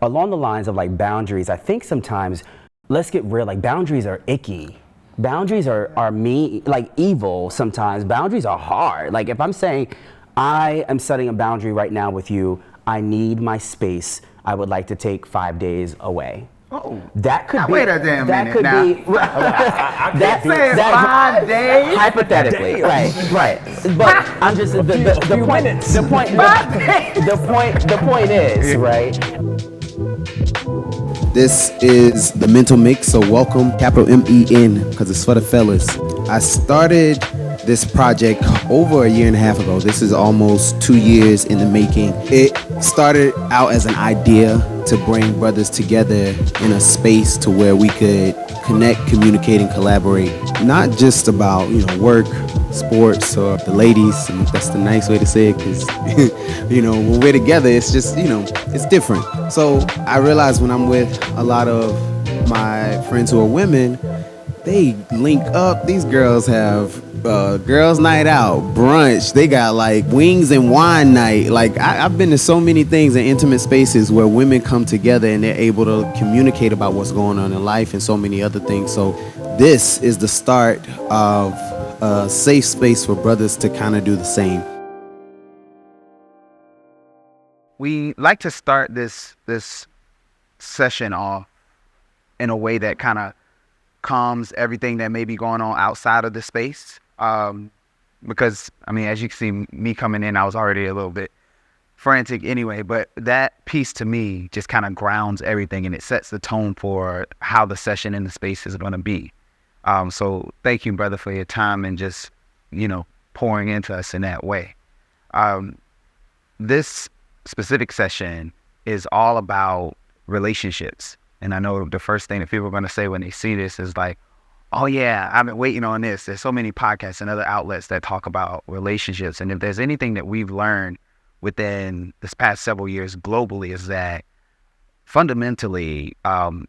along the lines of like boundaries, I think sometimes, let's get real, like boundaries are icky. Boundaries are mean, like evil sometimes. Boundaries are hard. Like if I'm saying, I am setting a boundary right now with you, I need my space, I would like to take 5 days away. Oh, that could now be. Wait a damn that minute could now. be. That said 5 days. Hypothetically, right. But I'm just the point. The point is right. This is the Mental Mix, so welcome, capital MEN, because it's for the fellas. I started this project over a year and a half ago. This is almost 2 years in the making. It started out as an idea to bring brothers together in a space to where we could connect, communicate, and collaborate. Not just about, work, sports, or the ladies. I mean, that's the nice way to say it, because, when we're together, it's just, it's different. So I realized when I'm with a lot of my friends who are women, they link up. These girls have girls' night out, brunch. They got like wings and wine night. Like I've been to so many things in intimate spaces where women come together and they're able to communicate about what's going on in life and so many other things. So this is the start of a safe space for brothers to kind of do the same. We like to start this session off in a way that kind of calms everything that may be going on outside of the space. Because, as you can see, me coming in, I was already a little bit frantic anyway, but that piece to me just kind of grounds everything and it sets the tone for how the session in the space is going to be. So thank you, brother, for your time and just, pouring into us in that way. This specific session is all about relationships. And I know the first thing that people are going to say when they see this is like, oh yeah, I've been waiting on this. There's so many podcasts and other outlets that talk about relationships. And if there's anything that we've learned within this past several years globally is that fundamentally,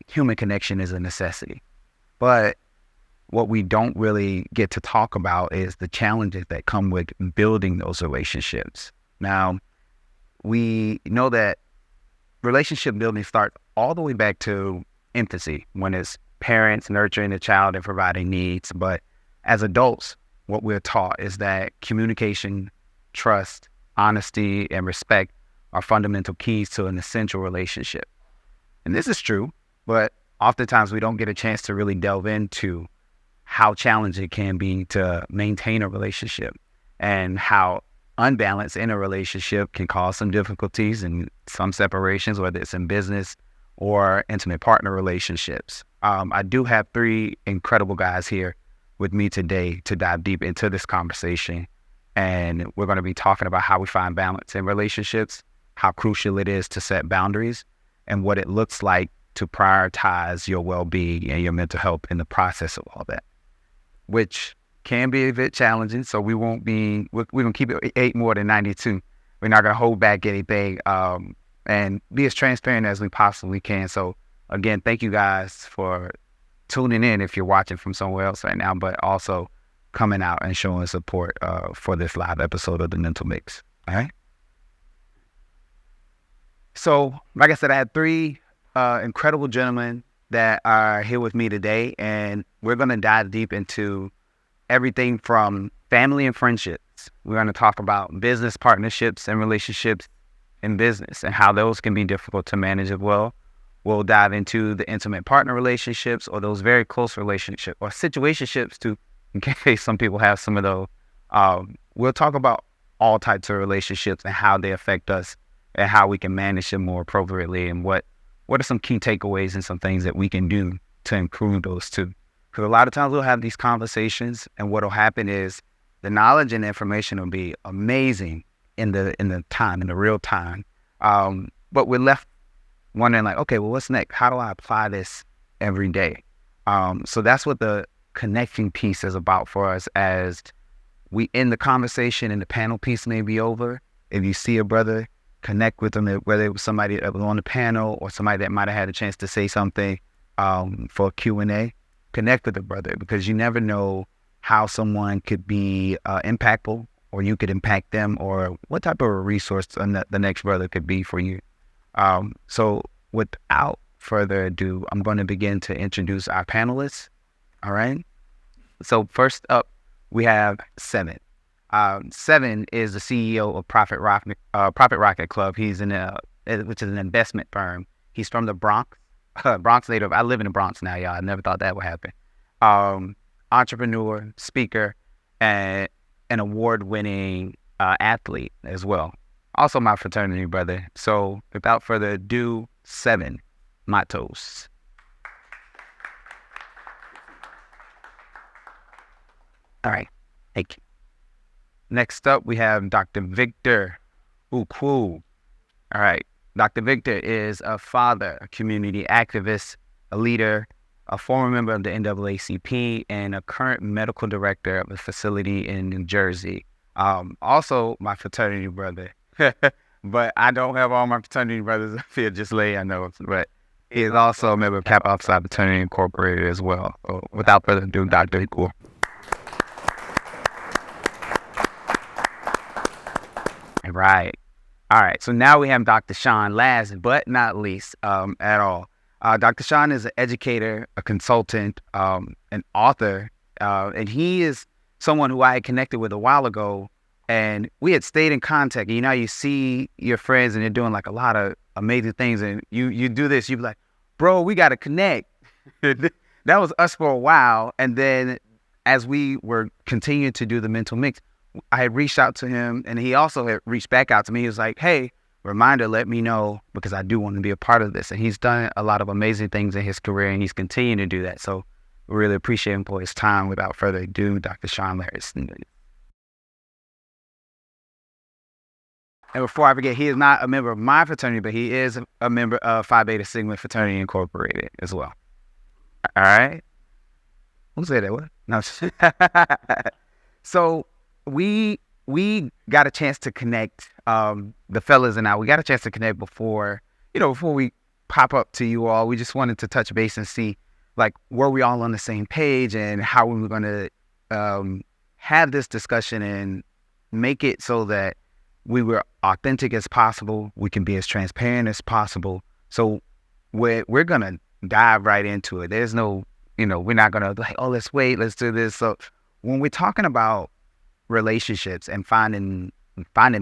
human connection is a necessity. But what we don't really get to talk about is the challenges that come with building those relationships. Now, we know that relationship building starts all the way back to infancy, when it's parents nurturing the child and providing needs. But as adults, what we're taught is that communication, trust, honesty, and respect are fundamental keys to an essential relationship. And this is true, but oftentimes we don't get a chance to really delve into how challenging it can be to maintain a relationship and how unbalance in a relationship can cause some difficulties and some separations, whether it's in business or intimate partner relationships. I do have 3 incredible guys here with me today to dive deep into this conversation. And we're going to be talking about how we find balance in relationships, how crucial it is to set boundaries, and what it looks like to prioritize your well-being and your mental health in the process of all that, which can be a bit challenging. So we're going to keep it 8 more than 92. We're not going to hold back anything and be as transparent as we possibly can. So again, thank you guys for tuning in if you're watching from somewhere else right now, but also coming out and showing support for this live episode of The Mental Mix. All right. So like I said, I had 3 incredible gentlemen that are here with me today, and we're going to dive deep into everything from family and friendships. We're going to talk about business partnerships and relationships in business and how those can be difficult to manage as well. We'll dive into the intimate partner relationships or those very close relationships or situationships too, in case some people have some of those. We'll talk about all types of relationships and how they affect us and how we can manage them more appropriately and what are some key takeaways and some things that we can do to improve those too. Because a lot of times we'll have these conversations and what'll happen is the knowledge and information will be amazing in the real time. But we're left wondering like, okay, well, what's next? How do I apply this every day? So that's what the connecting piece is about for us as we end the conversation and the panel piece may be over. If you see a brother, connect with them, whether it was somebody that was on the panel or somebody that might have had a chance to say something for a Q&A. Connect with the brother, because you never know how someone could be impactful, or you could impact them, or what type of a resource the next brother could be for you. So without further ado, I'm going to begin to introduce our panelists. All right. So first up, we have Seven. Seven is the CEO of Profit Rocket Club. He's which is an investment firm. He's from the Bronx, Bronx native. I live in the Bronx now, y'all. I never thought that would happen. Entrepreneur, speaker, and an award-winning athlete as well. Also my fraternity brother. So without further ado, Seven, Matos. All right, thank you. Next up, we have Dr. Victor Ukwu. All right, Dr. Victor is a father, a community activist, a leader, a former member of the NAACP, and a current medical director of a facility in New Jersey. Also, my fraternity brother. But I don't have all my fraternity brothers up here, just lay, I know. But he is also a member of Kappa Alpha Fraternity Incorporated as well. So without further ado, Dr. Ukwu. Right. All right. So now we have Dr. Sean, last but not least at all. Dr. Sean is an educator, a consultant, an author, and he is someone who I had connected with a while ago, and we had stayed in contact. You know, you see your friends and they're doing like a lot of amazing things, and you do this, you be like, bro, we got to connect. That was us for a while. And then as we were continuing to do the mental mix, I had reached out to him, and he also had reached back out to me. He was like, hey, reminder, let me know, because I do want to be a part of this. And he's done a lot of amazing things in his career, and he's continuing to do that. So we really appreciate him for his time. Without further ado, Dr. Sean Larris. And before I forget, he is not a member of my fraternity, but he is a member of Phi Beta Sigma Fraternity Incorporated as well. All right? Who said that? What? No. So we got a chance to connect, the fellas and I. We got a chance to connect before we pop up to you all. We just wanted to touch base and see, like, were we all on the same page and how we were going to have this discussion and make it so that we were authentic as possible. We can be as transparent as possible. So we're going to dive right into it. There's no, we're not going to like, oh, let's wait, let's do this. So when we're talking about relationships and finding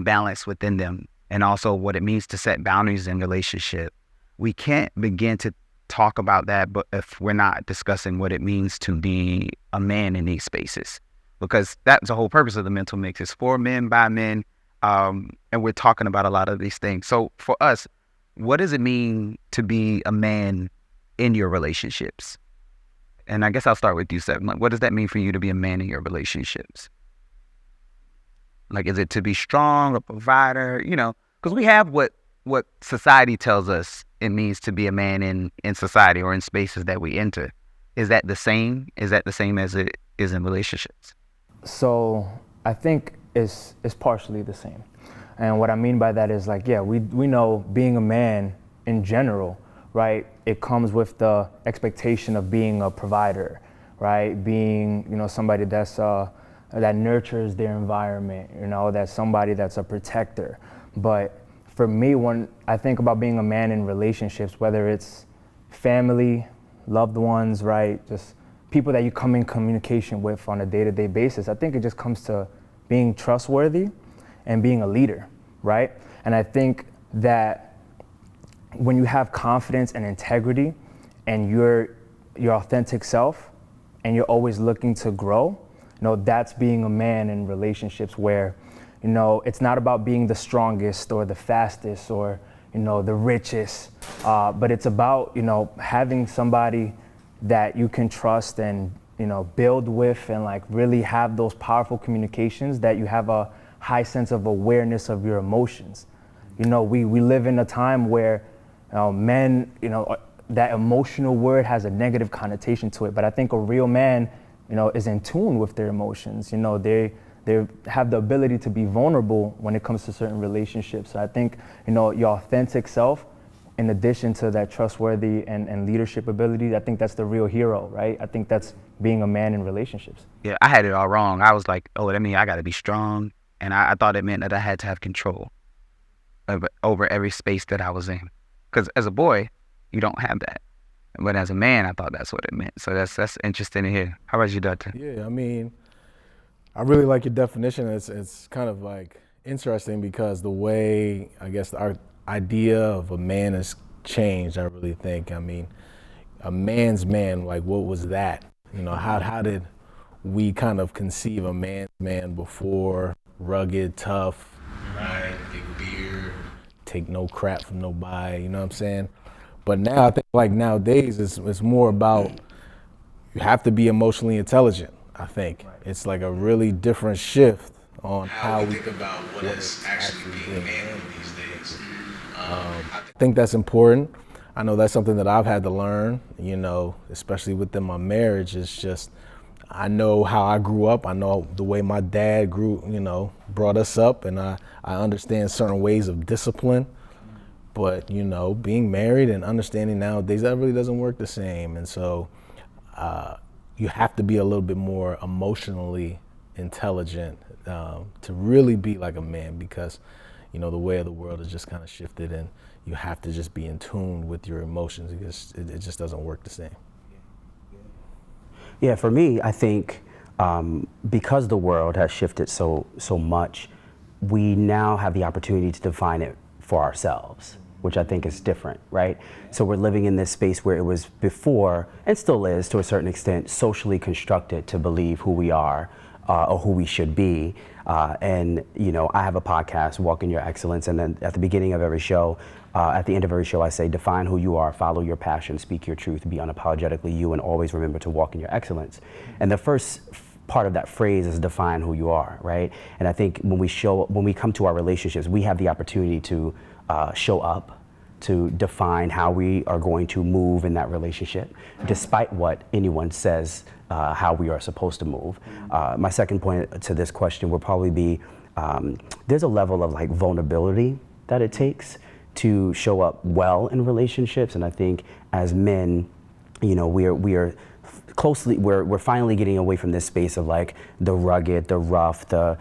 balance within them, and also what it means to set boundaries in relationship, we can't begin to talk about that but if we're not discussing what it means to be a man in these spaces, because that's the whole purpose of the mental mix. It's for men by men, and we're talking about a lot of these things. So for us, what does it mean to be a man in your relationships? And I guess I'll start with you, Seth. Like, what does that mean for you to be a man in your relationships? Like, is it to be strong, a provider? Because we have what society tells us it means to be a man in society or in spaces that we enter. Is that the same? Is that the same as it is in relationships? So I think it's partially the same. And what I mean by that is, like, yeah, we know being a man in general, right? It comes with the expectation of being a provider, right? Being, somebody that's that nurtures their environment, that's somebody that's a protector. But for me, when I think about being a man in relationships, whether it's family, loved ones, right, just people that you come in communication with on a day-to-day basis, I think it just comes to being trustworthy and being a leader, right? And I think that when you have confidence and integrity and you're your authentic self and you're always looking to grow, that's being a man in relationships where, it's not about being the strongest or the fastest or, the richest, but it's about, having somebody that you can trust and, build with and like really have those powerful communications, that you have a high sense of awareness of your emotions. We live in a time where men, that emotional word has a negative connotation to it, but I think a real man, is in tune with their emotions. They have the ability to be vulnerable when it comes to certain relationships. So I think, your authentic self, in addition to that trustworthy and leadership ability, I think that's the real hero, right? I think that's being a man in relationships. Yeah, I had it all wrong. I was like, oh, that means I got to be strong. And I thought it meant that I had to have control over every space that I was in. Because as a boy, you don't have that. But as a man, I thought that's what it meant. So that's interesting to hear. How about you, Doctor? Yeah, I mean, I really like your definition. It's kind of like interesting because the way, I guess, our idea of a man has changed, I really think. I mean, a man's man, like what was that? You know, how did we kind of conceive a man's man before? Rugged, tough, right? Big beard, take no crap from nobody, you know what I'm saying? But now I think like nowadays it's more about you have to be emotionally intelligent, I think. Right. It's like a really different shift on how we think about what is actually being manly these days. I think that's important. I know that's something that I've had to learn, you know, especially within my marriage. It's just, I know how I grew up. I know the way my dad grew, you know, brought us up, and I understand certain ways of discipline. But, you know, being married and understanding nowadays, that really doesn't work the same. And so you have to be a little bit more emotionally intelligent to really be like a man, because, you know, the way of the world has just kind of shifted, and you have to just be in tune with your emotions, because it just doesn't work the same. Yeah, for me, I think because the world has shifted so much, we now have the opportunity to define it for ourselves, which I think is different, right? So we're living in this space where it was before, and still is to a certain extent, socially constructed to believe who we are or who we should be. And, you know, I have a podcast, Walk in Your Excellence, and then at the beginning of every show, at the end of every show, I say, define who you are, follow your passion, speak your truth, be unapologetically you, and always remember to walk in your excellence. And the first part of that phrase is define who you are, right? And I think when we come to our relationships, we have the opportunity to show up, to define how we are going to move in that relationship, despite what anyone says how we are supposed to move. My second point to this question will probably be, there's a level of like vulnerability that it takes to show up well in relationships. And I think as men, you know, we're finally getting away from this space of like the rugged, the rough, the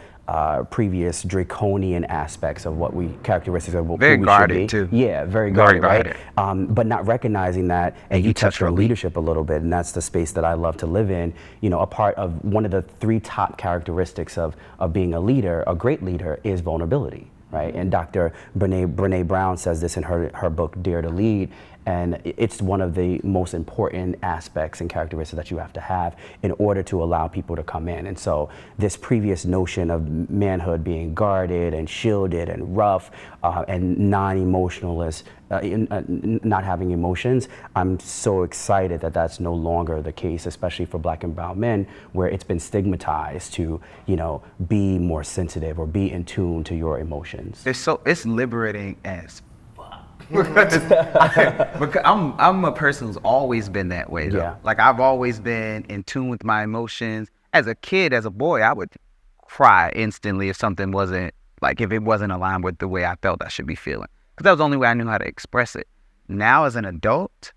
previous draconian aspects of what characteristics of what very who we guarded should be. too. Yeah, very guarded, right? But not recognizing that, and you touched on leadership a little bit, and that's the space that I love to live in. You know, a part of one of the 3 top characteristics of being a leader, a great leader, is vulnerability, right? And Dr. Brene Brown says this in her book, Dare to Lead. And it's one of the most important aspects and characteristics that you have to have in order to allow people to come in. And so this previous notion of manhood being guarded and shielded and rough and non-emotionalist, not having emotions, I'm so excited that that's no longer the case, especially for Black and brown men, where it's been stigmatized to, you know, be more sensitive or be in tune to your emotions. It's liberating as because I'm a person who's always been that way though. Yeah. Like I've always been in tune with my emotions. As a kid, as a boy, I would cry instantly if something wasn't, like if it wasn't aligned with the way I felt I should be feeling, because that was the only way I knew how to express it. Now as an adult,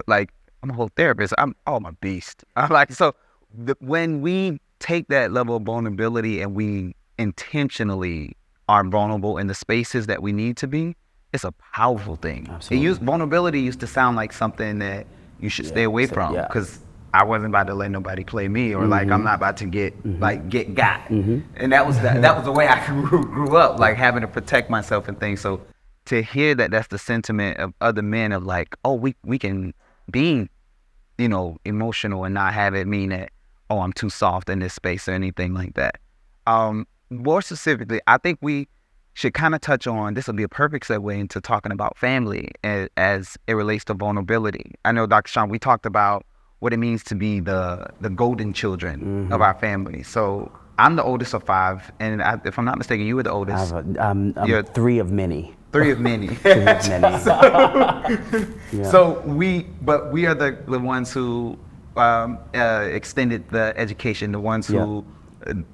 like I'm a whole therapist, I'm a beast. I'm like, so when we take that level of vulnerability and we intentionally are vulnerable in the spaces that we need to be, it's a powerful thing. Absolutely. Vulnerability used to sound like something that you should stay away from, because I wasn't about to let nobody play me, or like I'm not about to get got. And that was the way I grew up, like having to protect myself and things. So to hear that that's the sentiment of other men of like, oh, we can be, you know, emotional and not have it mean that, oh, I'm too soft in this space or anything like that. More specifically, I think we should kind of touch on, this will be a perfect segue into talking about family as it relates to vulnerability. I know, Dr. Sean, we talked about what it means to be the golden children of our family. So I'm the oldest of 5, and if I'm not mistaken, you were the oldest. I'm 3 of many. 3 of many. 3 of many. So we are the ones who extended the education, the ones who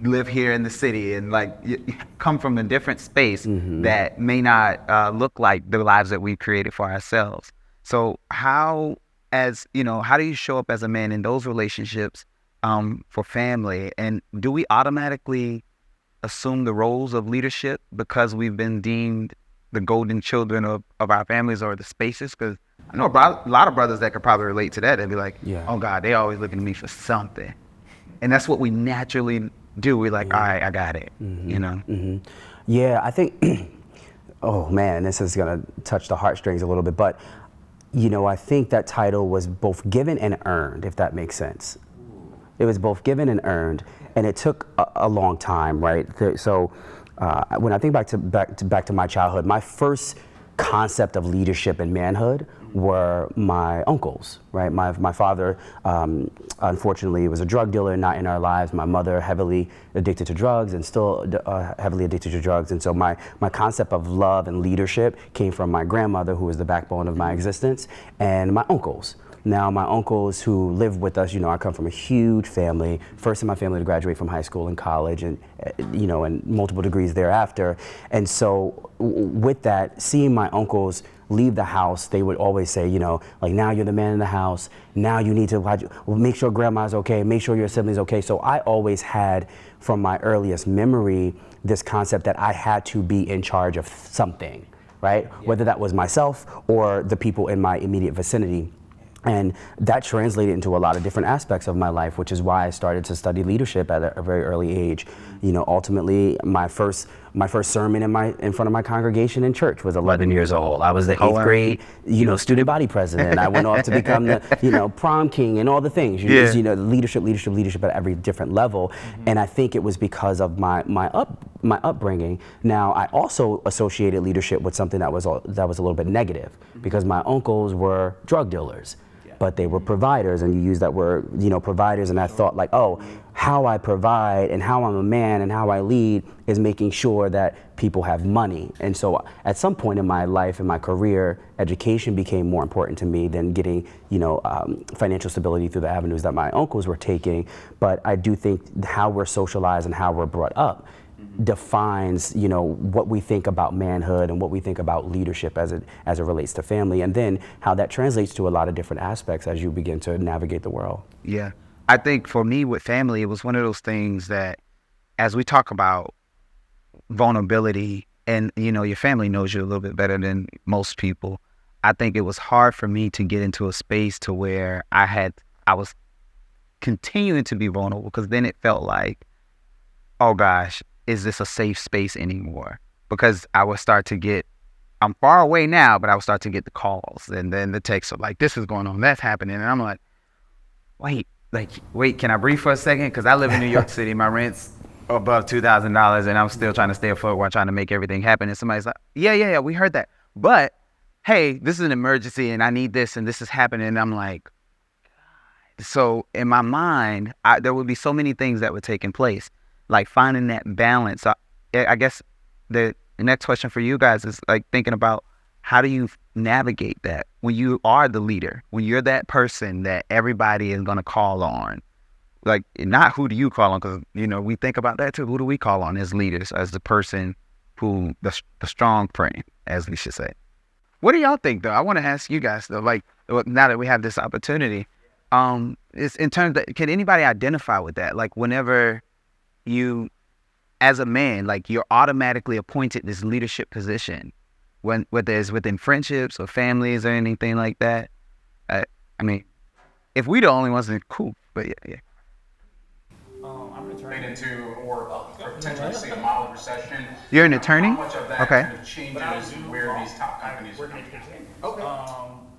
live here in the city and like come from a different space that may not look like the lives that we've created for ourselves. So how do you show up as a man in those relationships for family? And do we automatically assume the roles of leadership because we've been deemed the golden children of our families or the spaces? Because I know a lot of brothers that could probably relate to that. They'd be like, Yeah. oh God, they always looking to me for something. And that's what we naturally do. We're like, all right, I got it, you know? Yeah, I think, oh man, this is gonna touch the heartstrings a little bit, but you know, I think that title was both given and earned, if that makes sense. It was both given and earned, and it took a long time, right? So when I think back to my childhood, my first concept of leadership and manhood were my uncles, right? My father, unfortunately, was a drug dealer, not in our lives. My mother, heavily addicted to drugs and still heavily addicted to drugs. And so my concept of love and leadership came from my grandmother, who was the backbone of my existence, and my uncles. Now, my uncles who live with us, you know, I come from a huge family, first in my family to graduate from high school and college, and, you know, and multiple degrees thereafter. And so with that, seeing my uncles leave the house, they would always say, you know, like, now you're the man in the house, now you need to make sure grandma's okay, make sure your siblings okay. So I always had, from my earliest memory, this concept that I had to be in charge of something, right? Yeah. Whether that was myself or the people in my immediate vicinity. And that translated into a lot of different aspects of my life, which is why I started to study leadership at a very early age. You know, ultimately, my first sermon in front of my congregation in church was 11 years old. I was the 8th grade, you know, student body president. I went off to become the, you know, prom king and all the things. You know, leadership at every different level. And I think it was because of my upbringing. Now, I also associated leadership with something that was a little bit negative, because my uncles were drug dealers. But they were providers, and you use that word, you know, providers, and I thought, like, oh, how I provide and how I'm a man and how I lead is making sure that people have money. And so at some point in my life, in my career, education became more important to me than getting, you know, financial stability through the avenues that my uncles were taking. But I do think how we're socialized and how we're brought up defines, you know, what we think about manhood and what we think about leadership as it relates to family, and then how that translates to a lot of different aspects as you begin to navigate the world. Yeah. I think for me with family, it was one of those things that, as we talk about vulnerability, and, you know, your family knows you a little bit better than most people, I think it was hard for me to get into a space to where I was continuing to be vulnerable, because then it felt like, oh gosh, is this a safe space anymore? Because I would start to get, I'm far away now, but I would start to get the calls and then the texts are like, this is going on, that's happening. And I'm like, wait, can I breathe for a second? Because I live in New York City, my rent's above $2,000 and I'm still trying to stay afloat while trying to make everything happen. And somebody's like, yeah, we heard that. But hey, this is an emergency and I need this and this is happening. And I'm like, so in my mind, there would be so many things that were taking place. Like finding that balance. I guess the next question for you guys is like thinking about, how do you navigate that when you are the leader, when you're that person that everybody is going to call on? Like, not who do you call on, because, you know, we think about that too. Who do we call on as leaders, as the person who, the strong friend, as we should say? What do y'all think, though? I want to ask you guys, though, like, now that we have this opportunity, it's in terms of, can anybody identify with that? Like, whenever you, as a man, like, you're automatically appointed this leadership position, whether it's within friendships or families or anything like that. I mean, if we the only ones, then cool. But yeah. I'm an attorney into or potentially see a mild recession. You're an attorney? How much of that Okay. kind of changes where these top companies are coming from? Okay.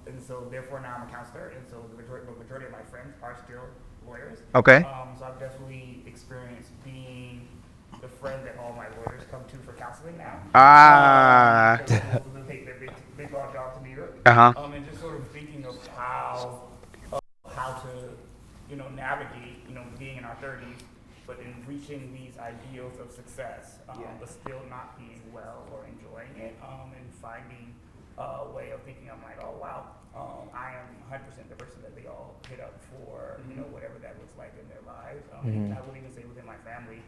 And so therefore now I'm a counselor, and so the majority of my friends are still lawyers. Okay. So I've definitely experienced being the friend that all my lawyers come to for counseling now. Who take their big long job to New York. And just sort of thinking of how to, you know, navigate, you know, being in our 30s, but in reaching these ideals of success, but still not being well or enjoying it, and finding a way of thinking, I'm like, oh wow, I am 100% the person that they all hit up for, you know, whatever that looks like in their lives. And I would even say within my family,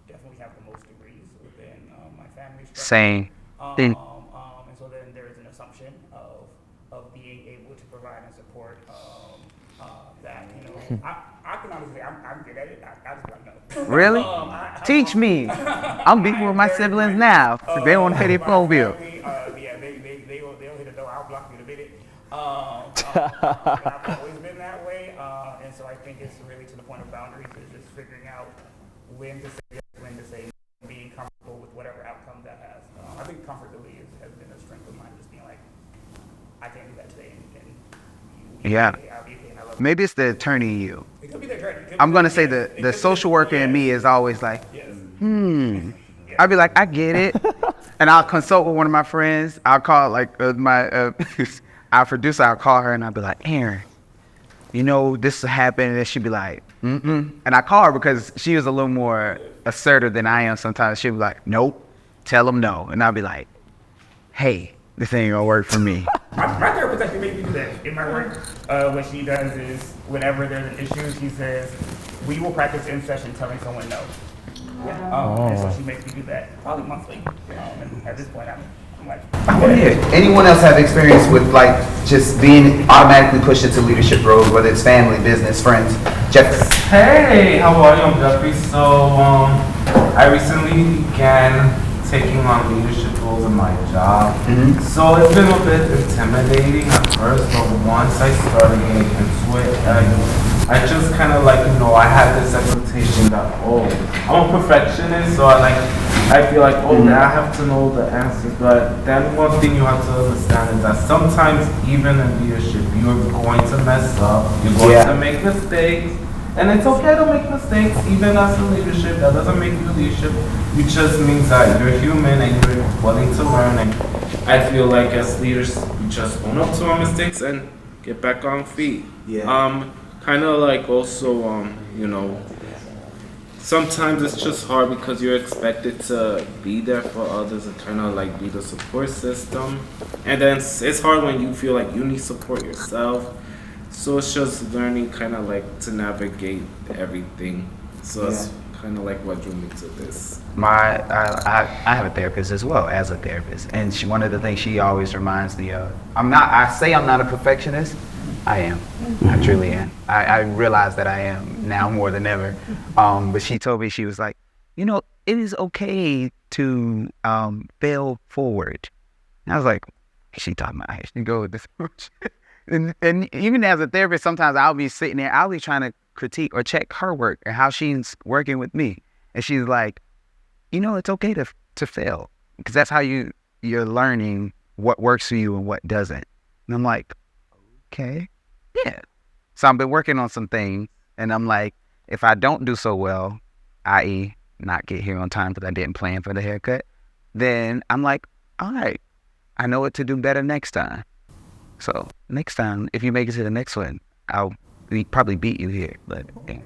definitely have the most degrees within my family structure. Same. And so then there is an assumption of being able to provide and support that, you know, I can honestly say I'm good at it. I just don't know. Really? Teach me. I'm beefing with my siblings now. They want to pay their phone bill. Yeah, they'll hit a door. I'll block you to bid it. I've always been that way, and so I think it's really to the point of boundaries is just figuring out when to say yes, when to say no, being comfortable with whatever outcome that has. I think comfort really has been a strength of mine, just being like, I can't do that today, and Yeah. I'll be okay, and I love it. Maybe it's the attorney in you. It could be the attorney. I'm going to say the social worker in me is always like, I'd be like, I get it. And I'll consult with one of my friends. I'll call like our producer, I'll call her and I'll be like, Aaron, you know, this happened. And she'd be like, And I call her because she was a little more assertive than I am sometimes. She'd be like, nope, tell them no. And I'll be like, hey, this ain't gonna work for me. My therapist actually made me do that in my work. What she does is, whenever there's an issue, she says, we will practice in session telling someone no. And so she makes me do that probably monthly. And at this point, I'm like, Anyone else have experience with like just being automatically pushed into leadership roles, whether it's family, business, friends? Jeffrey. Hey, how are you? I'm Jeffrey. So I recently began taking on leadership roles in my job. So it's been a bit intimidating at first, but once I started getting into it, I just kind of like, I had this expectation that, I'm a perfectionist, so I feel like, now I have to know the answers. But then one thing you have to understand is that sometimes even in leadership, you're going to mess up, you're going to make mistakes, and it's okay to make mistakes, even as a leadership. That doesn't make you leadership. It just means that you're human and you're willing to learn. And I feel like as leaders, we just own up to our mistakes and get back on feet. Kind of like also, sometimes it's just hard because you're expected to be there for others and kind of like be the support system. And then it's hard when you feel like you need support yourself. So it's just learning kind of like to navigate everything. So it's kind of like what drew me to this. I have a therapist as well as a therapist, and one of the things she always reminds me of, I say I'm not a perfectionist. I am. I truly am. I realize that I am now more than ever. But she told me, she was like, it is okay to fail forward. And I was like, she taught me I should go with this approach. And even as a therapist, sometimes I'll be sitting there, I'll be trying to critique or check her work and how she's working with me. And she's like, it's okay to fail, because that's how you're learning what works for you and what doesn't. And I'm like, okay, yeah. So I've been working on some things, and I'm like, if I don't do so well, i.e. not get here on time because I didn't plan for the haircut, then I'm like, all right, I know what to do better next time. So next time, if you make it to the next one, I'll probably beat you here. But yeah.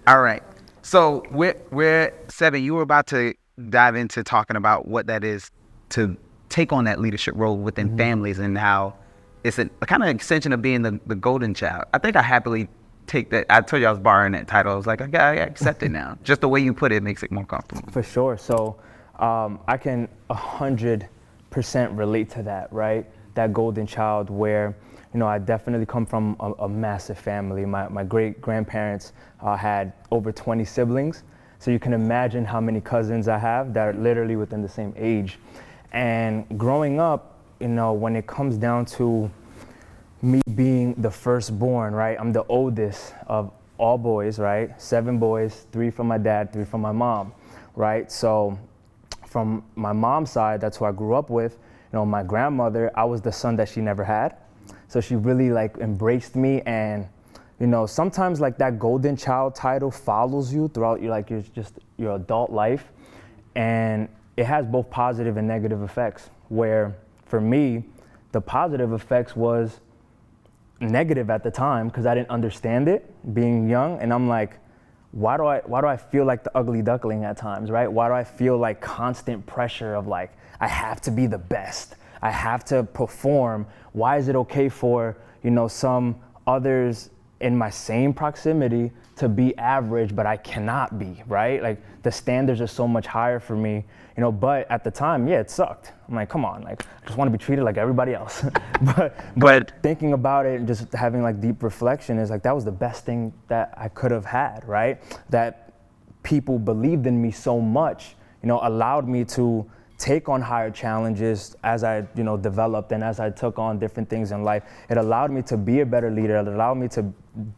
All right. So we're 7. You were about to dive into talking about what that is to take on that leadership role within families, and how it's a kind of extension of being the golden child. I think I happily take that. I told you I was borrowing that title. I was like, I accept it now. Just the way you put it makes it more comfortable. For sure. So I can 100% relate to that, right? That golden child where, I definitely come from a massive family. My great-grandparents had over 20 siblings. So you can imagine how many cousins I have that are literally within the same age. And growing up, when it comes down to me being the firstborn, right? I'm the oldest of all boys, right? 7 boys, 3 from my dad, 3 from my mom, right? So from my mom's side, that's who I grew up with. My grandmother, I was the son that she never had. So she really embraced me, and sometimes that golden child title follows you throughout your adult life, and it has both positive and negative effects. Where for me, the positive effects was negative at the time because I didn't understand it being young, and I'm like, why do I feel like the ugly duckling at times, right? Why do I feel like constant pressure of I have to be the best, I have to perform? Why is it okay for some others in my same proximity to be average, but I cannot be, right? The standards are so much higher for me, but at the time, it sucked. I'm like, come on, I just want to be treated like everybody else. but thinking about it and just having deep reflection is that was the best thing that I could have had, right? That people believed in me so much, allowed me to take on higher challenges as I, developed and as I took on different things in life. It allowed me to be a better leader. It allowed me to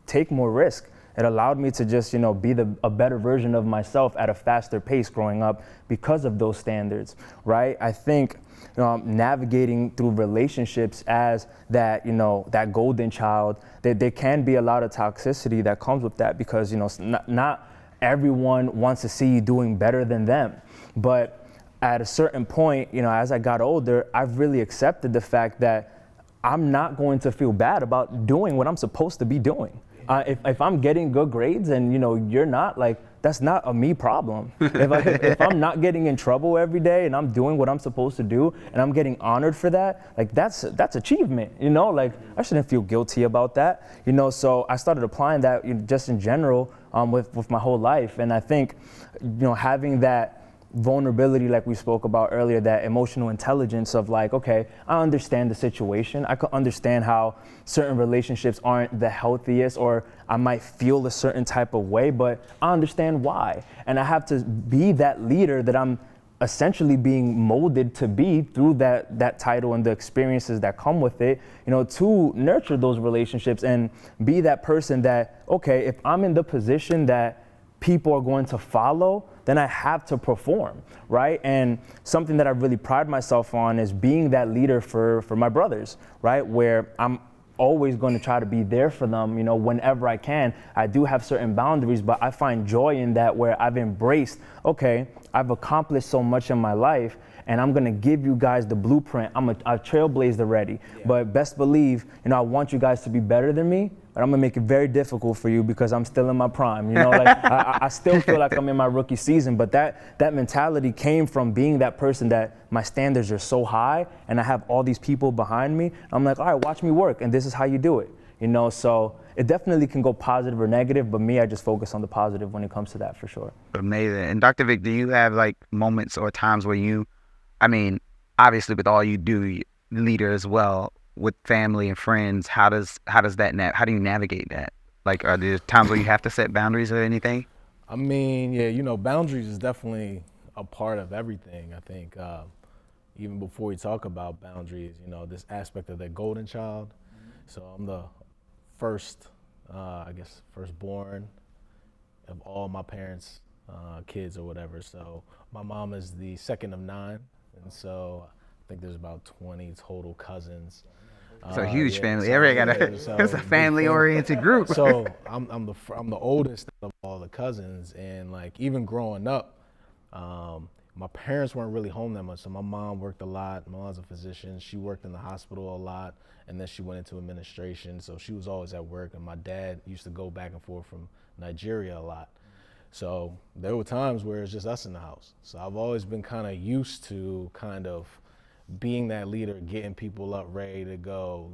take more risk. It allowed me to just, be a better version of myself at a faster pace growing up because of those standards, right? I think navigating through relationships as that, that golden child, there can be a lot of toxicity that comes with that because, not everyone wants to see you doing better than them. But at a certain point, as I got older, I've really accepted the fact that I'm not going to feel bad about doing what I'm supposed to be doing. If I'm getting good grades and you're not, like, that's not a me problem. If I'm not getting in trouble every day and I'm doing what I'm supposed to do and I'm getting honored for that, like that's achievement. Like I shouldn't feel guilty about that. So I started applying that just in general with my whole life, and I think having that vulnerability, like we spoke about earlier, that emotional intelligence of like, okay, I understand the situation. I could understand how certain relationships aren't the healthiest, or I might feel a certain type of way, but I understand why. And I have to be that leader that I'm essentially being molded to be through that title and the experiences that come with it, to nurture those relationships and be that person that, okay, if I'm in the position that people are going to follow, then I have to perform, right? And something that I really pride myself on is being that leader for my brothers, right? Where I'm always going to try to be there for them, whenever I can. I do have certain boundaries, but I find joy in that, where I've embraced, okay, I've accomplished so much in my life, and I'm gonna give you guys the blueprint. I've trailblazed already, but best believe, I want you guys to be better than me, but I'm gonna make it very difficult for you because I'm still in my prime. I still feel like I'm in my rookie season, but that mentality came from being that person that my standards are so high and I have all these people behind me. I'm like, all right, watch me work, and this is how you do it. So it definitely can go positive or negative, but me, I just focus on the positive when it comes to that, for sure. Amazing. And Dr. Vic, do you have like moments or times where obviously with all you do, leader as well, with family and friends, how do you navigate that? Like, are there times where you have to set boundaries or anything? Boundaries is definitely a part of everything. I think even before we talk about boundaries, this aspect of the golden child. So I'm the firstborn of all my parents' kids or whatever. So my mom is the second of 9, and so I think there's about 20 total cousins. It's a huge family. It's a family-oriented group. So I'm the oldest of all the cousins, and like even growing up, my parents weren't really home that much. So my mom worked a lot. My mom's a physician. She worked in the hospital a lot, and then she went into administration. So she was always at work, and my dad used to go back and forth from Nigeria a lot. So there were times where it's just us in the house. So I've always been kind of used to kind of being that leader, getting people up ready to go,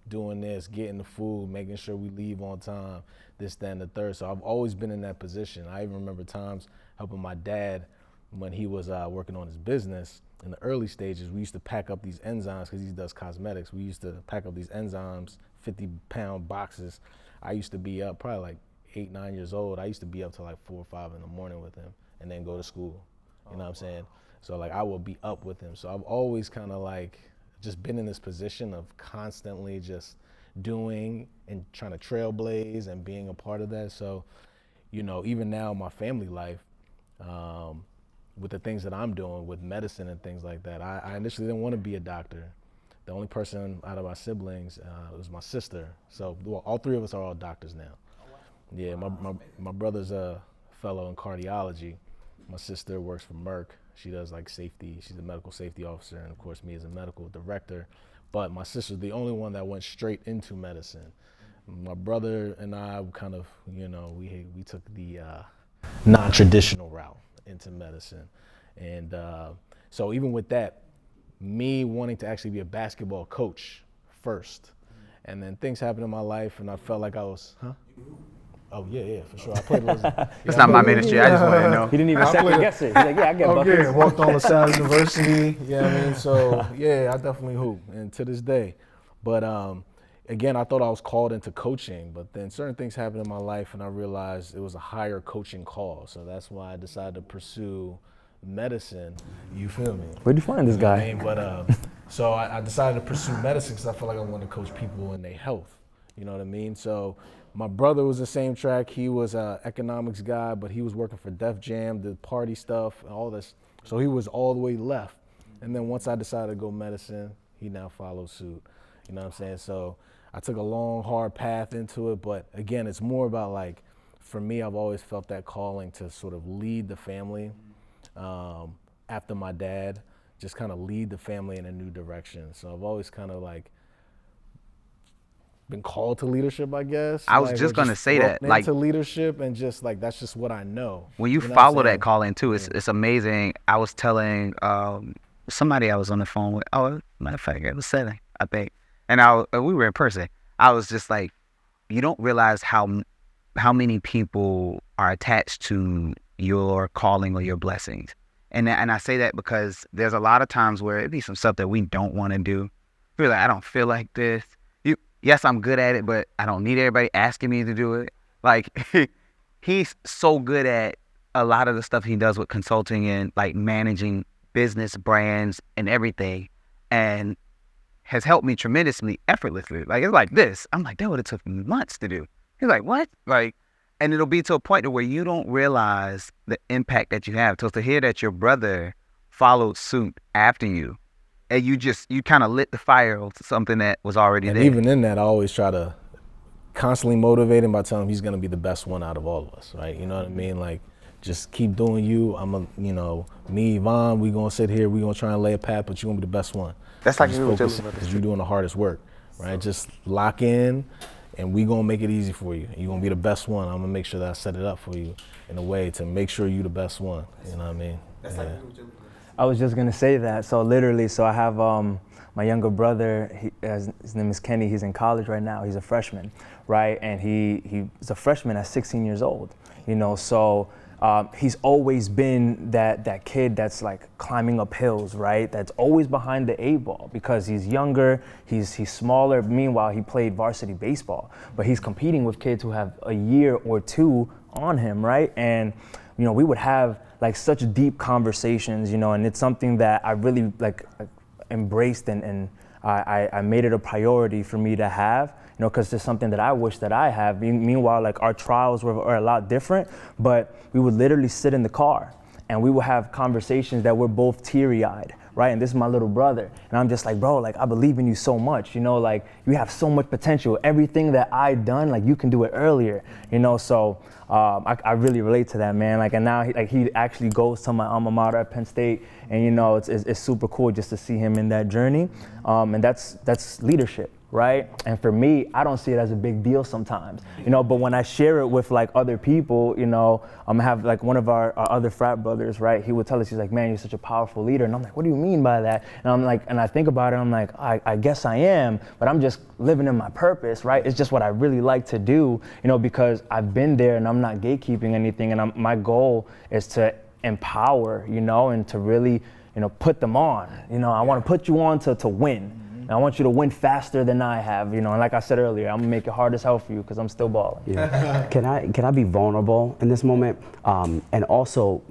doing this, getting the food, making sure we leave on time, this, that, and the third. So I've always been in that position. I even remember times helping my dad when he was working on his business. In the early stages, we used to pack up these enzymes, because he does cosmetics. We used to pack up these enzymes, 50-pound boxes. I used to be up probably like 8, 9 years old. I used to be up till like 4 or 5 in the morning with him and then go to school. You know what I'm saying? So like I would be up with him. So I've always kind of like just been in this position of constantly just doing and trying to trailblaze and being a part of that. So, even now in my family life, with the things that I'm doing with medicine and things like that, I initially didn't want to be a doctor. The only person out of my siblings was my sister. So all 3 of us are all doctors now. Yeah, my brother's a fellow in cardiology. My sister works for Merck. She does like safety. She's a medical safety officer, and of course me as a medical director. But my sister's the only one that went straight into medicine. My brother and I kind of, we took the non-traditional route into medicine. And so even with that, me wanting to actually be a basketball coach first, and then things happened in my life, and I felt like I was, Oh yeah, for sure. I played those. It's not my ministry. I just want to know. He didn't even second guess it. He's like, I get buckets. Yeah, walked on LaSalle University. So yeah, I definitely hoop, and to this day. But again, I thought I was called into coaching, but then certain things happened in my life, and I realized it was a higher coaching call. So that's why I decided to pursue medicine. You feel me? Where'd you find this guy? But so I decided to pursue medicine because I feel like I want to coach people in their health. You know what I mean? So my brother was the same track. He was an economics guy, but he was working for Def Jam, the party stuff, and all this. So he was all the way left. And then once I decided to go medicine, he now follows suit. You know what I'm saying? So I took a long, hard path into it. But again, it's more about like, for me, I've always felt that calling to sort of lead the family after my dad, just kind of lead the family in a new direction. So I've always kind of like been called to leadership, I guess. I was just gonna say that, like, to leadership, and just like that's just what I know. When you know follow what I'm that calling too, it's amazing. I was telling somebody I was on the phone with. Oh, matter of fact, it was 7, I think, and we were in person. I was just like, you don't realize how many people are attached to your calling or your blessings. And I say that because there's a lot of times where it be some stuff that we don't want to do. Feel like I don't feel like this. Yes, I'm good at it, but I don't need everybody asking me to do it. Like, he's so good at a lot of the stuff he does with consulting and like managing business brands and everything, and has helped me tremendously effortlessly. Like, it's like this. I'm like, that would have took me months to do. He's like, what? Like, and it'll be to a point where you don't realize the impact that you have. So to hear that your brother followed suit after you, and you kind of lit the fire to something that was already there. And even in that, I always try to constantly motivate him by telling him he's going to be the best one out of all of us, right? You know what I mean? Like, just keep doing you. Me, Yvonne, we going to sit here, we going to try and lay a path, but you're going to be the best one. That's like you because you're doing the hardest work, right? Just lock in, and we going to make it easy for you. You're going to be the best one. I'm going to make sure that I set it up for you in a way to make sure you're the best one. You know what I mean? That's like you. I was just gonna say that. So literally, I have my younger brother. His name is Kenny. He's in college right now. He's a freshman, right? And he's a freshman at 16 years old. You know, so he's always been that kid that's like climbing up hills, right? That's always behind the 8 ball because he's younger. He's smaller. Meanwhile, he played varsity baseball, but he's competing with kids who have a year or 2 on him, right? And we would have like such deep conversations, and it's something that I really like embraced and I made it a priority for me to have, because it's something that I wish that I have. Meanwhile, like our trials are a lot different, but we would literally sit in the car and we would have conversations that were both teary-eyed, right? And this is my little brother. And I'm just like, bro, like I believe in you so much, like you have so much potential. Everything that I done, like you can do it earlier, so I really relate to that, man. Like, and now he actually goes to my alma mater at Penn State, and it's super cool just to see him in that journey. And that's leadership, right? And for me, I don't see it as a big deal sometimes, but when I share it with like other people, I have like one of our other frat brothers, right? He would tell us, he's like, man, you're such a powerful leader. And I'm like, what do you mean by that? And I'm like, and I think about it, I'm like, I guess I am, but I'm just living in my purpose, right? It's just what I really like to do, because I've been there and I'm not gatekeeping anything. And my goal is to empower, and to really, put them on. I want to put you on to win. And I want you to win faster than I have, and like I said earlier, I'm gonna make it hard as hell for you because I'm still balling. Yeah. Can I be vulnerable in this moment, and also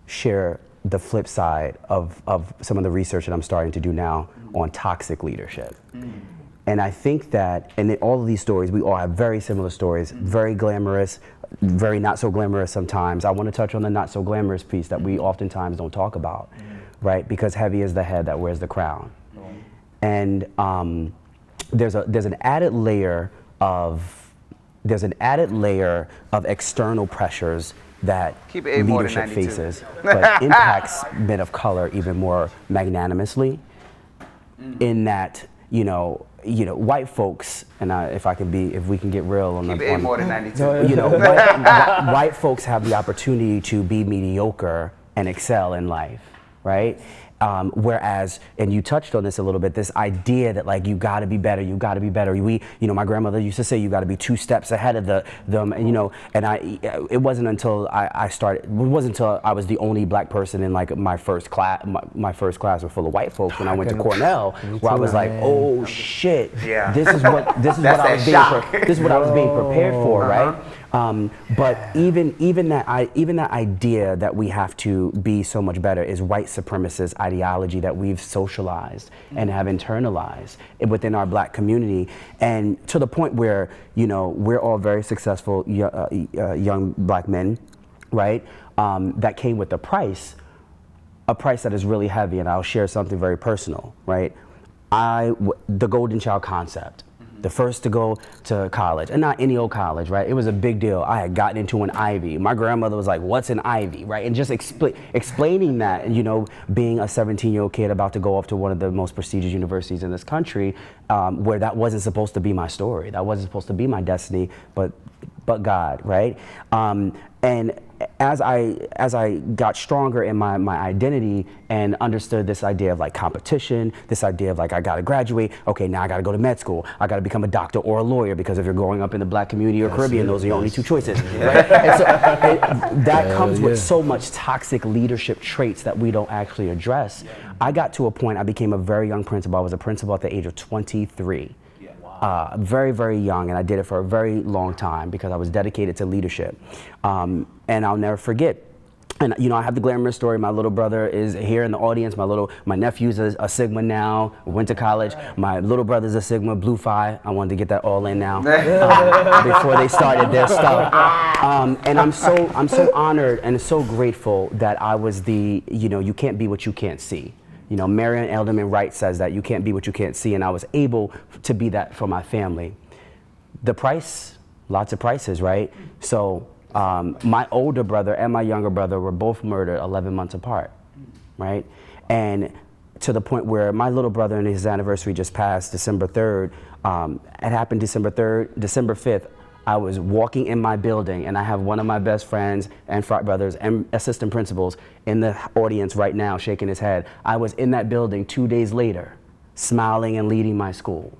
share the flip side of some of the research that I'm starting to do now on toxic leadership? And I think that in all of these stories, we all have very similar stories, very glamorous, very not so glamorous sometimes. I want to touch on the not so glamorous piece that we oftentimes don't talk about, right? Because heavy is the head that wears the crown. And there's an added layer of external pressures that leadership faces, but impacts men of color even more magnanimously. In that, white folks, and if we can get real on keep it more than 92. White folks have the opportunity to be mediocre and excel in life, right? Whereas, and you touched on this a little bit, this idea that like you got to be better. My grandmother used to say you got to be 2 steps ahead of them, and it wasn't until I was the only black person in like my first class. My first class was full of white folks when I went to Cornell, where I was like, oh shit, this is what I was being prepared for, right? But even that idea that we have to be so much better is white supremacist ideology that we've socialized and have internalized within our black community, and to the point where, you know, we're all very successful young black men, right? That came with a price that is really heavy, and I'll share something very personal, right? The golden child concept, the first to go to college, and not any old college, right? It was a big deal. I had gotten into an Ivy. My grandmother was like, "What's an Ivy?" Right? And just explaining that, and, you know, being a 17-year-old kid about to go off to one of the most prestigious universities in this country, where that wasn't supposed to be my story, that wasn't supposed to be my destiny, but God, right? And as I got stronger in my identity and understood this idea of like competition, this idea of like, I gotta graduate, okay, now I gotta go to med school, I gotta become a doctor or a lawyer, because if you're growing up in the black community or Caribbean, those are your only two choices, right? And so that comes with so much toxic leadership traits that we don't actually address. I got to a point, I became a very young principal. I was a principal at the age of 23. Very, very young, and I did it for a very long time because I was dedicated to leadership. And I'll never forget. And, you know, I have the glamorous story. My little brother is here in the audience. My nephew's a Sigma now, went to college. My little brother's a Sigma, Blue Phi. I wanted to get that all in now before they started their stuff. And I'm so honored and so grateful that I was you can't be what you can't see. You know, Marion Elderman Wright says that you can't be what you can't see, and I was able to be that for my family. The price, lots of prices, right? So my older brother and my younger brother were both murdered 11 months apart, right? And to the point where my little brother, and his anniversary just passed, December 3rd, it happened December 3rd, December 5th, I was walking in my building, and I have one of my best friends and frat brothers and assistant principals in the audience right now shaking his head. I was in that building 2 days later, smiling and leading my school.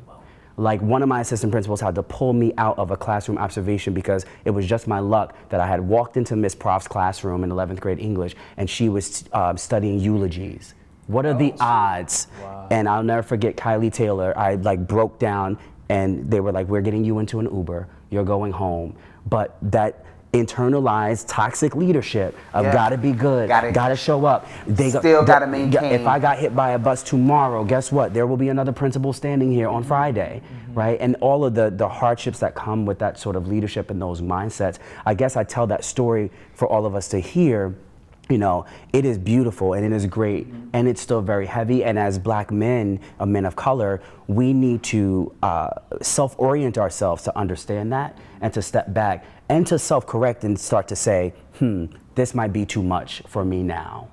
Like, one of my assistant principals had to pull me out of a classroom observation because it was just my luck that I had walked into Miss Prof's classroom in 11th grade English, and she was studying eulogies. What are the odds? Wow. And I'll never forget Kylie Taylor. I like broke down, and they were like, "We're getting you into an Uber. You're going home." But that internalized toxic leadership of gotta be good, gotta show up. Gotta maintain. If I got hit by a bus tomorrow, guess what? There will be another principal standing here on Friday, right? And all of the hardships that come with that sort of leadership and those mindsets. I guess I tell that story for all of us to hear. You know, it is beautiful and it is great, and it's still very heavy. And as black men, men of color, we need to self-orient ourselves to understand that, and to step back and to self-correct and start to say, this might be too much for me now.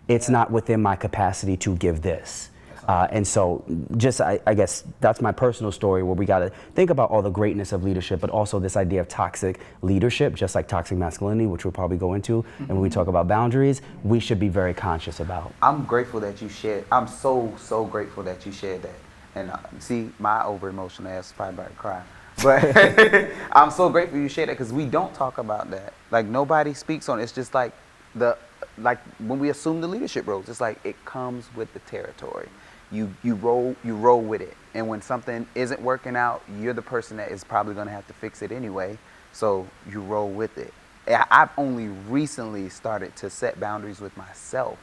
It's not within my capacity to give this. And so just, I guess that's my personal story, where we got to think about all the greatness of leadership, but also this idea of toxic leadership, just like toxic masculinity, which we'll probably go into. And when we talk about boundaries, we should be very conscious about. I'm grateful that you shared. I'm so grateful that you shared that. And see, my over emotional ass is probably about to cry. But I'm so grateful you shared that, because we don't talk about that. Like, nobody speaks on it. It's just like when we assume the leadership roles, it's like it comes with the territory. You roll with it, and when something isn't working out, you're the person that is probably going to have to fix it anyway, so you roll with it. I've only recently started to set boundaries with myself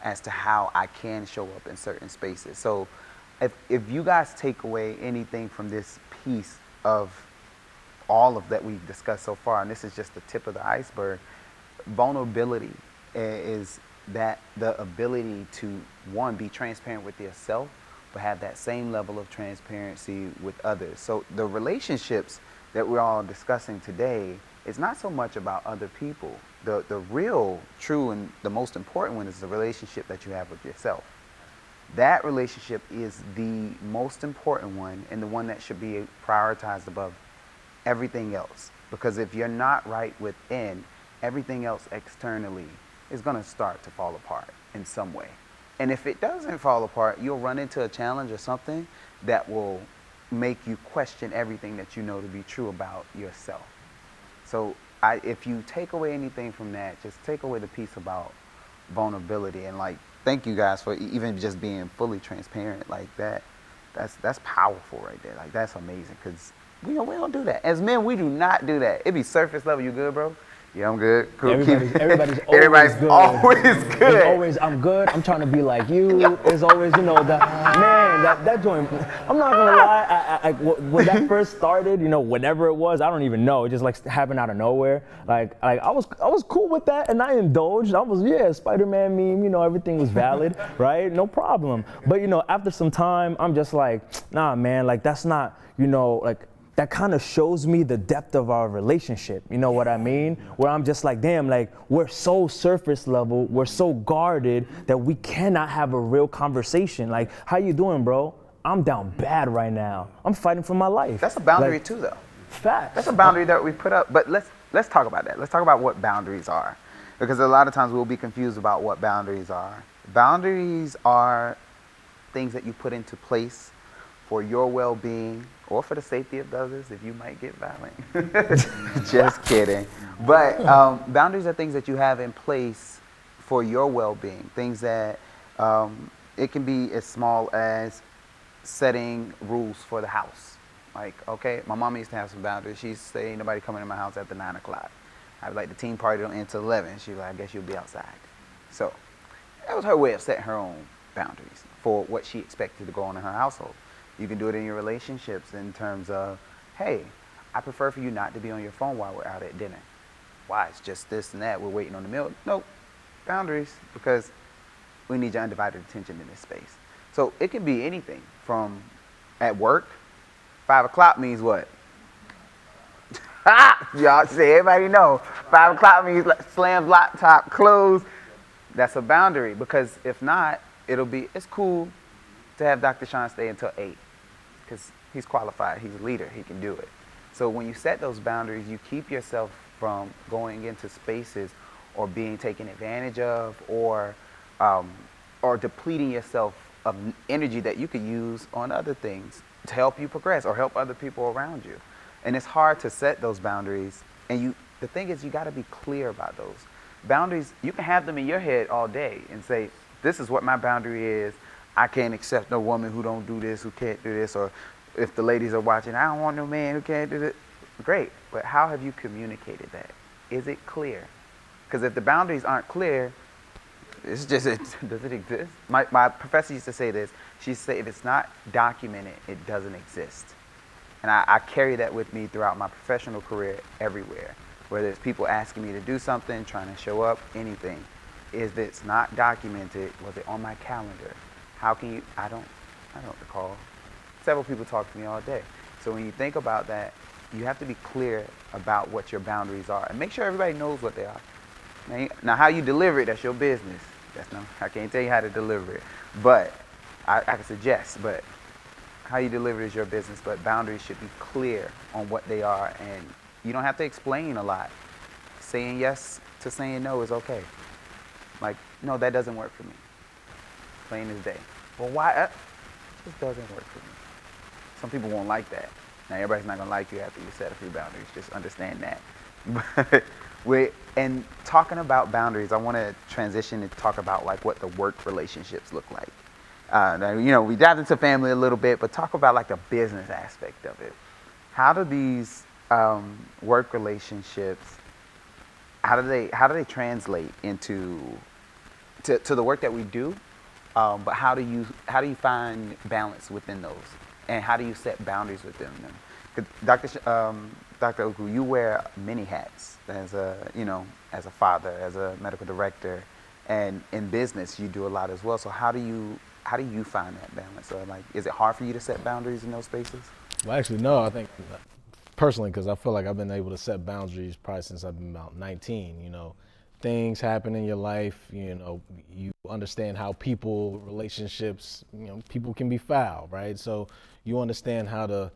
as to how I can show up in certain spaces. So if you guys take away anything from this piece of all of that we've discussed so far, and this is just the tip of the iceberg, vulnerability is that the ability to, one, be transparent with yourself, but have that same level of transparency with others. So the relationships that we're all discussing today is not so much about other people. The real, true, and the most important one is the relationship that you have with yourself. That relationship is the most important one, and the one that should be prioritized above everything else. Because if you're not right within, everything else externally is going to start to fall apart in some way. And if it doesn't fall apart, you'll run into a challenge or something that will make you question everything that you know to be true about yourself. So if you take away anything from that, just take away the piece about vulnerability. And like, thank you guys for even just being fully transparent like that. That's powerful right there. Like, that's amazing, because we don't do that. As men, we do not do that. It be surface level. You good, bro? Yeah, I'm good. Cool. Everybody's Everybody's always good. It's always, I'm good. I'm trying to be like you. It's always, that joint. I'm not gonna lie. When that first started, whenever it was, I don't even know. It just like happened out of nowhere. Like I was cool with that, and I indulged. I was Spider-Man meme. Everything was valid, right? No problem. But after some time, I'm just like, nah, man. Like that's not, that kind of shows me the depth of our relationship. You know what I mean? Where I'm just like, damn, like we're so surface level, we're so guarded that we cannot have a real conversation. Like, how you doing, bro? I'm down bad right now. I'm fighting for my life. That's a boundary too, though. Facts. That's a boundary that we put up. But let's talk about that. Let's talk about what boundaries are, because a lot of times we'll be confused about what boundaries are. Boundaries are things that you put into place for your well-being or for the safety of others, if you might get violent. Just kidding. But boundaries are things that you have in place for your well-being. Things that it can be as small as setting rules for the house. Like, okay, my mom used to have some boundaries. She used to say, ain't nobody coming in my house after 9 o'clock. I'd be like, the team party don't end till 11. She'd be like, I guess you'll be outside. So that was her way of setting her own boundaries for what she expected to go on in her household. You can do it in your relationships in terms of, hey, I prefer for you not to be on your phone while we're out at dinner. Why? It's just this and that. We're waiting on the meal. Nope. Boundaries, because we need your undivided attention in this space. So it can be anything from at work. 5 o'clock means what? Y'all say, everybody know. 5 o'clock means slams laptop, close. That's a boundary, because if not, it's cool to have Dr. Sean stay until 8, because he's qualified, he's a leader, he can do it. So when you set those boundaries, you keep yourself from going into spaces or being taken advantage of, or depleting yourself of energy that you could use on other things to help you progress or help other people around you. And it's hard to set those boundaries, and the thing is, you got to be clear about those boundaries. You can have them in your head all day and say, this is what my boundary is. I can't accept no woman who don't do this, who can't do this, or if the ladies are watching, I don't want no man who can't do this. Great, but how have you communicated that? Is it clear? Because if the boundaries aren't clear, does it exist? My professor used to say this. She used to say, if it's not documented, it doesn't exist. And I carry that with me throughout my professional career everywhere, whether it's people asking me to do something, trying to show up, anything. If it's not documented, was it on my calendar? How can you, I don't recall. Several people talk to me all day. So when you think about that, you have to be clear about what your boundaries are and make sure everybody knows what they are. Now how you deliver it, that's your business. I can't tell you how to deliver it, but I can suggest, but how you deliver it is your business, but boundaries should be clear on what they are, and you don't have to explain a lot. Saying yes to saying no is okay. Like, no, that doesn't work for me. Plain as day. Well, why? It just doesn't work for me. Some people won't like that. Now, everybody's not going to like you after you set a few boundaries. Just understand that. But and talking about boundaries, I want to transition and talk about like what the work relationships look like. Now, we dived into family a little bit, but talk about like the business aspect of it. How do these work relationships, how do they translate into to the work that we do? But how do you find balance within those, and how do you set boundaries within them? Dr. Ukwu, you wear many hats as a father, as a medical director, and in business you do a lot as well. So how do you find that balance? Or like, is it hard for you to set boundaries in those spaces? Well, actually, no. I think personally, because I feel like I've been able to set boundaries probably since I've been about 19. Things happen in your life, you understand how relationships, people can be foul, right? So you understand how to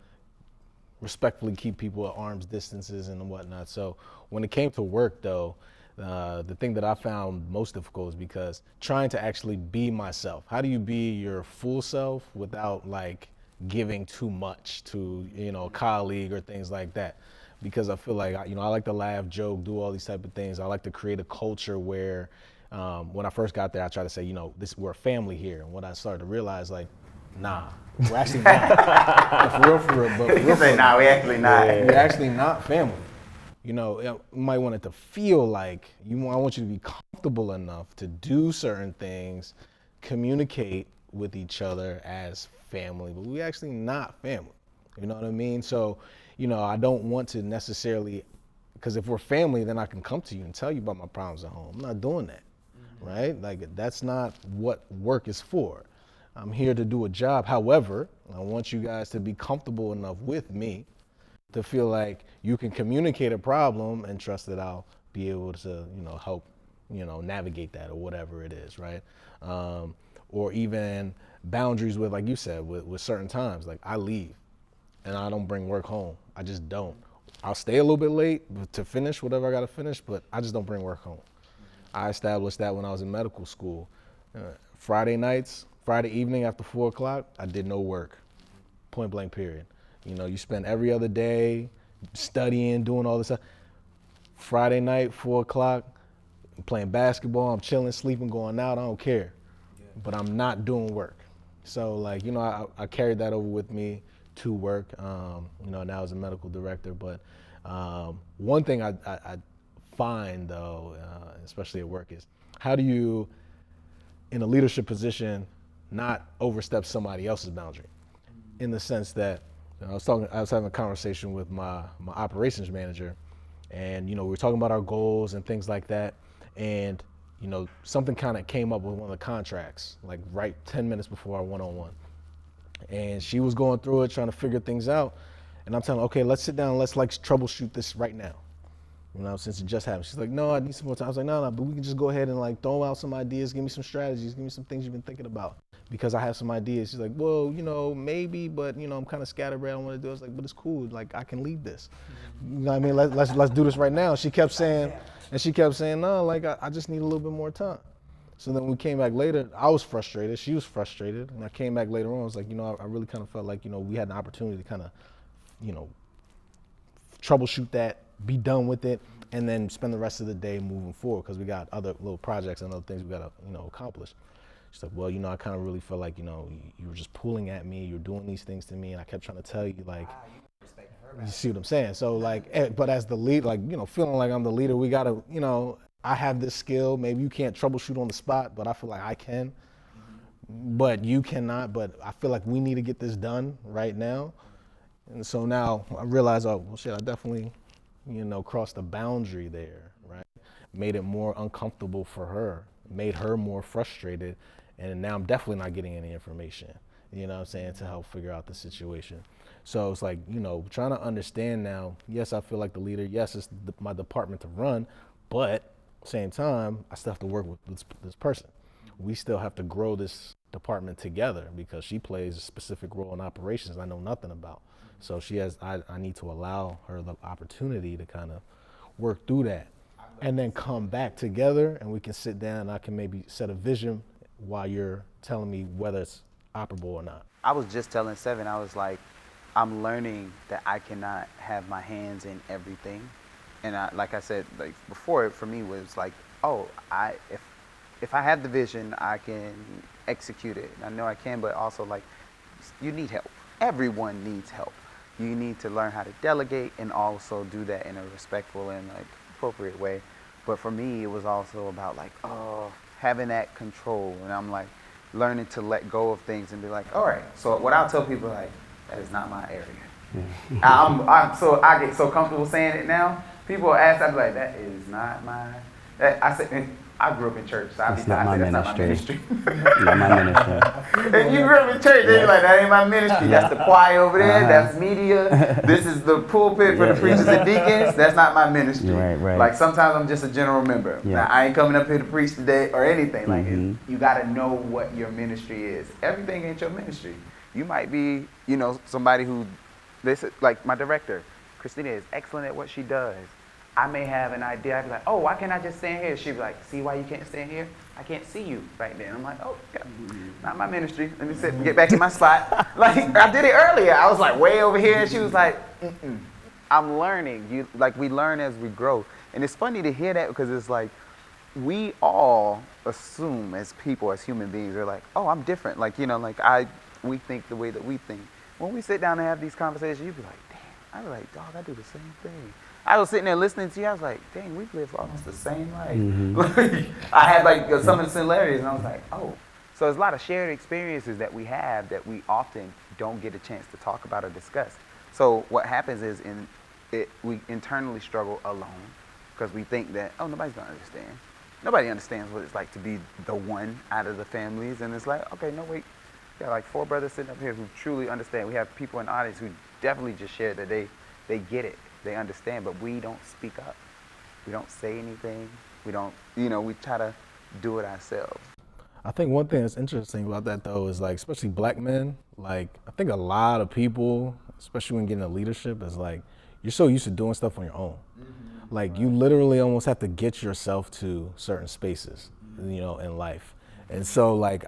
respectfully keep people at arm's distances and whatnot. So when it came to work though, the thing that I found most difficult is because trying to actually be myself. How do you be your full self without like giving too much to, a colleague or things like that? Because I feel like, I like to laugh, joke, do all these type of things. I like to create a culture where when I first got there, I try to say, we're a family here. And what I started to realize, like, Nah, we're actually not. For real, but for real, say, nah, we actually not. we're actually not family. You know, you might want it to feel like I want you to be comfortable enough to do certain things, communicate with each other as family, but we actually not family. You know what I mean? So, you know, I don't want to necessarily, because if we're family, then I can come to you and tell you about my problems at home. I'm not doing that, right? Like, that's not what work is for. I'm here to do a job. However, I want you guys to be comfortable enough with me to feel like you can communicate a problem and trust that I'll be able to, you know, help, you know, navigate that or whatever it is, right? Or even boundaries with, like you said, with certain times. Like, I leave and I don't bring work home. I just don't. I'll stay a little bit late to finish whatever I gotta finish, but I just don't bring work home. I established that when I was in medical school. Friday evening after 4 o'clock, I did no work, point blank period. You know, you spend every other day studying, doing all this stuff. Friday night, 4 o'clock, I'm playing basketball, I'm chilling, sleeping, going out, I don't care. But I'm not doing work. So, like, you know, I carried that over with me to work, you know, now as a medical director. But one thing I find, though, especially at work, is how do you, in a leadership position, not overstep somebody else's boundary? In the sense that, I was having a conversation with my operations manager, and, you know, we were talking about our goals and things like that, and, you know, something kind of came up with one of the contracts, like right 10 minutes before our one-on-one. And she was going through it, trying to figure things out, and I'm telling her, okay, let's sit down, let's like troubleshoot this right now. You know, since it just happened. She's like, no, I need some more time. I was like, no, but we can just go ahead and like throw out some ideas, give me some strategies, give me some things you've been thinking about, because I have some ideas. She's like, well, you know, maybe, but, you know, I'm kind of scatterbrained, I don't want to do it. I was like, but it's cool, like, I can lead this. You know what I mean? Let's do this right now. She kept saying, no, like, I just need a little bit more time. So then we came back later, I was frustrated, she was frustrated, and I came back later on, I was like, you know, I really kind of felt like, you know, we had an opportunity to kind of, you know, troubleshoot that, be done with it, and then spend the rest of the day moving forward, because we got other little projects and other things we got to, you know, accomplish. She's like, well, you know, I kind of really feel like, you know, you were just pulling at me, you're doing these things to me, and I kept trying to tell you, like, you see what I'm saying? So, like, but as the lead, like, you know, feeling like I'm the leader, we got to, you know, I have this skill, maybe you can't troubleshoot on the spot, but I feel like I can, but you cannot, but I feel like we need to get this done right now. And so now I realize, oh, well, shit, I definitely, you know, crossed a boundary there, right? Made it more uncomfortable for her, made her more frustrated, and now I'm definitely not getting any information, you know what I'm saying, to help figure out the situation. So it's like, you know, trying to understand now, yes, I feel like the leader, yes, it's my department to run, but at the same time, I still have to work with this person. We still have to grow this department together, because she plays a specific role in operations I know nothing about. So I need to allow her the opportunity to kind of work through that, and then come back together, and we can sit down and I can maybe set a vision while you're telling me whether it's operable or not. I was just telling Seven, I was like, I'm learning that I cannot have my hands in everything. And like I said, like before, for me was like, oh, if I have the vision, I can execute it. I know I can, but also like, you need help. Everyone needs help. You need to learn how to delegate and also do that in a respectful and like appropriate way. But for me, it was also about like, oh, having that control. And I'm like learning to let go of things and be like, all right. So what I'll tell people, like, that is not my area. I get so comfortable saying it now. People ask, I'd be like, that is not my. I said, I grew up in church, so that's not my ministry. Not my ministry. If you grew up in church, then you're like, that ain't my ministry. That's the choir over there. That's media. This is the pulpit for the preachers and deacons. That's not my ministry. Right. Like sometimes I'm just a general member. Yeah. Now, I ain't coming up here to preach today or anything. Like you got to know what your ministry is. Everything ain't your ministry. You might be, you know, somebody who, like my director, Christina, is excellent at what she does. I may have an idea. I'd be like, oh, why can't I just stand here? She'd be like, see why you can't stand here? I can't see you right then. I'm like, oh, okay. Not my ministry. Let me get back in my spot. Like, I did it earlier. I was like way over here. And she was like, I'm learning. We learn as we grow. And it's funny to hear that, because it's like, we all assume as people, as human beings, they're like, oh, I'm different. Like, you know, like we think the way that we think. When we sit down and have these conversations, you'd be like, damn, I'd be like, dog, I do the same thing. I was sitting there listening to you, I was like, dang, we've lived almost the same life. I had like some of the similarities, and I was like, oh. So there's a lot of shared experiences that we have that we often don't get a chance to talk about or discuss. So what happens is we internally struggle alone because we think that, oh, nobody's gonna understand. Nobody understands what it's like to be the one out of the families, and it's like, okay, no, wait. We got like 4 brothers sitting up here who truly understand. We have people in the audience who definitely just share that they get it, they understand, but we don't speak up. We don't say anything. We don't, we try to do it ourselves. I think one thing that's interesting about that though is like, especially black men, like I think a lot of people, especially when getting into leadership, is like, you're so used to doing stuff on your own. Like you literally almost have to get yourself to certain spaces, in life. And so like,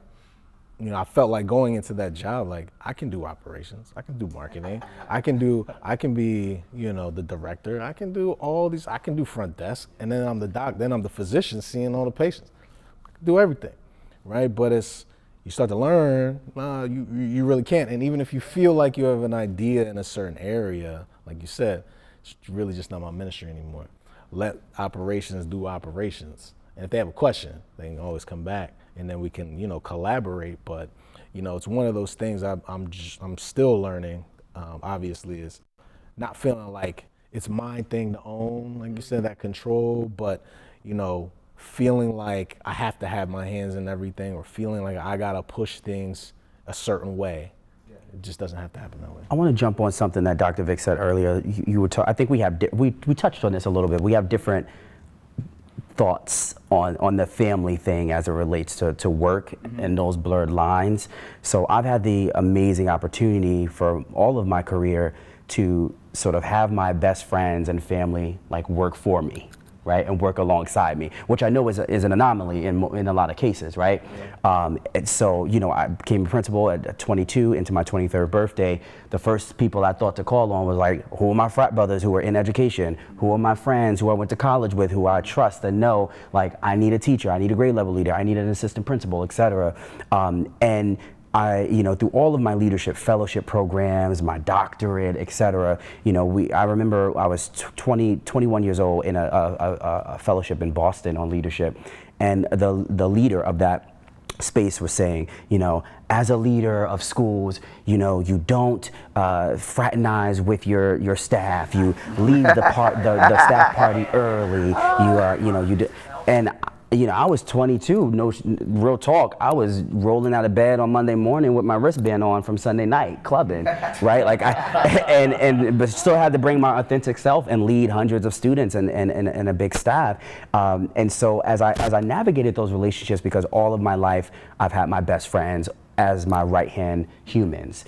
I felt like going into that job, like I can do operations, I can do marketing, I can be, the director, I can do all these, I can do front desk, and then I'm the doc, then I'm the physician seeing all the patients. I can do everything, right? But you start to learn, you really can't. And even if you feel like you have an idea in a certain area, like you said, it's really just not my ministry anymore. Let operations do operations. And if they have a question, they can always come back, and then we can, collaborate. But, it's one of those things I'm still learning, obviously, is not feeling like it's my thing to own, like you said, that control, but, feeling like I have to have my hands in everything, or feeling like I gotta push things a certain way. It just doesn't have to happen that way. I want to jump on something that Dr. Vic said earlier. You were I think we touched on this a little bit. We have different thoughts on the family thing as it relates to work and those blurred lines. So I've had the amazing opportunity for all of my career to sort of have my best friends and family like work for me, right, and work alongside me, which I know is an anomaly in a lot of cases, right? And so, I became a principal at 22 into my 23rd birthday. The first people I thought to call on was like, who are my frat brothers who are in education? Who are my friends who I went to college with, who I trust and know, like, I need a teacher, I need a grade level leader, I need an assistant principal, et cetera. And I, through all of my leadership fellowship programs, my doctorate, et cetera, I remember I was 21 years old in a fellowship in Boston on leadership, and the leader of that space was saying, as a leader of schools, you don't fraternize with your staff, you leave the staff party early, you do, and I was 22, no real talk. I was rolling out of bed on Monday morning with my wristband on from Sunday night clubbing, right? Like but still had to bring my authentic self and lead hundreds of students and a big staff. And so as I navigated those relationships, because all of my life I've had my best friends as my right-hand humans.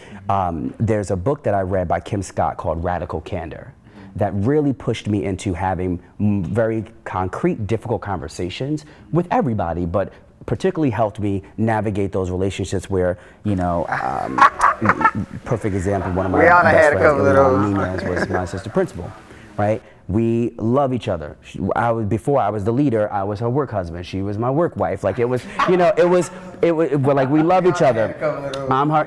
There's a book that I read by Kim Scott called Radical Candor that really pushed me into having very concrete, difficult conversations with everybody, but particularly helped me navigate those relationships where, perfect example, one of my best friends, Nunez, was my assistant principal, right? We love each other. Before I was the leader, I was her work husband. She was my work wife. Like it was like we love each other. I'm her,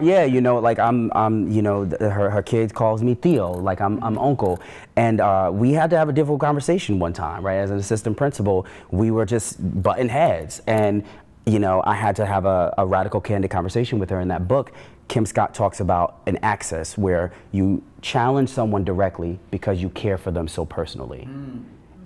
like I'm her kid calls me Theo, like I'm uncle. And we had to have a difficult conversation one time, right? As an assistant principal, we were just butting heads. And, I had to have a radical, candid conversation with her. In that book, Kim Scott talks about an axis where you challenge someone directly because you care for them so personally.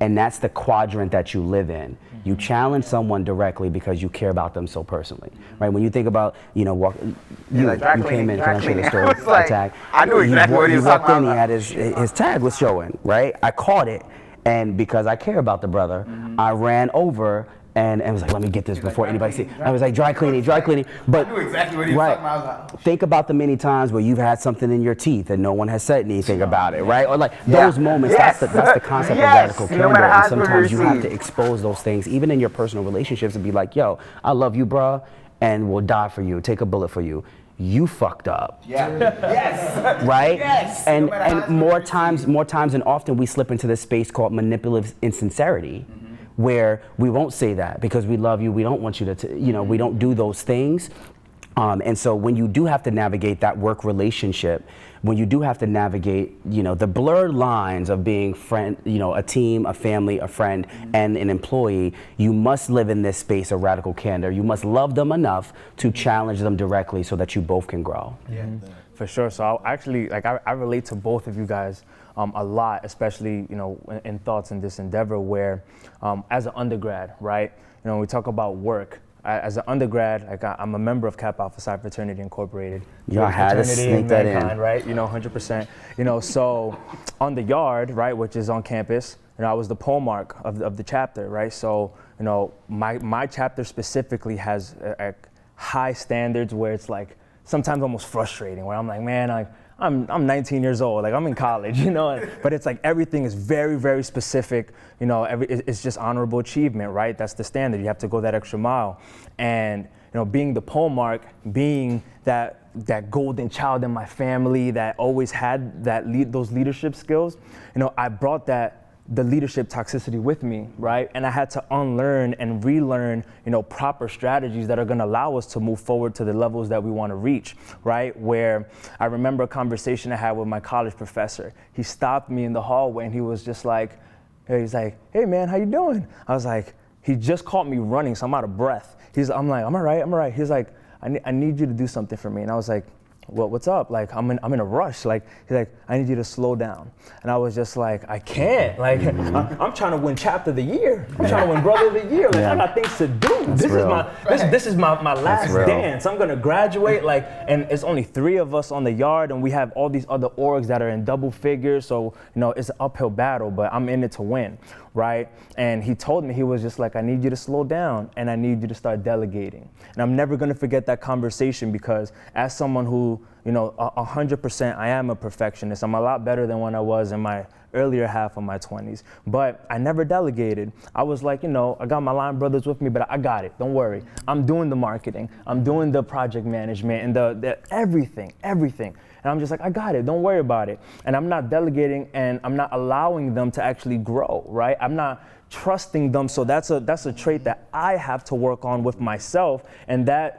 And that's the quadrant that you live in. You challenge someone directly because you care about them so personally, right? When you think about, you came in, can I share the story? Like, tag. I knew exactly what he was talking about. He walked in, he had his tag was showing, right? I caught it, and because I care about the brother, I ran over and was like, let me get this before anybody sees. I was like, dry cleaning. But I knew exactly what he was talking about. I was like, think about the many times where you've had something in your teeth and no one has said anything about it, right? Or like those moments, that's the concept of radical candor. And sometimes you have to expose those things, even in your personal relationships, and be like, yo, I love you, bruh, and will die for you, take a bullet for you. You fucked up. Yeah. Yes. Right? Yes. And more times than often, we slip into this space called manipulative insincerity, where we won't say that because we love you, we don't want you to, we don't do those things. And so when you do have to navigate that work relationship, when you do have to navigate, the blurred lines of being friend, a team, a family, a friend, and an employee, you must live in this space of radical candor. You must love them enough to challenge them directly so that you both can grow. Yeah, for sure. So I relate to both of you guys a lot, especially, in thoughts in this endeavor where, as an undergrad, right, we talk about work. As an undergrad, I'm a member of Kappa Alpha Psi Fraternity Incorporated. I had to sneak that in. Right? 100%. So on the yard, right, which is on campus, I was the pole mark of the chapter, right? So, my chapter specifically has high standards where it's like sometimes almost frustrating, where I'm like, man, I'm 19 years old, I'm in college, but it's like everything is very, very specific, it's just honorable achievement, right? That's the standard. You have to go that extra mile. And, being the pole mark, being that golden child in my family that always had those leadership skills, I brought the leadership toxicity with me, right? And I had to unlearn and relearn, proper strategies that are gonna allow us to move forward to the levels that we wanna reach, right? Where I remember a conversation I had with my college professor. He stopped me in the hallway and he was just like, hey man, how you doing? I was like, he just caught me running, so I'm out of breath. I'm like, I'm all right. He's like, I need you to do something for me. And I was like, well, what's up? I'm in a rush. He's like, I need you to slow down. And I was just like, I can't. I'm trying to win chapter of the year. I'm trying to win brother of the year. I got things to do. This is my last dance. I'm gonna graduate. And it's only 3 of us on the yard, and we have all these other orgs that are in double figures. So it's an uphill battle, but I'm in it to win, right? And he told me, he was just like, I need you to slow down, and I need you to start delegating. And I'm never gonna forget that conversation, because as someone who 100%, I am a perfectionist. I'm a lot better than when I was in my earlier half of my 20s, but I never delegated. I was like, I got my line brothers with me, but I got it, don't worry. I'm doing the marketing, I'm doing the project management and the everything. And I'm just like, I got it, don't worry about it. And I'm not delegating, and I'm not allowing them to actually grow, right? I'm not trusting them. So that's a trait that I have to work on with myself, and that,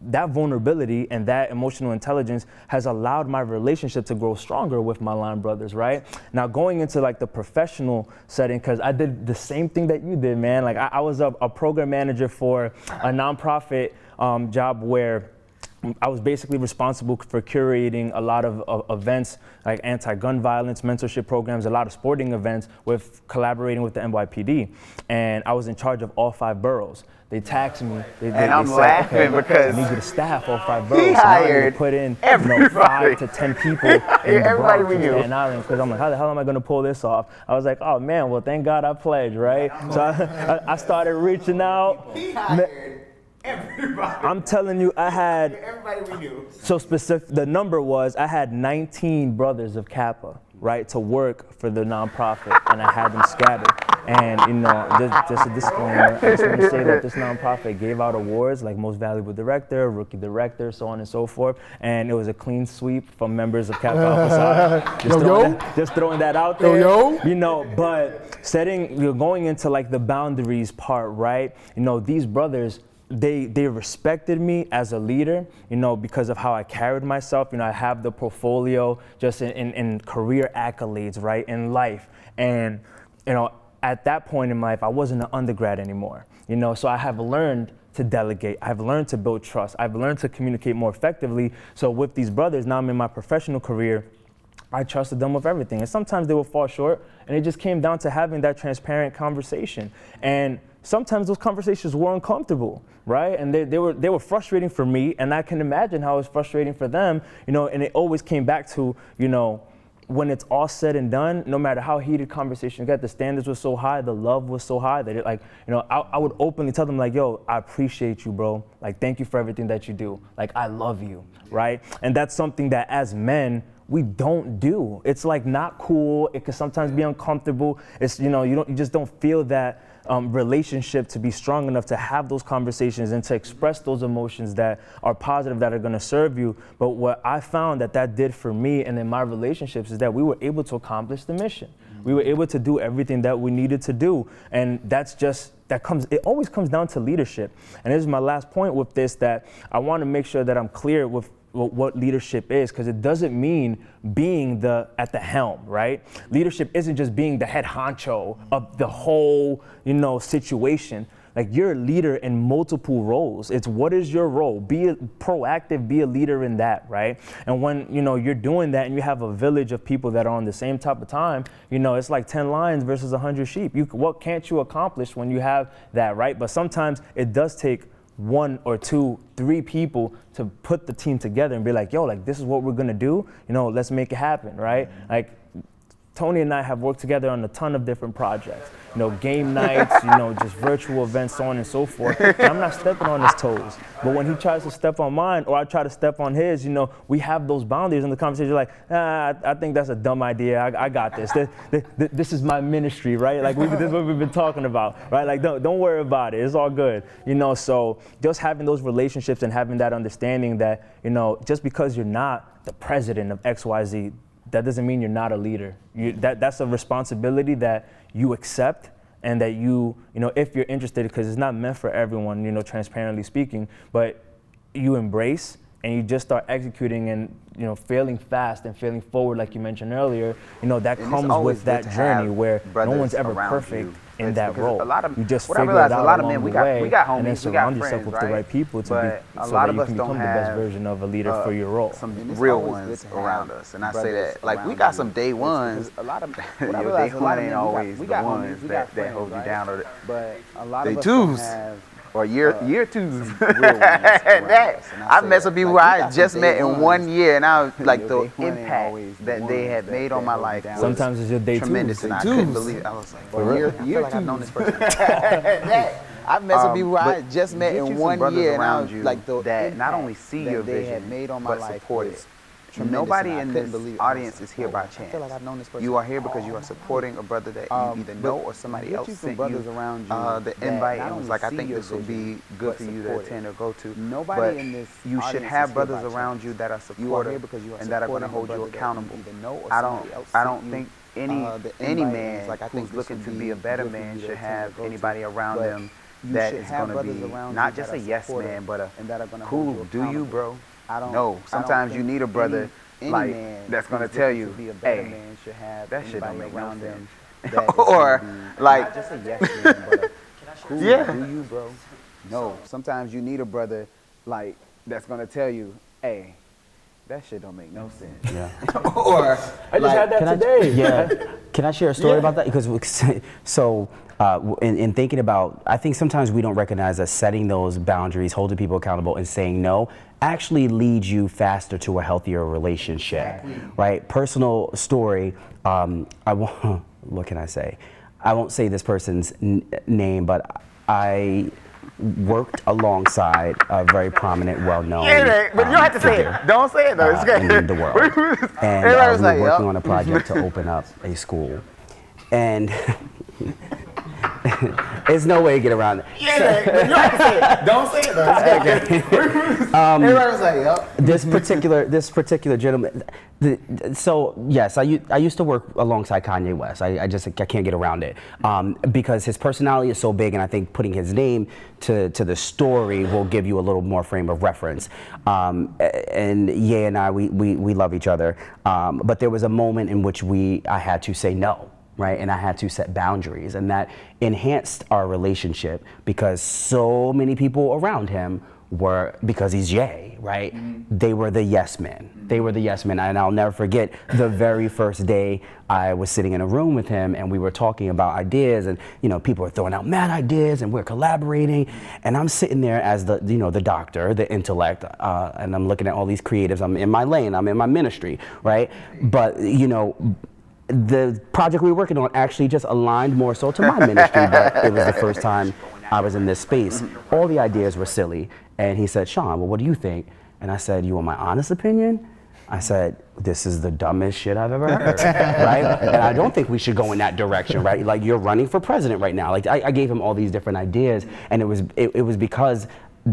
that vulnerability and that emotional intelligence has allowed my relationship to grow stronger with my line brothers, right? Now going into the professional setting, because I did the same thing that you did, man. I was a program manager for a nonprofit job where I was basically responsible for curating a lot of events like anti-gun violence, mentorship programs, a lot of sporting events with collaborating with the NYPD. And I was in charge of all 5 boroughs. They taxed me. And I'm laughing because I need you to staff all 5 boroughs. He hired to put in 5 to 10 people in the Bronx and Staten Island, because I'm like, how the hell am I going to pull this off? I was like, oh man, well thank God I pledged, right? So I started reaching out. He hired everybody. I'm telling you, I had everybody we knew. So specific. The number was I had 19 brothers of Kappa, right, to work for the nonprofit, and I had them scattered. And just a disclaimer, I just want to say that this nonprofit gave out awards like most valuable director, rookie director, so on and so forth. And it was a clean sweep from members of Kappa Alpha Psi. Just throwing that out there. But going into the boundaries part, right? These brothers, they respected me as a leader, because of how I carried myself. I have the portfolio just in career accolades, right, in life. And, at that point in life, I wasn't an undergrad anymore, so I have learned to delegate. I've learned to build trust. I've learned to communicate more effectively. So with these brothers, now I'm in my professional career, I trusted them with everything. And sometimes they would fall short, and it just came down to having that transparent conversation. And sometimes those conversations were uncomfortable, right? And they were frustrating for me, and I can imagine how it was frustrating for them, and it always came back to, when it's all said and done, no matter how heated conversations got, the standards were so high, the love was so high that I would openly tell them yo, I appreciate you, bro. Thank you for everything that you do. I love you, right? And that's something that as men, we don't do. It's not cool. It can sometimes be uncomfortable. It's, you just don't feel that relationship to be strong enough to have those conversations and to express those emotions that are positive, that are going to serve you. But what I found that did for me and in my relationships is that we were able to accomplish the mission. We were able to do everything that we needed to do. And it always comes down to leadership. And this is my last point with this, that I want to make sure that I'm clear with what leadership is, because it doesn't mean being at the helm, right? Leadership isn't just being the head honcho of the whole, situation. Like, you're a leader in multiple roles. It's what is your role? Be proactive, be a leader in that, right? And when, you're doing that and you have a village of people that are on the same type of time, it's like 10 lions versus 100 sheep. What can't you accomplish when you have that, right? But sometimes it does take 1 or 2, 3 people to put the team together and be like, yo, like, this is what we're gonna do, let's make it happen, right? Like, Tony and I have worked together on a ton of different projects, game nights, just virtual events, so on and so forth. And I'm not stepping on his toes. But when he tries to step on mine or I try to step on his, we have those boundaries in the conversation. You're like, I think that's a dumb idea. I got this. This is my ministry, right? Like, this is what we've been talking about, right? Like, don't worry about it. It's all good. So just having those relationships and having that understanding that, just because you're not the president of XYZ, that doesn't mean you're not a leader. That's a responsibility that you accept, and that if you're interested, because it's not meant for everyone, transparently speaking, but you embrace and you just start executing and, failing fast and failing forward, like you mentioned earlier, that comes with that journey where no one's ever perfect in that role. You just figure it out along the way, and then surround yourself with the right people so that you can become the best version of a leader for your role. Some real ones around us, and I say that, like, we got some day ones. Your day one ain't always the ones that hold you down, or day twos. Or year twos. I've met some people who I just met in 1 year, and I was like, the impact that they had made on my life. Sometimes it's your day tremendous, twos. and I couldn't believe it. I was like, for year twos. I've known this person. I've met some people who I just met in 1 year, and I was like, that not only see your vision, but support it. Nobody in this audience is here by chance. You are here because you are supporting a brother that you either know or somebody else sent you the invite and was like, I think this will be good for you to attend or go to. But you should have brothers around you that are supportive and that are going to hold you accountable. I don't think any man who's looking to be a better man should have anybody around them that is going to be not just a yes man, but a cool, do you, bro? No, sometimes you need a brother like that's gonna tell you, hey, that shit don't make no sense. Or like, just a yes man, but cool, yeah. Do you, bro? No, sometimes you need a brother like that's gonna tell you, hey, that shit don't make no sense. Yeah. Or I just had that today. Can I share a story about that? Because in thinking about, I think sometimes we don't recognize that setting those boundaries, holding people accountable, and saying no actually leads you faster to a healthier relationship, right? Personal story. What can I say? I won't say this person's name, but I worked alongside a very prominent, well-known. But you don't have to say it. Don't say it though. It's good. In the world. And we were working on a project to open up a school, and there's no way to get around it. But you don't have to say it. Don't say it though. Everybody was like, yep. This particular gentleman. So yes, I used to work alongside Kanye West. I can't get around it because his personality is so big, and I think putting his name to the story will give you a little more frame of reference. And Ye and I, we love each other, but there was a moment in which I had to say no. Right, and I had to set boundaries, and that enhanced our relationship because so many people around him were, because he's Jay, right? Mm-hmm. They were the yes men. They were the yes men, and I'll never forget the very first day I was sitting in a room with him, and we were talking about ideas, and people are throwing out mad ideas, and we're collaborating, and I'm sitting there as the the doctor, the intellect, and I'm looking at all these creatives. I'm in my lane. I'm in my ministry, right? But the project we were working on actually just aligned more so to my ministry, but it was the first time I was in this space. All the ideas were silly. And he said, Sean, well, what do you think? And I said, you want my honest opinion? I said, this is the dumbest shit I've ever heard, right? And I don't think we should go in that direction, right? Like, you're running for president right now. Like, I gave him all these different ideas, and it was because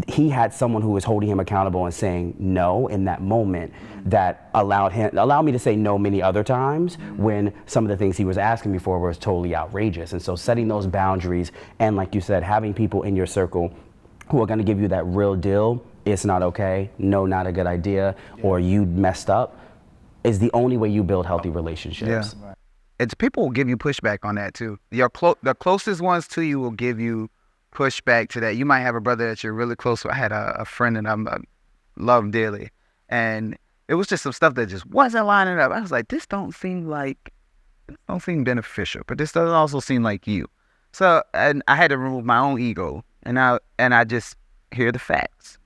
he had someone who was holding him accountable and saying no in that moment that allowed me to say no many other times when some of the things he was asking me for was totally outrageous. And so setting those boundaries, and like you said, having people in your circle who are going to give you that real deal, it's not okay, no, not a good idea, or you messed up, is the only way you build healthy relationships. Yeah. It's people will give you pushback on that too. The closest ones to you will give you pushback to that. You might have a brother that you're really close to. I had a friend that I love dearly, and it was just some stuff that just wasn't lining up. I was like, this don't seem beneficial, but this doesn't also seem like you. So, and I had to remove my own ego, and I just hear the facts.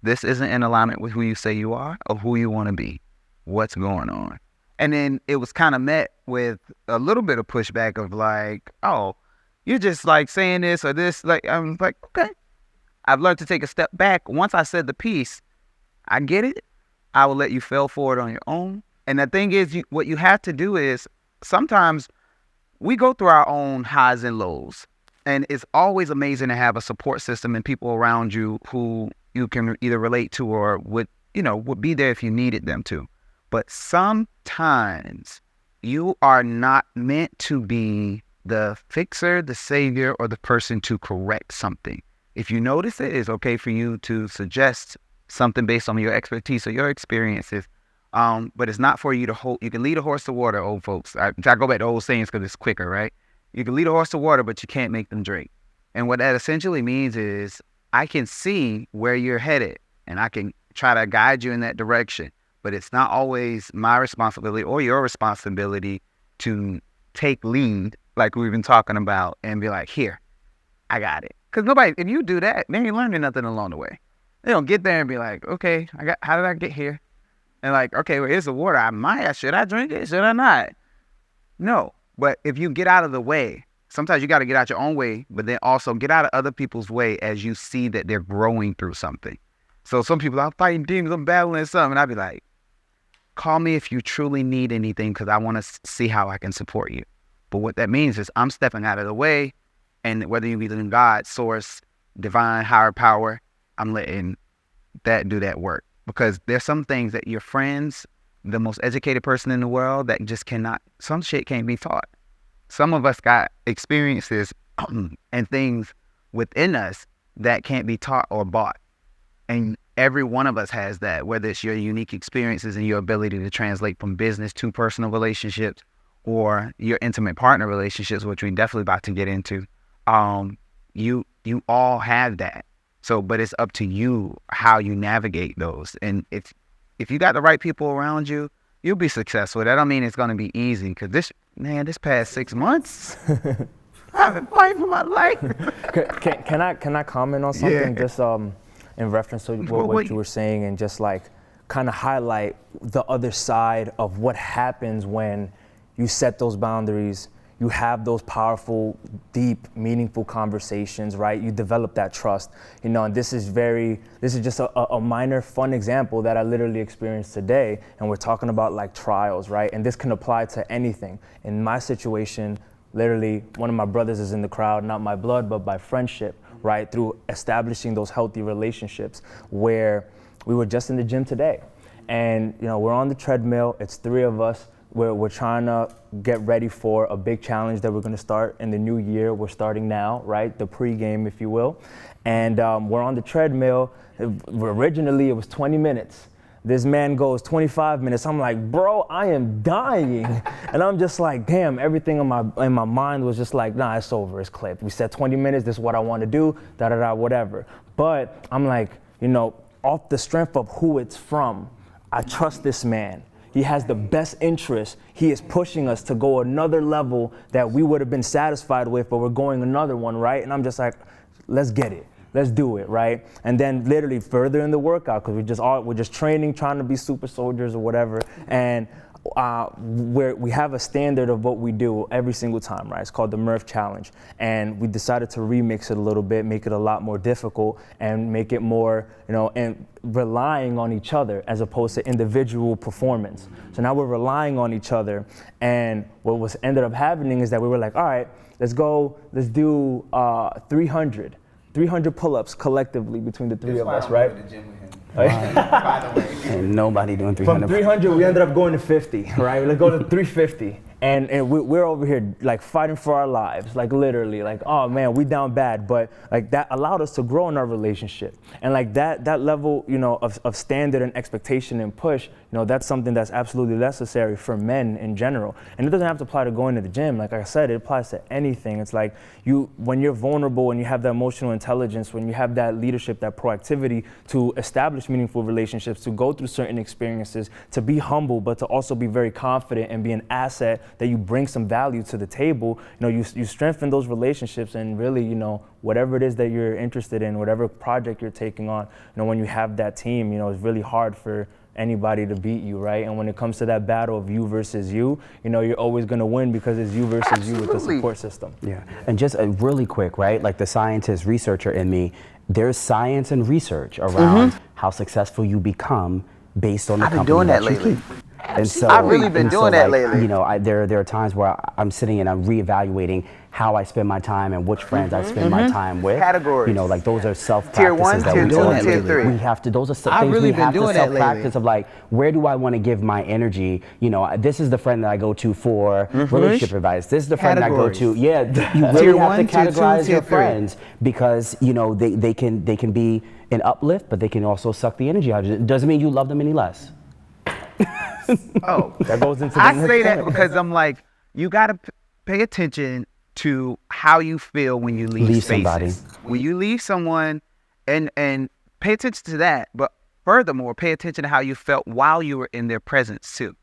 This isn't in alignment with who you say you are or who you want to be. What's going on? And then it was kind of met with a little bit of pushback of like, oh, you're just like saying this or this. Like, I'm like, okay. I've learned to take a step back. Once I said the piece, I get it. I will let you fail forward on your own. And the thing is, what you have to do is sometimes we go through our own highs and lows. And it's always amazing to have a support system and people around you who you can either relate to or would be there if you needed them to. But sometimes you are not meant to be the fixer, the savior, or the person to correct something. If you notice it, it's okay for you to suggest something based on your expertise or your experiences. But it's not for you to hold. You can lead a horse to water, old folks. I go back to old sayings because it's quicker, right? You can lead a horse to water, but you can't make them drink. And what that essentially means is I can see where you're headed and I can try to guide you in that direction. But it's not always my responsibility or your responsibility to take lead like we've been talking about and be like, here, I got it. Because if you do that, they ain't learning nothing along the way. They don't get there and be like, okay, how did I get here? And like, okay, well, here's the water. Should I drink it? Should I not? No. But if you get out of the way, sometimes you got to get out your own way, but then also get out of other people's way as you see that they're growing through something. So some people, I'm fighting demons, I'm battling something. And I'd be like, call me if you truly need anything because I want to see how I can support you. But what that means is I'm stepping out of the way, and whether you believe in God, source, divine, higher power, I'm letting that do that work. Because there's some things that your friends, the most educated person in the world, that just some shit can't be taught. Some of us got experiences and things within us that can't be taught or bought. And every one of us has that, whether it's your unique experiences and your ability to translate from business to personal relationships or your intimate partner relationships, which we're definitely about to get into. You all have that. So, but it's up to you how you navigate those. And if you got the right people around you, you'll be successful. That don't mean it's going to be easy because this past 6 months, I've been fighting for my life. Can I comment on something just in reference to what you were saying and just like kind of highlight the other side of what happens when you set those boundaries, you have those powerful, deep, meaningful conversations, right? You develop that trust, and this is just a minor fun example that I literally experienced today. And we're talking about like trials, right? And this can apply to anything. In my situation, literally one of my brothers is in the crowd, not my blood, but by friendship, right? Through establishing those healthy relationships where we were just in the gym today. And, we're on the treadmill, it's 3 of us. We're trying to get ready for a big challenge that we're going to start in the new year. We're starting now, right? The pregame, if you will. And we're on the treadmill. Originally, it was 20 minutes. This man goes 25 minutes. I'm like, bro, I am dying. And I'm just like, damn, everything in my mind was just like, nah, it's over, it's clipped. We said 20 minutes, this is what I want to do, whatever. But I'm like, off the strength of who it's from, I trust this man. He has the best interest. He is pushing us to go another level that we would have been satisfied with, but we're going another one, right? And I'm just like, let's get it. Let's do it, right? And then literally further in the workout, because we're just training, trying to be super soldiers or whatever. And where we have a standard of what we do every single time, right? It's called the Murph Challenge. And we decided to remix it a little bit, make it a lot more difficult, and make it more, and relying on each other as opposed to individual performance. So now we're relying on each other. And what was ended up happening is that we were like, all right, let's do 300 pull-ups collectively between the three of us, right? By the way. And nobody doing 300. From 300, we ended up going to 50, right? Let's go to 350. And we're over here like fighting for our lives, like literally, like, oh man, we down bad. But like that allowed us to grow in our relationship. And like that level, of standard and expectation and push, that's something that's absolutely necessary for men in general. And it doesn't have to apply to going to the gym. Like I said, it applies to anything. It's like when you're vulnerable, when you have that emotional intelligence, when you have that leadership, that proactivity to establish meaningful relationships, to go through certain experiences, to be humble, but to also be very confident and be an asset that you bring some value to the table, you strengthen those relationships, and really, whatever it is that you're interested in, whatever project you're taking on, when you have that team, it's really hard for anybody to beat you, right? And when it comes to that battle of you versus you, you're always gonna win because it's you versus you with the support system. Yeah, and just really quick, right? Like the scientist, researcher in me, there's science and research around how successful you become based on the company that you keep. And so I've really been doing that lately. There are times where I'm sitting and I'm reevaluating how I spend my time and which friends I spend my time with. Categories. Like those are self Tier practices 1, that Tier we 2, do. and Tier 3. We have to. Those are I've things really we been have to doing that self practice lately. of, like, where do I want to give my energy? This is the friend that I go to for relationship advice. This is the friend that I go to. Yeah, you really Tier have 1, to Tier 2, categorize Tier your 3. friends because they can be an uplift, but they can also suck the energy out of you. It doesn't mean you love them any less. Oh, That goes into the I next say that point. because I'm like, you gotta pay attention to how you feel when you leave spaces. somebody. When you leave someone, and pay attention to that. But furthermore, pay attention to how you felt while you were in their presence too.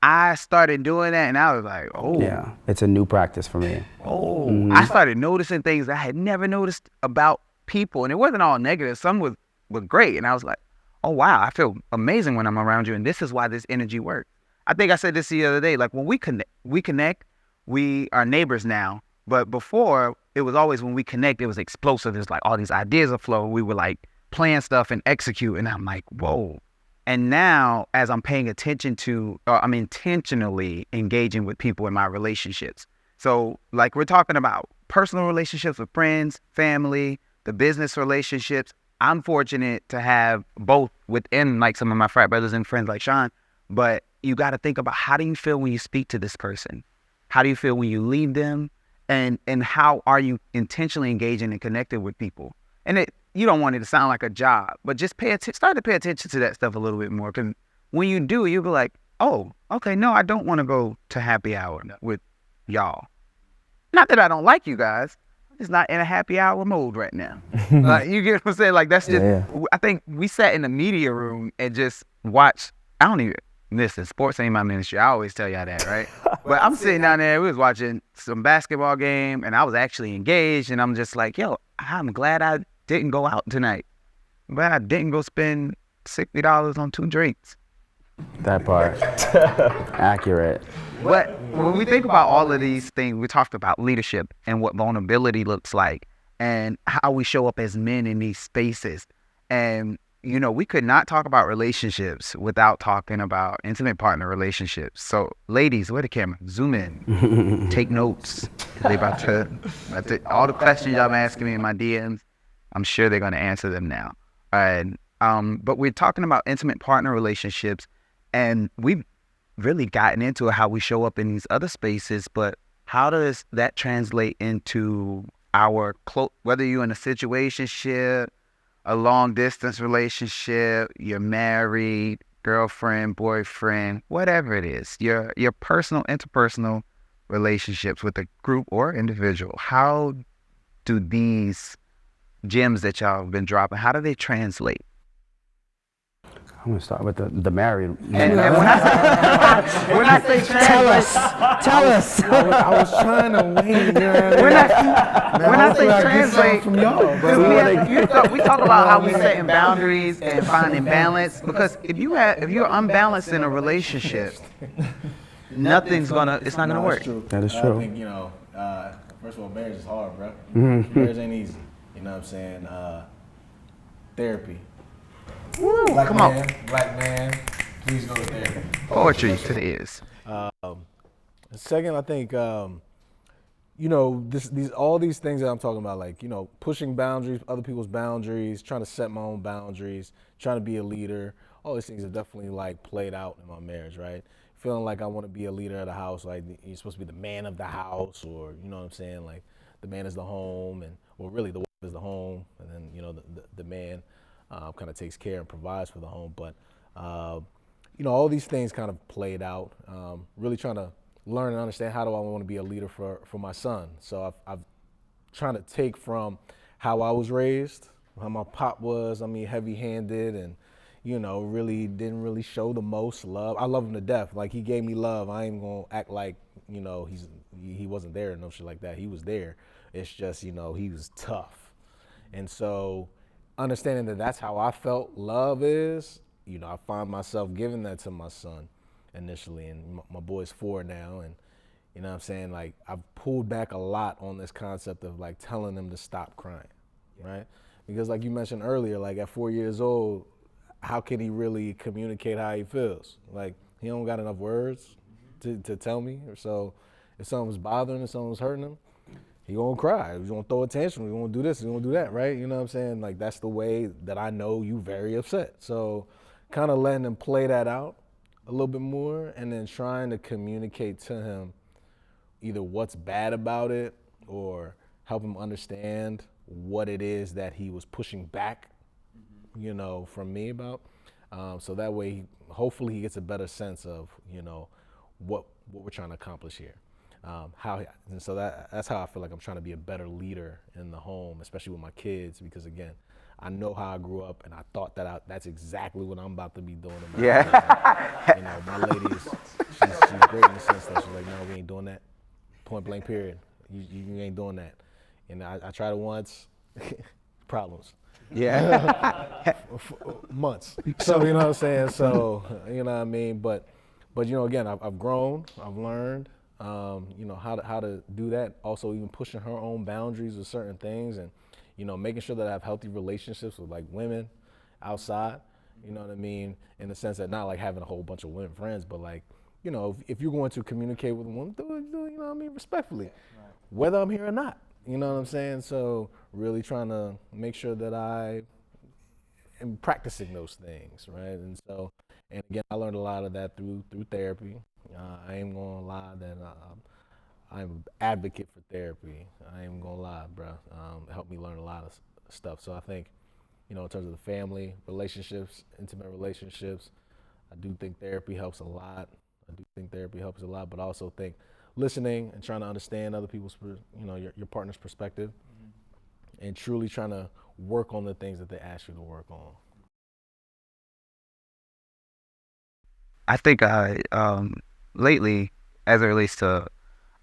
I started doing that, and I was like, oh, Yeah, it's a new practice for me. oh. I started noticing things I had never noticed about people, and it wasn't all negative. Some were great, and I was like, oh wow, I feel amazing when I'm around you, and this is why this energy works. I think I said this the other day. Like when we connect, we are neighbors now. But before, it was always when we connect, it was explosive. There's like all these ideas aflow. We were like plan stuff and execute, and I'm like, whoa. And now, as I'm paying attention to, I'm intentionally engaging with people in my relationships. So like we're talking about personal relationships with friends, family, the business relationships. I'm fortunate to have both within like some of my frat brothers and friends like Sean, but you got to think about, how do you feel when you speak to this person? How do you feel when you leave them? And how are you intentionally engaging and connected with people? And you don't want it to sound like a job, but just start to pay attention to that stuff a little bit more. Because when you do, you'll be like, oh, okay, no, I don't want to go to happy hour with y'all. Not that I don't like you guys. It's not in a happy hour mode right now. You get what I'm saying? Like that's just, I think we sat in the media room and just watched, listen, sports ain't my ministry. I always tell y'all that, right? But I'm sitting down there, we was watching some basketball game, and I was actually engaged, and I'm just like, yo, I'm glad I didn't go out tonight. I'm glad I didn't go spend $60 on 2 drinks. That part. Accurate. But when we think about all of these things, we talked about leadership and what vulnerability looks like and how we show up as men in these spaces. And, we could not talk about relationships without talking about intimate partner relationships. So ladies, where the camera? Zoom in. Take notes. They about to all the questions y'all asking me in my DMs, I'm sure they're going to answer them now. And, but we're talking about intimate partner relationships, and we've really gotten into how we show up in these other spaces, but how does that translate into our whether you're in a situationship, a long distance relationship, you're married, girlfriend, boyfriend, whatever it is, your personal, interpersonal relationships with a group or individual. How do these gems that y'all have been dropping, how do they translate? I'm gonna start with the married. And when I say translate, Tell us. I was trying to wait. You know what I mean? when I say Hopefully I get translate, something from y'all, we talk about how we setting boundaries and finding balance. Because if you're unbalanced in a relationship, it's not gonna work. True. That is I true. think, first of all, marriage is hard, bro. Mm-hmm. Marriage ain't easy. You know what I'm saying? Therapy. Black man, please go to therapy. Poetry to the ears. Second, I think, all these things that I'm talking about, like, pushing boundaries, other people's boundaries, trying to set my own boundaries, trying to be a leader, all these things have definitely like played out in my marriage, right? Feeling like I want to be a leader of the house, like you're supposed to be the man of the house, or you know what I'm saying, like the man is the home, really the wife is the home, and then the man kind of takes care and provides for the home. But all these things kind of played out. Really trying to learn and understand how do I want to be a leader for my son. So I've trying to take from how I was raised, how my pop was. I mean, heavy-handed and really didn't really show the most love. I love him to death. Like, he gave me love. I ain't gonna act like he wasn't there or no shit like that. He was there. It's just he was tough, and so understanding that that's how I felt love is. I find myself giving that to my son initially, and my boy's 4 now, and you know what I'm saying, like I've pulled back a lot on this concept of like telling them to stop crying, right? Because like you mentioned earlier, like at 4 years old, how can he really communicate how he feels? Like he don't got enough words to tell me. So if something's bothering him, if something's hurting him, he gonna cry. He's gonna throw a tantrum. He's gonna do this. He's gonna do that, right? You know what I'm saying? Like that's the way that I know you very upset. So kind of letting him play that out a little bit more, and then trying to communicate to him either what's bad about it or help him understand what it is that he was pushing back, from me about. So that way, hopefully he gets a better sense of, what we're trying to accomplish here. And so that's how I feel like I'm trying to be a better leader in the home, especially with my kids, because again, I know how I grew up, and I thought that's exactly what I'm about to be doing. My lady she's great in the sense that she's like, no, we ain't doing that. Point blank, period. You ain't doing that. And I tried it once, problems. Yeah. Months. So, you know what I'm saying? So, you know what I mean? But again, I've grown, I've learned, how to do that. Also, even pushing her own boundaries with certain things, and, making sure that I have healthy relationships with like women outside, you know what I mean? In the sense that not like having a whole bunch of women friends, but like, if you're going to communicate with a woman, do it, you know what I mean, respectfully, whether I'm here or not. You know what I'm saying? So really trying to make sure that I am practicing those things, right? And again, I learned a lot of that through therapy. I ain't gonna lie that I'm an advocate for therapy. I ain't gonna lie, bro. It helped me learn a lot of stuff. So I think, in terms of the family, relationships, intimate relationships, I do think therapy helps a lot. But I also think listening and trying to understand other people's, your partner's perspective, and truly trying to work on the things that they ask you to work on. I think lately, as it relates to,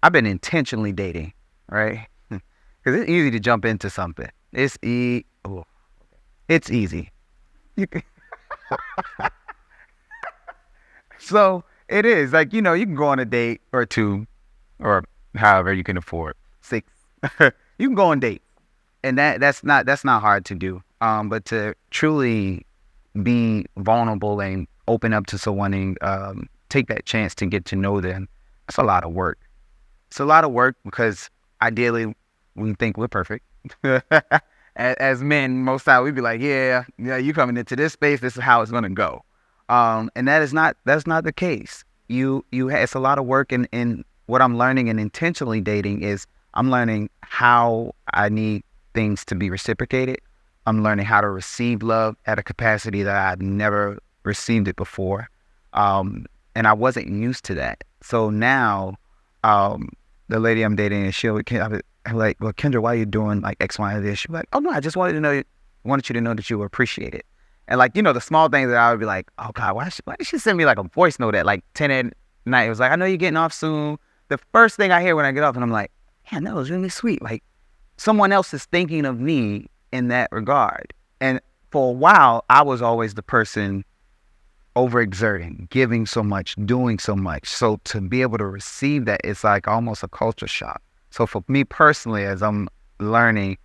I've been intentionally dating, right? Because it's easy to jump into something. It's easy. So it is like, you can go on a date or two, or however you can afford, 6. You can go on date, and that's not hard to do. But to truly be vulnerable and open up to someone and take that chance to get to know them, that's a lot of work. It's a lot of work because ideally we think we're perfect. As men, most time we'd be like, yeah, you coming into this space, this is how it's gonna go. And that's not the case. It's a lot of work, and what I'm learning in intentionally dating is I'm learning how I need things to be reciprocated. I'm learning how to receive love at a capacity that I've never received it before. And I wasn't used to that. So now, the lady I'm dating, and I'm like, well, Kendra, why are you doing like X, Y, and this? She's like, oh no, I just wanted you to know that you were appreciated. And like, you know, the small things that I would be like, oh God, why did she send me like a voice note at like 10 at night? It was like, I know you're getting off soon. The first thing I hear when I get off, and I'm like, man, that was really sweet. Like, someone else is thinking of me in that regard. And for a while, I was always the person overexerting, giving so much, doing so much. So to be able to receive that, it's like almost a culture shock. So for me personally, as I'm learning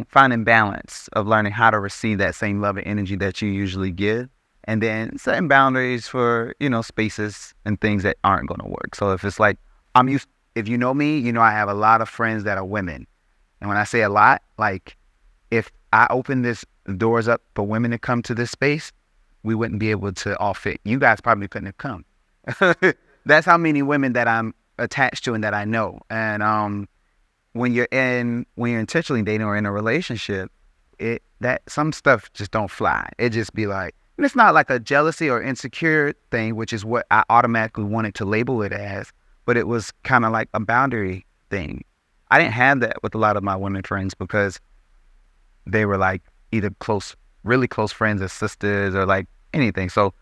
finding balance of learning how to receive that same love and energy that you usually give, and then setting boundaries for, you know, spaces and things that aren't going to work. So if it's like, if you know me, you know, I have a lot of friends that are women. And when I say a lot, like if I open this doors up for women to come to this space, we wouldn't be able to all fit. You guys probably couldn't have come. That's how many women that I'm attached to and that I know. And when you're intentionally dating or in a relationship, that some stuff just don't fly. It just be like, and it's not like a jealousy or insecure thing, which is what I automatically wanted to label it as, but it was kind of like a boundary thing. I didn't have that with a lot of my women friends because they were like either really close friends as sisters or like anything. So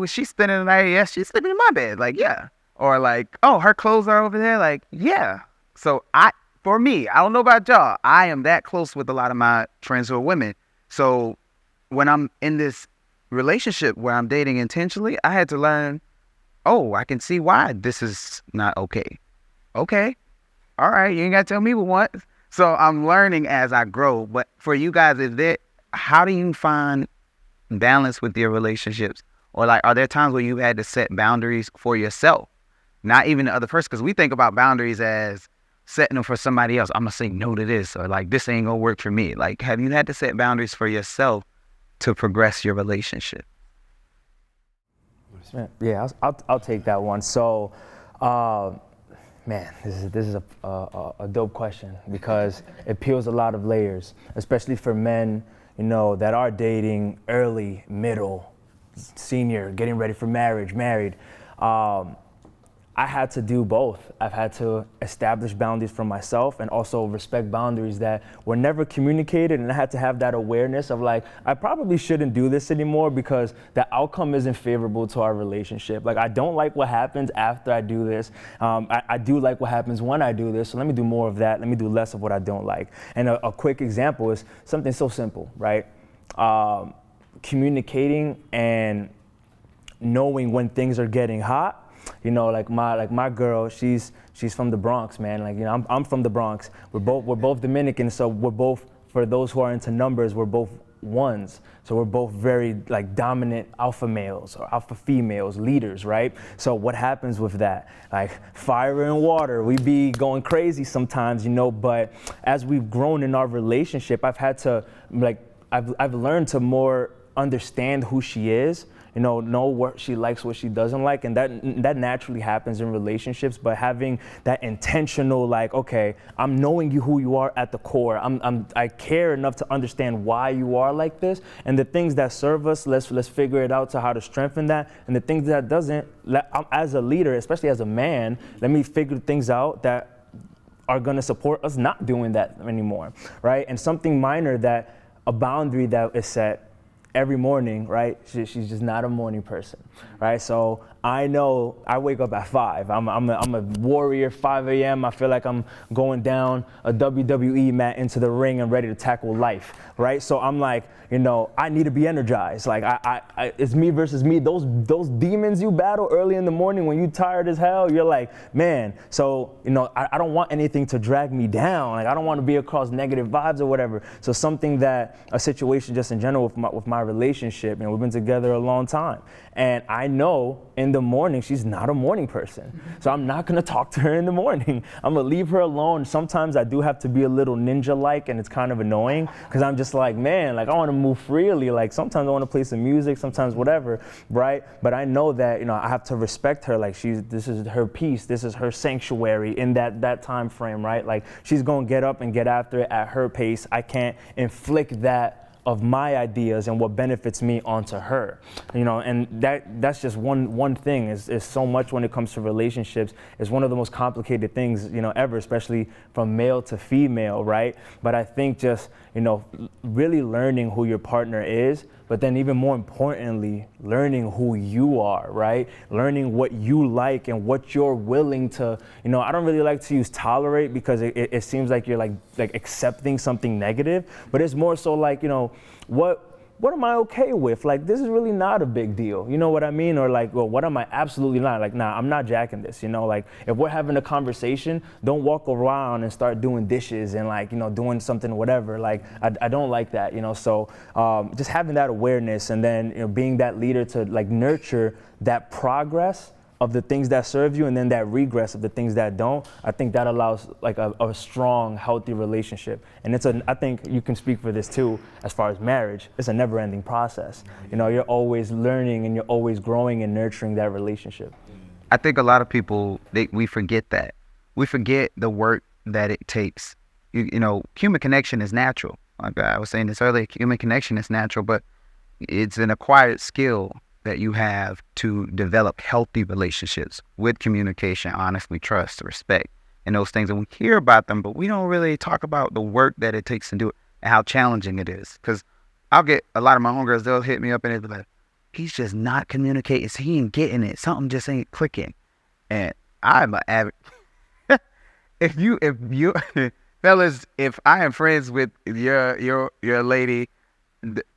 she's spending the night. Yes, she's sleeping in my bed. Like, yeah. Or like, oh, her clothes are over there. Like, yeah. So for me, I don't know about y'all, I am that close with a lot of my friends who are women. So when I'm in this relationship where I'm dating intentionally, I had to learn, oh, I can see why this is not okay. Okay. All right. You ain't got to tell me what. So I'm learning as I grow. But for you guys, how do you find balance with your relationships? Or like, are there times where you had to set boundaries for yourself? Not even the other person, because we think about boundaries as setting them for somebody else. I'm going to say no to this, or like, this ain't going to work for me. Like, have you had to set boundaries for yourself to progress your relationship? Yeah, I'll take that one. So, man, this is a dope question because it peels a lot of layers, especially for men, you know, that are dating early, middle, senior, getting ready for marriage, married. I had to do both. I've had to establish boundaries for myself and also respect boundaries that were never communicated, and I had to have that awareness of like, I probably shouldn't do this anymore because the outcome isn't favorable to our relationship. Like, I don't like what happens after I do this. I do like what happens when I do this, so let me do more of that. Let me do less of what I don't like. And a quick example is something so simple, right? Communicating and knowing when things are getting hot. You know, like my girl, she's from the Bronx, man. Like, you know, I'm from the Bronx. We're both Dominican, so we're both, for those who are into numbers, we're both ones. So we're both very like dominant alpha males or alpha females, leaders, right? So what happens with that? Like fire and water, we be going crazy sometimes, you know, but as we've grown in our relationship, I've learned to more understand who she is, you know what she likes, what she doesn't like, and that naturally happens in relationships. But having that intentional, like, okay, I'm knowing who you are at the core. I care enough to understand why you are like this, and the things that serve us, let's figure it out to how to strengthen that, and the things that doesn't. As a leader, especially as a man, let me figure things out that are gonna support us not doing that anymore, right? And something minor, that a boundary that is set every morning, right? She's just not a morning person, right? So I know I wake up at 5. I'm a warrior, 5 a.m. I feel like I'm going down a WWE mat into the ring and ready to tackle life, right? So I'm like, you know, I need to be energized. Like I it's me versus me. Those demons you battle early in the morning when you tired as hell, you're like, man. So, you know, I don't want anything to drag me down. Like I don't want to be across negative vibes or whatever. So a situation just in general with my relationship, you know, we've been together a long time. And I know in the morning, she's not a morning person. So I'm not gonna talk to her in the morning. I'm gonna leave her alone. Sometimes I do have to be a little ninja-like, and it's kind of annoying because I'm just like, man, like I wanna move freely. Like sometimes I wanna play some music, sometimes whatever, right? But I know that, you know, I have to respect her. Like this is her peace, this is her sanctuary in that time frame, right? Like she's gonna get up and get after it at her pace. I can't inflict that of my ideas and what benefits me onto her, and that's just one thing. Is so much when it comes to relationships. It's one of the most complicated things, ever, especially from male to female, right? But I think just, really learning who your partner is, but then even more importantly, learning who you are, right? Learning what you like and what you're willing to, I don't really like to use tolerate because it seems like you're like accepting something negative, but it's more so like, what am I okay with? Like, this is really not a big deal. You know what I mean? Or like, well, what am I absolutely not? Like, nah, I'm not jacking this. Like if we're having a conversation, don't walk around and start doing dishes and like, doing something, whatever. Like, I don't like that, So just having that awareness and then, being that leader to like nurture that progress of the things that serve you and then that regress of the things that don't, I think that allows like a strong, healthy relationship. And I think you can speak for this too, as far as marriage, it's a never ending process. You're always learning and you're always growing and nurturing that relationship. I think a lot of people, we forget that. We forget the work that it takes. Human connection is natural. Like I was saying this earlier, human connection is natural, but it's an acquired skill that you have to develop healthy relationships with communication, honesty, trust, respect, and those things. And we hear about them, but we don't really talk about the work that it takes to do it and how challenging it is. Because I'll get a lot of my homegirls, they'll hit me up and they'll be like, he's just not communicating. He ain't getting it. Something just ain't clicking. And I'm an avid. if you, fellas, if I am friends with your lady,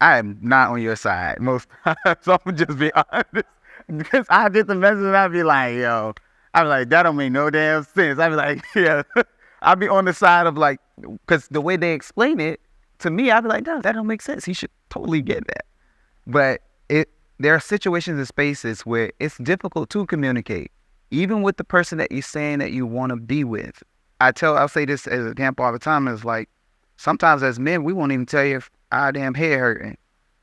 I am not on your side most times. So I'm gonna just be honest, because I get the message and I be like, I'm like, that don't make no damn sense. I be like, yeah, I'll be on the side of like, because the way they explain it to me, I be like, no, that don't make sense. He should totally get that. But there are situations and spaces where it's difficult to communicate, even with the person that you're saying that you want to be with. I'll say this as an example all the time. Is like, sometimes as men, we won't even tell you if our damn head hurting,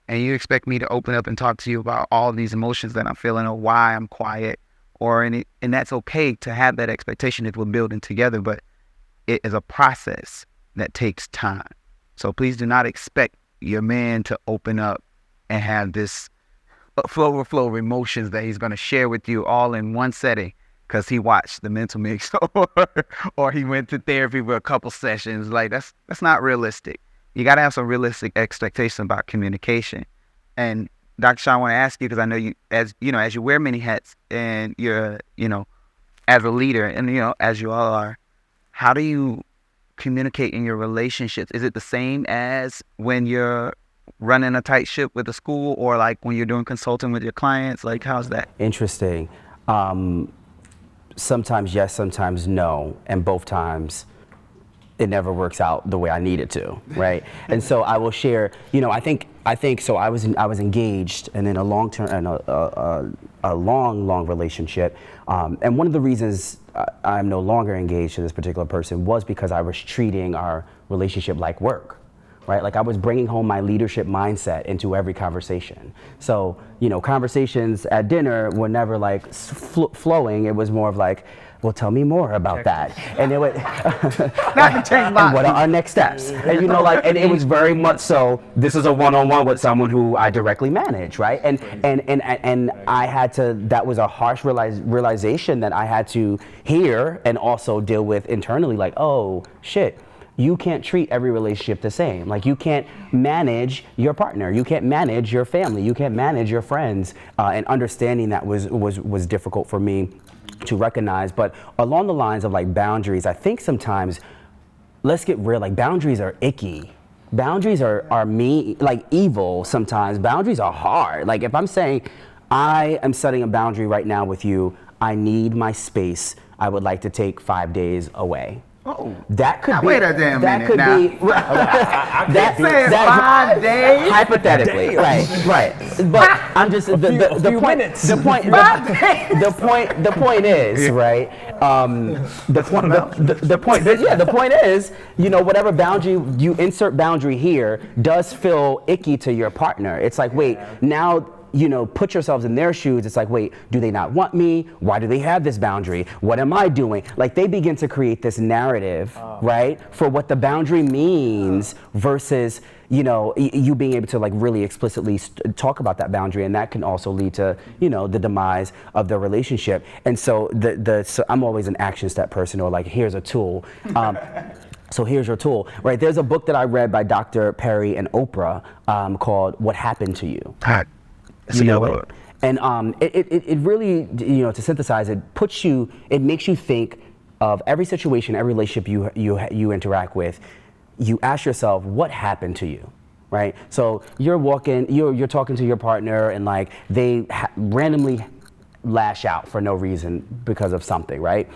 and you expect me to open up and talk to you about all these emotions that I'm feeling or why I'm quiet and that's okay to have that expectation if we're building together, but it is a process that takes time. So please do not expect your man to open up and have this flow of emotions that he's going to share with you all in one setting because he watched the Mental Mix or he went to therapy for a couple sessions. Like, that's not realistic. You got to have some realistic expectations about communication. And Dr. Sean, I want to ask you, because I know you, as you wear many hats and you're, as a leader and, as you all are, how do you communicate in your relationships? Is it the same as when you're running a tight ship with a school or like when you're doing consulting with your clients? Like, how's that? Interesting. Sometimes yes, sometimes no. And both times it never works out the way I need it to, right? And so I will share, I think so. I was engaged and in a long-term and a long relationship. And one of the reasons I'm no longer engaged to this particular person was because I was treating our relationship like work, right? Like I was bringing home my leadership mindset into every conversation. So, conversations at dinner were never like flowing. It was more of like, well, tell me more about that. And it would, and what are our next steps? And and it was very much so, this is a one-on-one with someone who I directly manage, right? And I had to, that was a harsh realization that I had to hear and also deal with internally, like, oh, shit. You can't treat every relationship the same. Like, you can't manage your partner. You can't manage your family. You can't manage your friends. And understanding that was difficult for me to recognize. But along the lines of like boundaries, I think sometimes, let's get real, like boundaries are icky. Boundaries are evil sometimes. Boundaries are hard. Like if I'm saying, I am setting a boundary right now with you, I need my space. I would like to take 5 days away. Oh, that could be. Wait a damn that minute could now. be. That 5 days. Hypothetically, right. But I'm just the point. Minutes. The point is right. The point is, whatever boundary you insert boundary here does feel icky to your partner. It's like, wait, now put yourselves in their shoes. It's like, wait, do they not want me? Why do they have this boundary? What am I doing? Like, they begin to create this narrative, right, for what the boundary means versus, you being able to like really explicitly talk about that boundary, and that can also lead to, the demise of the relationship. And so so I'm always an action step person, or like, here's a tool. So here's your tool, right? There's a book that I read by Dr. Perry and Oprah called What Happened to You. You know it? And it really, to synthesize it, it makes you think of every situation, every relationship you interact with. You ask yourself, what happened to you, right? So you're talking to your partner, and like they randomly lash out for no reason because of something, right?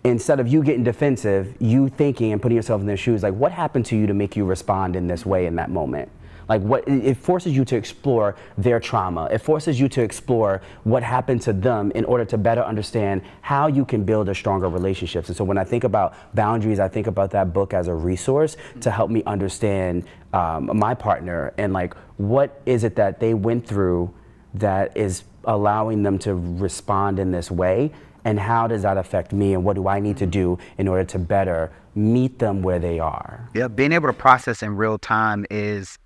Instead of you getting defensive, you thinking and putting yourself in their shoes, like, what happened to you to make you respond in this way in that moment? Like, it forces you to explore their trauma. It forces you to explore what happened to them in order to better understand how you can build a stronger relationships. And so when I think about boundaries, I think about that book as a resource to help me understand my partner, and like, what is it that they went through that is allowing them to respond in this way, and how does that affect me, and what do I need to do in order to better meet them where they are? Yeah, being able to process in real time is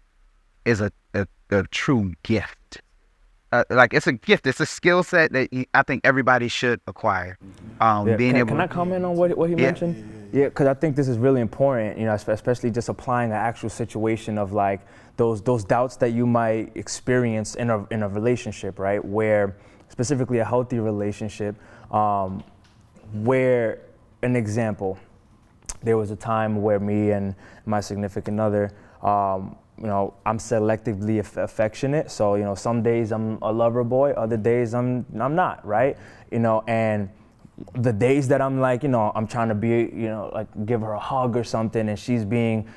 a true gift. Like, it's a gift. It's a skill set that I think everybody should acquire. Can I comment on what he mentioned? Yeah, because I think this is really important, especially just applying an actual situation of like those doubts that you might experience in a relationship, right? Where specifically a healthy relationship, where, an example, there was a time where me and my significant other, I'm selectively affectionate. So, some days I'm a lover boy, other days I'm not, right? And the days that I'm like, I'm trying to be, like give her a hug or something, and she's being,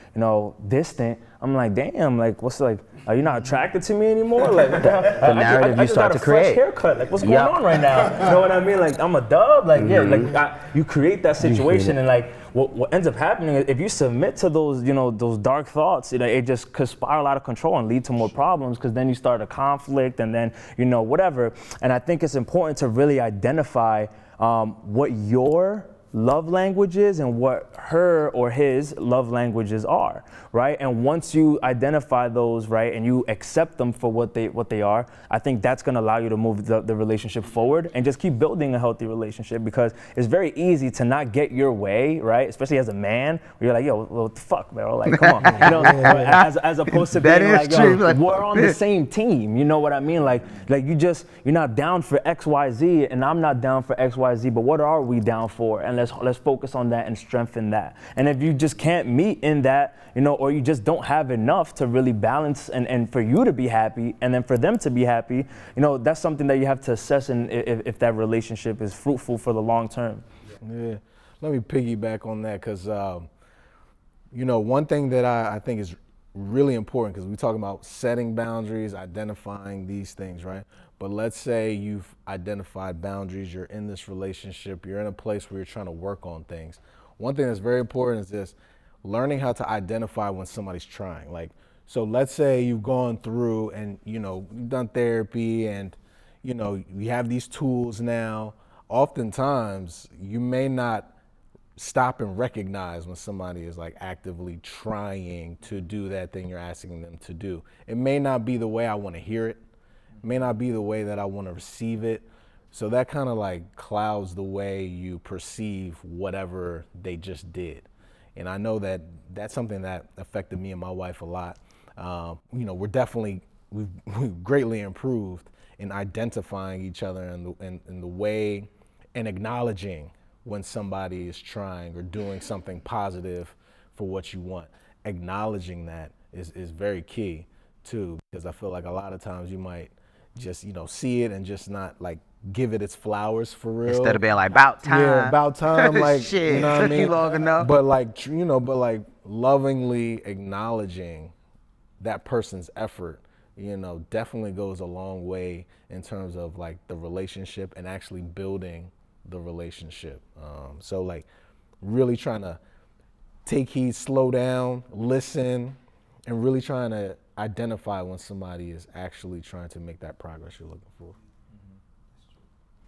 distant, I'm like, damn, like, what's like, are you not attracted to me anymore? Like, what the hell? The narrative you start to create. I just got a fresh haircut. Like, what's going on right now? You know what I mean? Like, I'm a dub. Like, yeah, like you create that situation, and like, what ends up happening is if you submit to those, those dark thoughts, it just could spiral out of control and lead to more problems, because then you start a conflict, and then, whatever. And I think it's important to really identify what your love languages and what her or his love languages are, right? And once you identify those, right, and you accept them for what they are, I think that's going to allow you to move the relationship forward and just keep building a healthy relationship, because it's very easy to not get your way, right? Especially as a man, where you're like, yo, what the fuck, bro? Like, come on, as opposed to being like, yo, we're on the same team, you know what I mean? Like you're not down for X, Y, Z, and I'm not down for X, Y, Z, but what are we down for? And let's focus on that and strengthen that. And if you just can't meet in that, or you just don't have enough to really balance and for you to be happy and then for them to be happy, that's something that you have to assess, and if that relationship is fruitful for the long term. Yeah, let me piggyback on that, because one thing that I think is really important, because we talk about setting boundaries, identifying these things, right? But let's say you've identified boundaries, you're in this relationship, you're in a place where you're trying to work on things. One thing that's very important is this: learning how to identify when somebody's trying. Like, so let's say you've gone through and, you've done therapy, and, you have these tools now. Oftentimes, you may not stop and recognize when somebody is like actively trying to do that thing you're asking them to do. It may not be the way I want to hear it. It may not be the way that I want to receive it. So that kind of like clouds the way you perceive whatever they just did. And I know that that's something that affected me and my wife a lot. We've greatly improved in identifying each other in the way, and acknowledging when somebody is trying or doing something positive for what you want. Acknowledging that is very key too, because I feel like a lot of times you might just, see it and just not like give it its flowers for real. Instead of being like, about time. Yeah, about time. Like, shit, you know what I took mean? you long enough. But like, lovingly acknowledging that person's effort, definitely goes a long way in terms of like the relationship and actually building the relationship. So like really trying to take heed, slow down, listen, and really trying to identify when somebody is actually trying to make that progress you're looking for.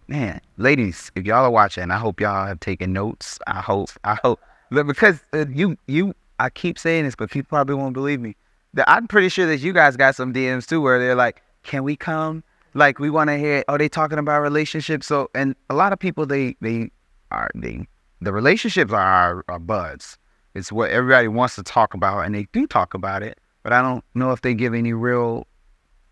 Man, ladies, if y'all are watching, I hope y'all have taken notes. I hope, look, because I keep saying this, but people probably won't believe me. I'm pretty sure that you guys got some DMs too, where they're like, "Can we come? Like, we want to hear. Oh, they talking about relationships." So, and a lot of people, the relationships are buds. It's what everybody wants to talk about, and they do talk about it. But I don't know if they give any real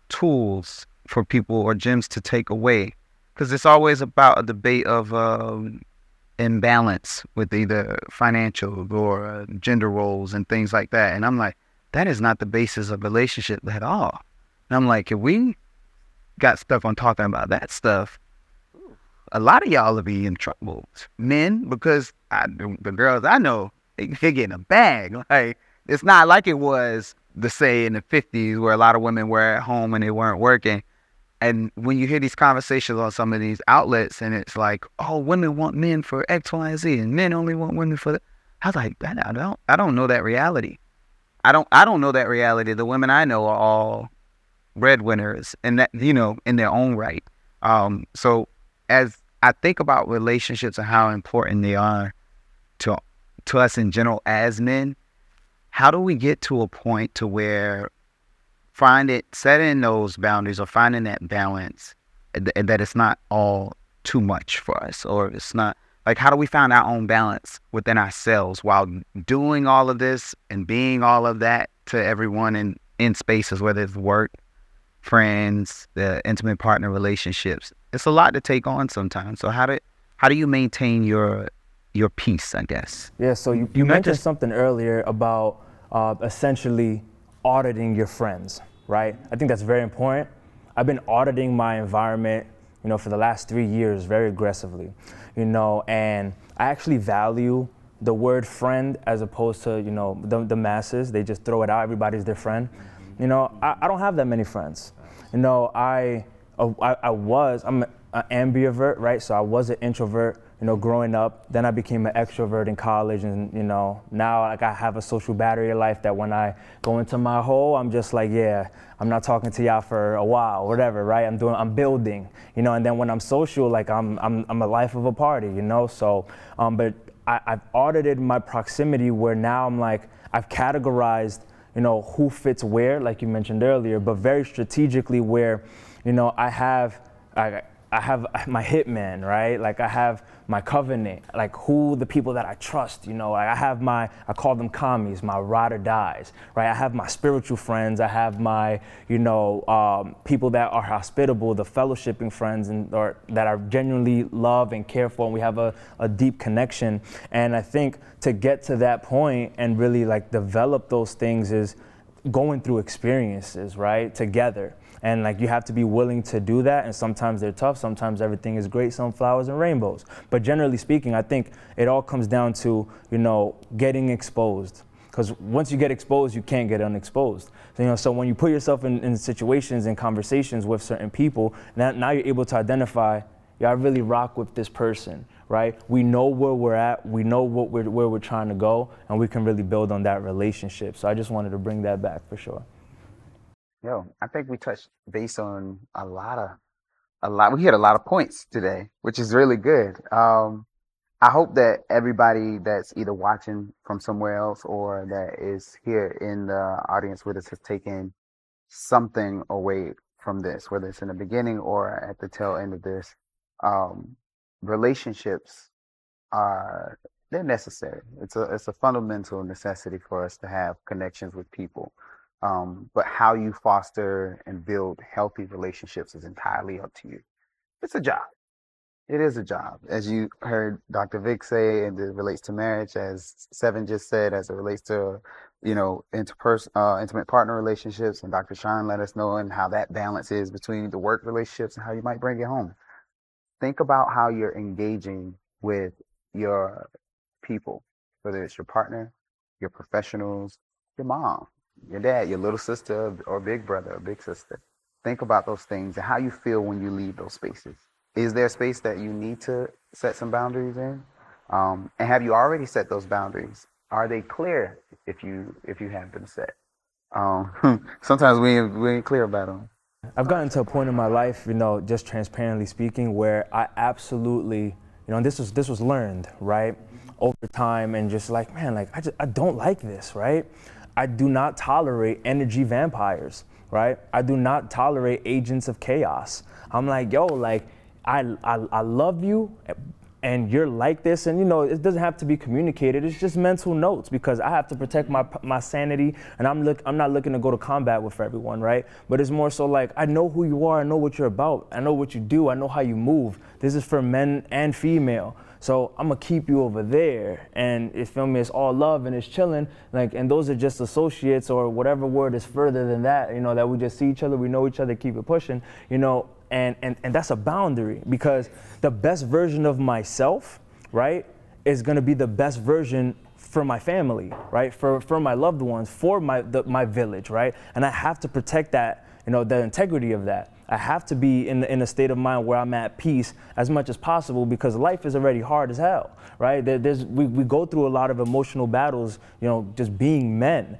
tools for people or gems to take away. Because it's always about a debate of imbalance with either financial or gender roles and things like that. And I'm like, that is not the basis of relationship at all. And I'm like, if we got stuck on talking about that stuff, a lot of y'all will be in trouble. Men, because the girls I know, they get in a bag. Like, it's not like it was, say, in the 50s where a lot of women were at home and they weren't working. And when you hear these conversations on some of these outlets, and it's like, oh, women want men for X, Y, and Z, and men only want women for that. I was like, I don't know that reality. I don't know that reality. The women I know are all breadwinners, and that, in their own right. So as I think about relationships and how important they are to us in general as men, how do we get to a point to where setting those boundaries or finding that balance, and that it's not all too much for us, or it's not like, how do we find our own balance within ourselves while doing all of this and being all of that to everyone in spaces, whether it's work, friends, the intimate partner relationships. It's a lot to take on sometimes. So how do you maintain your peace, I guess? Yeah, so you mentioned something earlier about essentially auditing your friends, right? I think that's very important. I've been auditing my environment, for the last 3 years very aggressively, and I actually value the word friend as opposed to, the masses. They just throw it out, everybody's their friend. I don't have that many friends. I'm an ambivert, right? So I was an introvert, growing up. Then I became an extrovert in college, and now like I have a social battery in life that when I go into my hole, I'm just like, yeah, I'm not talking to y'all for a while, whatever, right? I'm building, and then when I'm social, like I'm a life of a party, So, but I've audited my proximity where now I'm like, I've categorized, who fits where, like you mentioned earlier, but very strategically where, I have my hitman, right? Like I have my covenant, like who the people that I trust, I call them commies, my ride or dies, right? I have my spiritual friends, I have my, people that are hospitable, the fellowshipping friends or that I genuinely love and care for, and we have a deep connection. And I think to get to that point and really like develop those things is going through experiences, right? Together. And like you have to be willing to do that, and sometimes they're tough, sometimes everything is great, sunflowers and rainbows. But generally speaking, I think it all comes down to, getting exposed. Because once you get exposed, you can't get unexposed. So, so when you put yourself in situations and conversations with certain people, now you're able to identify, yeah, I really rock with this person, right? We know where we're at, we know where we're trying to go, and we can really build on that relationship. So I just wanted to bring that back for sure. Yo, I think we touched base on a lot. We hit a lot of points today, which is really good. I hope that everybody that's either watching from somewhere else or that is here in the audience with us has taken something away from this, whether it's in the beginning or at the tail end of this. Relationships they're necessary. It's a fundamental necessity for us to have connections with people. But how you foster and build healthy relationships is entirely up to you. It's a job. It is a job. As you heard Dr. Vic say, and it relates to marriage, as Seven just said, as it relates to, intimate partner relationships, and Dr. Sean let us know and how that balance is between the work relationships and how you might bring it home. Think about how you're engaging with your people, whether it's your partner, your professionals, your mom, your dad, your little sister, or big brother or big sister. Think about those things and how you feel when you leave those spaces. Is there a space that you need to set some boundaries in? And have you already set those boundaries? Are they clear if you have them set? Sometimes we ain't clear about them. I've gotten to a point in my life, just transparently speaking, where I absolutely, and this was learned, right, over time, and just like, man, like I don't like this, right? I do not tolerate energy vampires, right? I do not tolerate agents of chaos. I'm like, yo, like I love you, and you're like this, and it doesn't have to be communicated. It's just mental notes, because I have to protect my sanity, and I'm not looking to go to combat with everyone, right? But it's more so like, I know who you are, I know what you're about, I know what you do, I know how you move. This is for men and female. So I'm gonna keep you over there, and it's all love and it's chilling, like, and those are just associates, or whatever word is further than that, that we just see each other, we know each other, keep it pushing, and that's a boundary, because the best version of myself, right, is gonna be the best version for my family, right, for my loved ones, for my village, right, and I have to protect that, the integrity of that. I have to be in a state of mind where I'm at peace as much as possible, because life is already hard as hell, right? We go through a lot of emotional battles, just being men,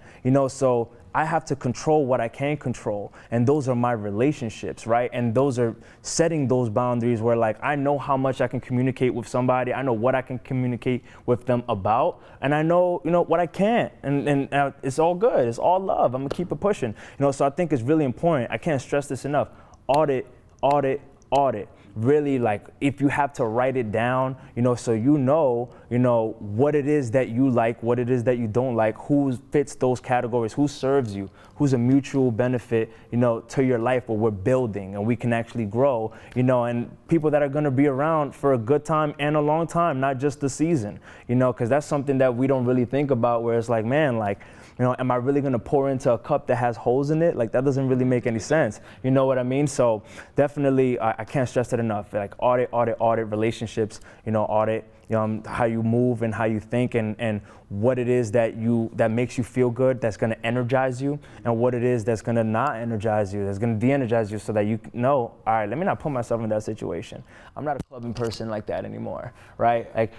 so I have to control what I can control, and those are my relationships, right? And those are setting those boundaries where, like, I know how much I can communicate with somebody, I know what I can communicate with them about, and I know, what I can't, and it's all good, it's all love, I'm gonna keep it pushing, so I think it's really important, I can't stress this enough, audit, audit, audit. Really, like, if you have to write it down, so what it is that you like, what it is that you don't like, who fits those categories, who serves you, who's a mutual benefit, to your life, where we're building and we can actually grow, and people that are gonna be around for a good time and a long time, not just the season, because that's something that we don't really think about, where it's like, man, like, am I really gonna pour into a cup that has holes in it? Like, that doesn't really make any sense. You know what I mean? So definitely, I can't stress it enough. Like, audit relationships, audit, how you move and how you think, and what it is that makes you feel good, that's gonna energize you, and what it is that's gonna not energize you, that's gonna de-energize you, so that you know, all right, let me not put myself in that situation. I'm not a clubbing person like that anymore, right?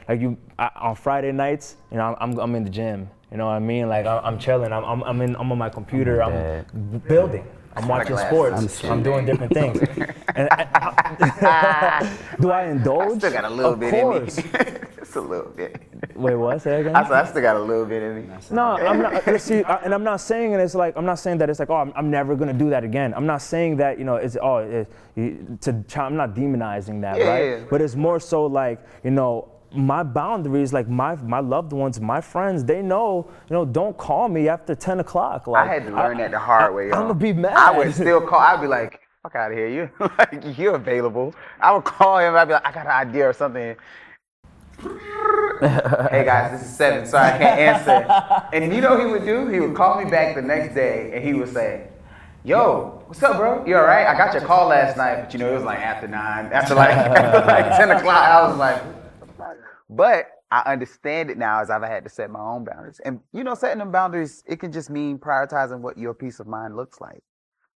On Friday nights, I'm in the gym. You know what I mean? Like, I'm chilling. I'm on my computer. I'm building. I'm watching sports. I'm doing different things. And do I indulge? I still got a little bit in me. Just a little bit. Wait, what? Say again? I still got a little bit in me. No, I'm not. And I'm not saying I'm not saying that it's like, oh, I'm never gonna do that again. I'm not saying that, I'm not demonizing that, right? Yeah. But it's more so like, my boundaries, like my loved ones, my friends, they know, don't call me after 10 o'clock. Like, I had to learn that the hard way, y'all. I'm gonna be mad. I would still call. I'd be like, fuck out of here. You're available. I would call him. I'd be like, I got an idea or something. Hey guys, this is 7, so I can't answer. And you know what he would do? He would call me back the next day, and he would say, yo, what's up, bro? You all right? I got your call last night, but it was like after 9, after like 10 o'clock. I was like, but I understand it now, as I've had to set my own boundaries. And, setting them boundaries, it can just mean prioritizing what your peace of mind looks like.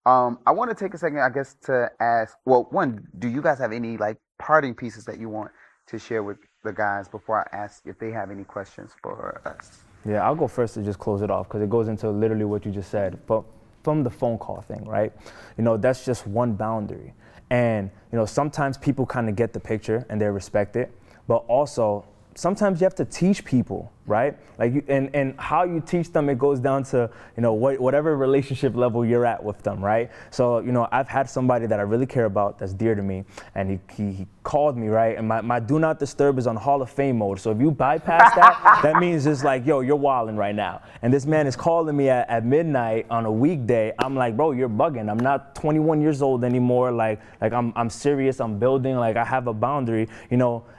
I want to take a second, I guess, to ask, well, one, do you guys have any, like, parting pieces that you want to share with the guys before I ask if they have any questions for us? Yeah, I'll go first to just close it off, because it goes into literally what you just said. But from the phone call thing, right? That's just one boundary. And, sometimes people kind of get the picture and they respect it. But also, sometimes you have to teach people, right? Like, and how you teach them, it goes down to, whatever relationship level you're at with them, right? So, I've had somebody that I really care about, that's dear to me, and he called me, right? And my do not disturb is on Hall of Fame mode. So if you bypass that, that means it's like, yo, you're wilding right now. And this man is calling me at midnight on a weekday. I'm like, bro, you're bugging. I'm not 21 years old anymore. Like I'm serious. I'm building. Like, I have a boundary.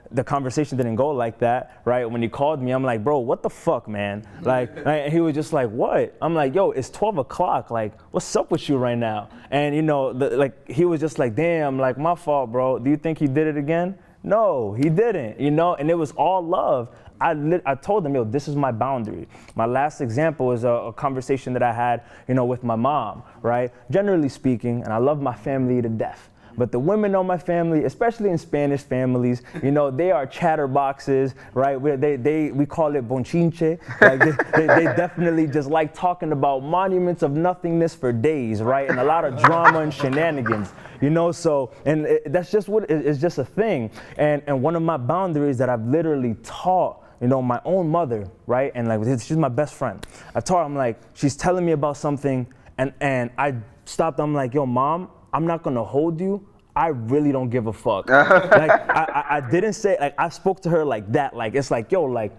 The conversation didn't go like that, right? When he called me, I'm like, bro, what the fuck, man? Like, he was just like, what? I'm like, yo, it's 12 o'clock. Like, what's up with you right now? And, he was just like, damn, like, my fault, bro. Do you think he did it again? No, he didn't, and it was all love. I told him, yo, this is my boundary. My last example is a conversation that I had, with my mom, right? Generally speaking, and I love my family to death, but the women on my family, especially in Spanish families, you know, they are chatterboxes, right? We call it bonchinche. Like they definitely just like talking about monuments of nothingness for days, right? And a lot of drama and shenanigans, you know. So, and that's just what it's just a thing. And one of my boundaries that I've literally taught, you know, my own mother, right? And like, she's my best friend. I taught her, I'm like, she's telling me about something, and I stopped. I'm like, yo, Mom, I'm not gonna hold you. I really don't give a fuck. Like, I didn't say, like, I spoke to her like that. Like, it's like, yo, like,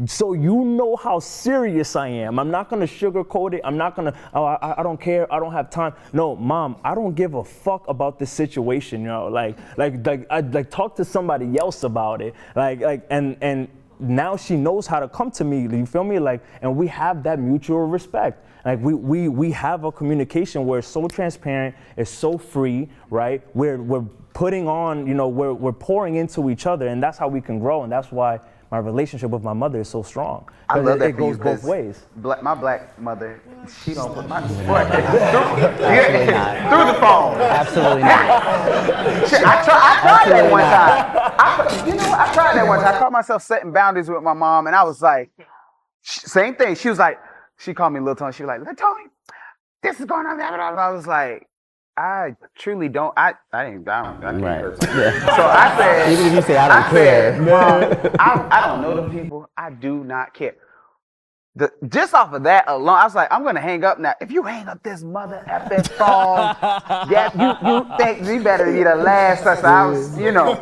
so you know how serious I am. I'm not gonna sugarcoat it. I'm not gonna, oh, I don't care, I don't have time. No, Mom, I don't give a fuck about this situation, you know. Like I talk to somebody else about it. And now she knows how to come to me, you feel me? Like, and we have that mutual respect. Like we have a communication where it's so transparent, it's so free, right? We're putting on, you know, we're pouring into each other, and that's how we can grow, and that's why my relationship with my mother is so strong. I love that it goes both ways. My black mother, she don't put my foot through the phone. Absolutely not. I tried that one time. You know what? I tried that one time. I caught myself setting boundaries with my mom, and I was like, same thing. She was like, she called me Lil Tony. She was like, Lil Tony, this is going on. I was like, I truly don't. I can't Right. So I said, even if you say I don't care, Mom, I don't know them people. I do not care. Just off of that alone, I was like, I'm gonna hang up now. If you hang up this mother effing phone, yeah, you think you better be the last. So I was, you know,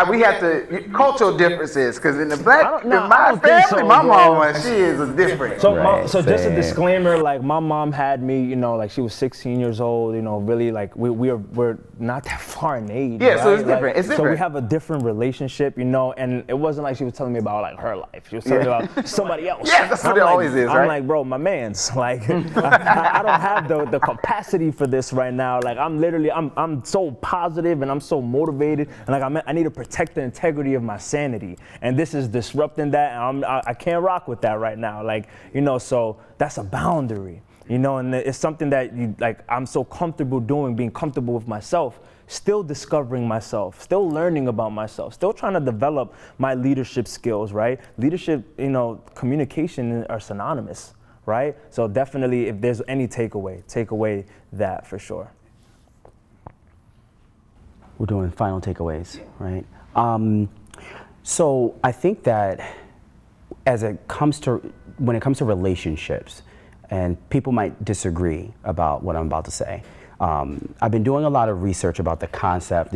we have to cultural differences, because in the black, in my family, my mama, she is a different. So, Right, so just a same. disclaimer, like, my mom had me, you know, like, she was 16 years old, you know, really, like, we're not that far in age. Yeah, right? so it's different. It's So different. we have a different relationship, you know, and it wasn't like she was telling me about, like, her life. She was telling me about somebody else. Yeah, that's what it always is, right? I'm like, bro, my man's like, I don't have the capacity for this right now. Like, I'm so positive and I'm so motivated, and like, I need to protect the integrity of my sanity, and this is disrupting that, and I can't rock with that right now. Like, you know, so that's a boundary, you know, and it's something that I'm so comfortable doing, being comfortable with myself, still discovering myself, still learning about myself, still trying to develop my leadership skills, right? Leadership, you know, communication are synonymous, right? So definitely, if there's any takeaway, take away that for sure. We're doing final takeaways, right? So I think that when it comes to relationships, and people might disagree about what I'm about to say, I've been doing a lot of research about the concept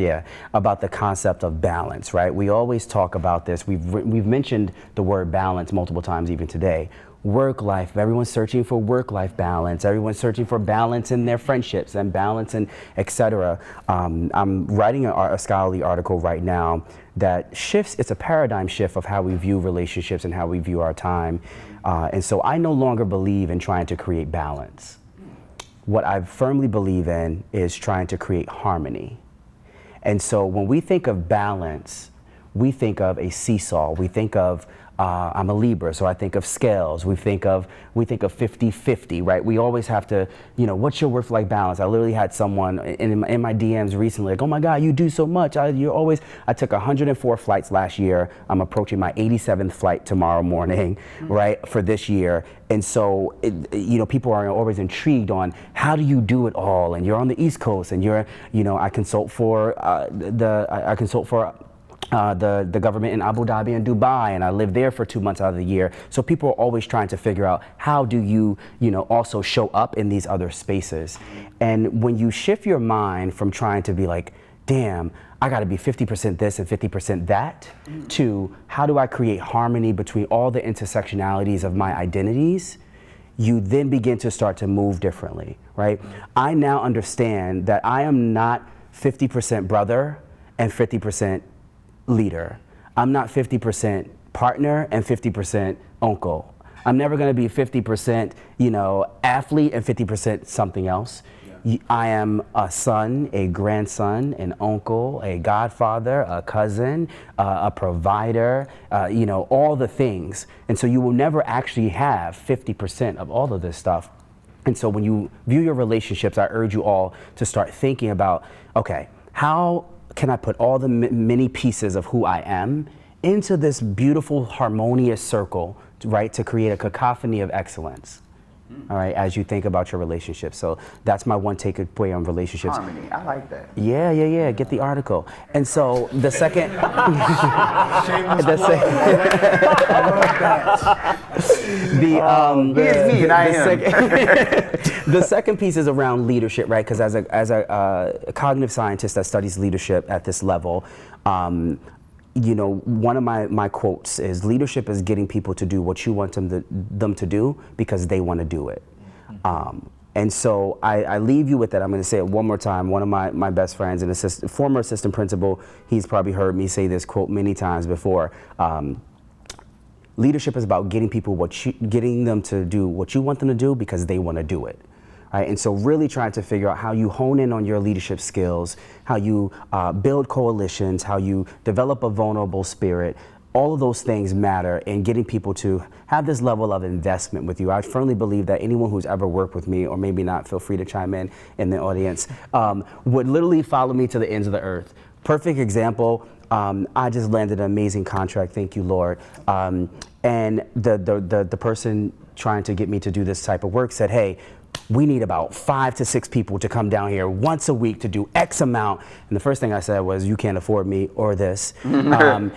of balance, right? We always talk about this. We've mentioned the word balance multiple times even today. Work-life, everyone's searching for work-life balance. Everyone's searching for balance in their friendships and balance and et cetera. I'm writing a scholarly article right now that it's a paradigm shift of how we view relationships and how we view our time. And so I no longer believe in trying to create balance. What I firmly believe in is trying to create harmony. And so when we think of balance, we think of a seesaw. We think of, I'm a Libra, so I think of scales. We think of 50-50, right? We always have to, you know, what's your work-life balance? I literally had someone in my DMs recently, like, oh my God, you do so much. I took 104 flights last year. I'm approaching my 87th flight tomorrow morning, right, for this year. And so, you know, people are always intrigued on how do you do it all? And you're on the East Coast, and I consult for the government in Abu Dhabi and Dubai, and I live there for 2 months out of the year. So people are always trying to figure out how do you also show up in these other spaces. And when you shift your mind from trying to be like, damn, I gotta be 50% this and 50% that, to how do I create harmony between all the intersectionalities of my identities, you then begin to start to move differently, right? I now understand that I am not 50% brother and 50% leader. I'm not 50% partner and 50% uncle. I'm never going to be 50%, athlete and 50% something else. Yeah. I am a son, a grandson, an uncle, a godfather, a cousin, a provider, all the things. And so you will never actually have 50% of all of this stuff. And so when you view your relationships, I urge you all to start thinking about, okay, how can I put all the many pieces of who I am into this beautiful, harmonious circle, right, to create a cacophony of excellence, all right, as you think about your relationship. So that's my one takeaway on relationships. Harmony, I like that. Yeah, get the article. And so the second, the second piece is around leadership, right? Because as a cognitive scientist that studies leadership at this level, one of my quotes is, leadership is getting people to do what you want them to do because they want to do it. And so I leave you with that. I'm going to say it one more time. One of my best friends and former assistant principal, he's probably heard me say this quote many times before. Leadership is about getting them to do what you want them to do because they want to do it. Right? And so really trying to figure out how you hone in on your leadership skills, how you build coalitions, how you develop a vulnerable spirit. All of those things matter in getting people to have this level of investment with you. I firmly believe that anyone who's ever worked with me, or maybe not, feel free to chime in the audience, would literally follow me to the ends of the earth. Perfect example, I just landed an amazing contract, thank you, Lord. And the person trying to get me to do this type of work said, hey, we need about 5 to 6 people to come down here once a week to do X amount. And the first thing I said was, you can't afford me or this. And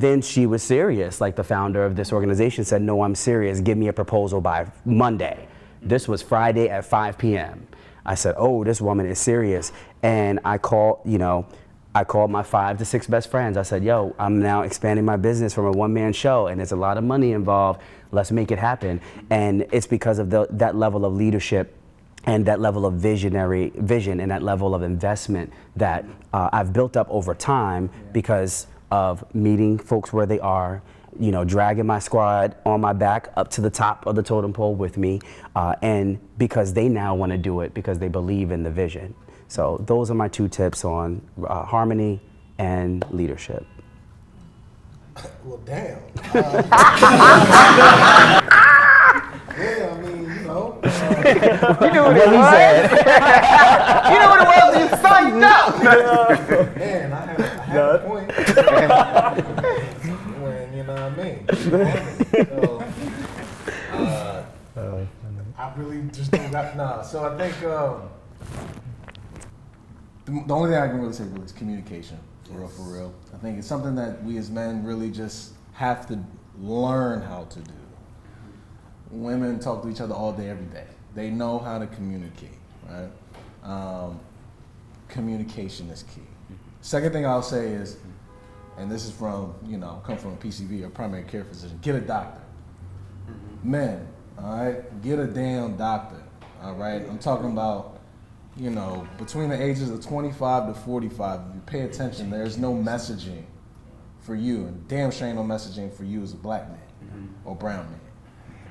then she was serious. Like the founder of this organization said, no, I'm serious. Give me a proposal by Monday. This was Friday at 5 p.m. I said, oh, this woman is serious. And I called my 5 to 6 best friends. I said, yo, I'm now expanding my business from a one-man show, and there's a lot of money involved. Let's make it happen. And it's because of that level of leadership and that level of vision and that level of investment that I've built up over time because of meeting folks where they are, dragging my squad on my back up to the top of the totem pole with me, and because they now want to do it because they believe in the vision. So those are my 2 tips on harmony and leadership. Well, damn. Yeah, I mean, you knew what it was. You knew what it was. You signed up. Man, I had a point. When, you know what I mean? So, I really just don't got, nah. So I think the only thing I can really say is communication, for real. I think it's something that we as men really just have to learn how to do. Women talk to each other all day, every day. They know how to communicate, right? Communication is key. Second thing I'll say is, and this is from, come from a PCV or primary care physician, get a doctor. Men, all right, get a damn doctor, all right? I'm talking about, between the ages of 25 to 45, if you pay attention, there's no messaging for you, and damn sure ain't no messaging for you as a black man or brown man.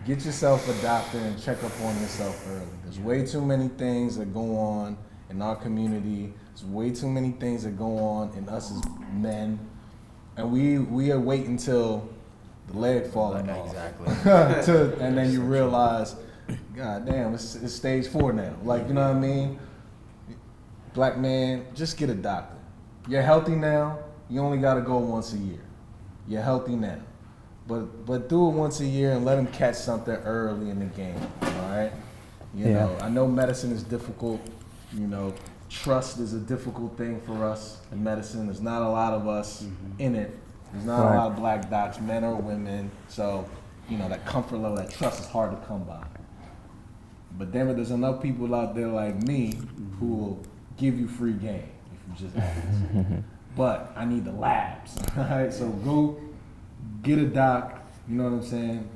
Get yourself a doctor and check up on yourself early. There's way too many things that go on in our community. There's way too many things that go on in us as men, and we are waiting until the leg falling off. Exactly. And then you realize, God damn, it's stage 4 now. Like, you know what I mean? Black man, just get a doctor. You're healthy now, you only gotta go once a year. You're healthy now. But do it once a year and let them catch something early in the game, all right? You know, I know medicine is difficult, trust is a difficult thing for us in medicine. There's not a lot of us in it. There's not a lot of black docs, men or women. So, that comfort level, that trust is hard to come by. But damn it, there's enough people out there like me who will give you free game if you just ask. But I need the labs, all right? So go get a doc, you know what I'm saying?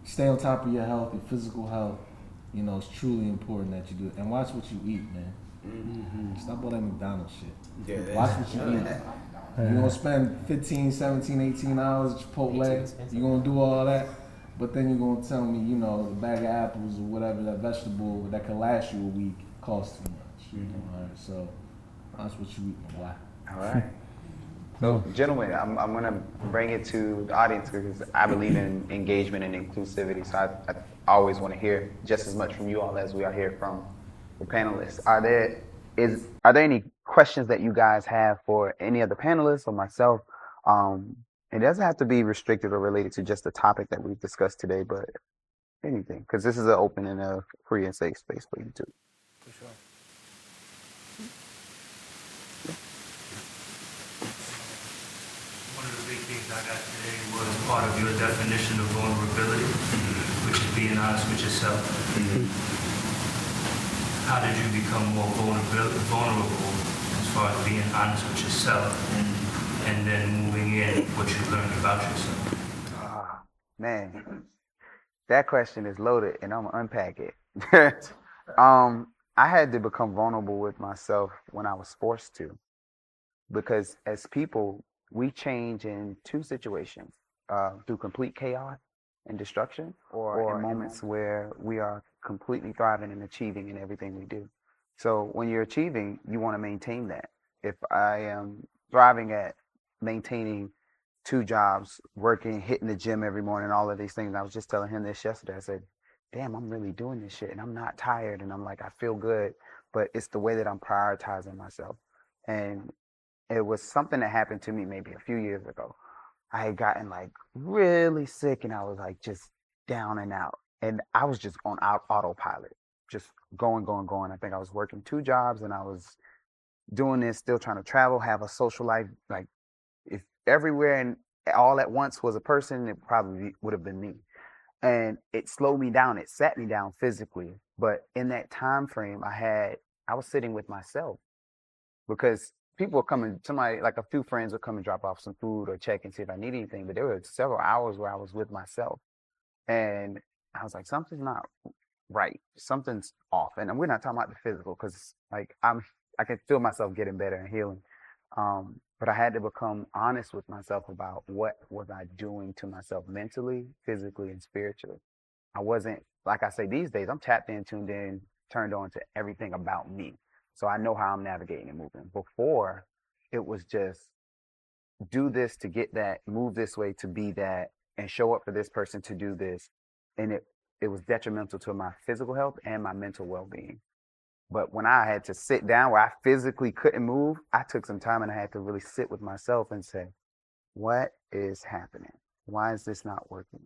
Stay on top of your health, your physical health. It's truly important that you do it. And watch what you eat, man. Stop all that McDonald's shit. Yeah. Watch what you eat. You're going to spend 15, 17, 18 hours at Chipotle. You're going to do all that. But then you're going to tell me, the bag of apples or whatever, that vegetable that could last you a week costs too much. All right, so that's what you eat and why. All right. So, gentlemen, I'm going to bring it to the audience because I believe in engagement and inclusivity. So I always want to hear just as much from you all as we are here from the panelists. Are there any questions that you guys have for any of the panelists or myself. It doesn't have to be restricted or related to just the topic that we've discussed today, but anything, because this is an open and a free and safe space for you too. For sure. One of the big things I got today was part of your definition of vulnerability, which is being honest with yourself. How did you become more vulnerable as far as being honest with yourself, and then moving in what you learned about yourself? Man, that question is loaded, and I'm gonna unpack it. I had to become vulnerable with myself when I was forced to, because as people, we change in two situations: through complete chaos and destruction, or in moments where we are completely thriving and achieving in everything we do. So when you're achieving, you want to maintain that. If I am thriving at maintaining 2 jobs, working, hitting the gym every morning, all of these things. And I was just telling him this yesterday. I said, damn, I'm really doing this shit and I'm not tired and I'm like, I feel good, but it's the way that I'm prioritizing myself. And it was something that happened to me maybe a few years ago. I had gotten like really sick and I was like just down and out. And I was just on autopilot, just going. I think I was working 2 jobs and I was doing this, still trying to travel, have a social life. Like if everywhere and all at once was a person, it probably would have been me. And it slowed me down. It sat me down physically. But in that time frame, I was sitting with myself, because people were coming, like a few friends would come and drop off some food or check and see if I need anything. But there were several hours where I was with myself. And I was like, something's not right. Something's off. And we're not talking about the physical, because like I can feel myself getting better and healing. But I had to become honest with myself about what was I doing to myself mentally, physically, and spiritually. I wasn't, like I say, these days, I'm tapped in, tuned in, turned on to everything about me. So I know how I'm navigating and moving. Before, it was just do this to get that, move this way to be that, and show up for this person to do this. And it was detrimental to my physical health and my mental well-being. But when I had to sit down where I physically couldn't move, I took some time and I had to really sit with myself and say, what is happening? Why is this not working?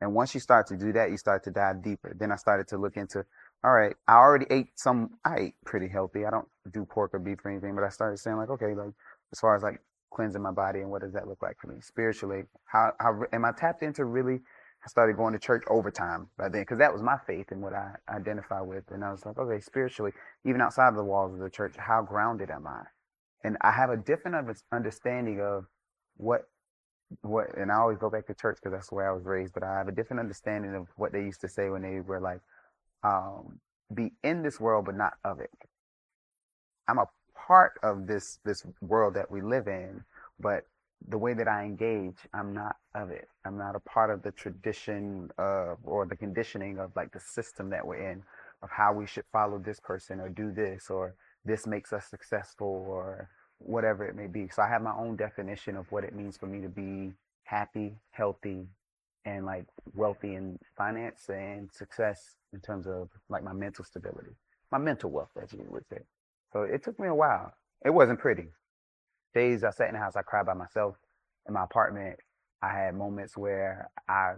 And once you start to do that, you start to dive deeper. Then I started to look into, all right, I ate pretty healthy. I don't do pork or beef or anything, but I started saying like, okay, like as far as like cleansing my body and what does that look like for me spiritually? How am I tapped into really? I started going to church overtime by then, because that was my faith and what I identify with. And I was like, okay, spiritually, even outside of the walls of the church, how grounded am I? And I have a different understanding of what, and I always go back to church because that's where I was raised, but I have a different understanding of what they used to say when they were like, be in this world, but not of it. I'm a part of this world that we live in, but the way that I engage, I'm not of it. I'm not a part of the tradition or the conditioning of like the system that we're in, of how we should follow this person or do this, or this makes us successful, or whatever it may be. So I have my own definition of what it means for me to be happy, healthy, and like wealthy in finance and success in terms of like my mental stability, my mental wealth, as you would say. So it took me a while. It wasn't pretty. Days I sat in the house, I cried by myself in my apartment. I had moments where I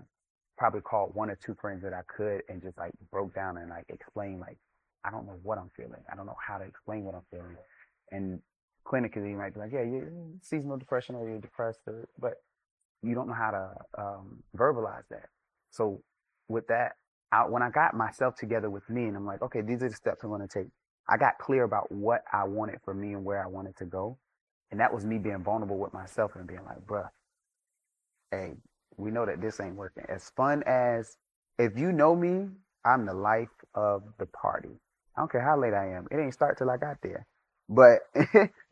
probably called 1 or 2 friends that I could and just like broke down and like explained, like, I don't know what I'm feeling. I don't know how to explain what I'm feeling. And clinically, you might be like, yeah, you're seasonal depression or you're depressed, but you don't know how to verbalize that. So with that, when I got myself together with me and I'm like, okay, these are the steps I'm going to take. I got clear about what I wanted for me and where I wanted to go. And that was me being vulnerable with myself and being like, bruh, hey, we know that this ain't working. As fun as, if you know me, I'm the life of the party. I don't care how late I am. It ain't start till I got there. But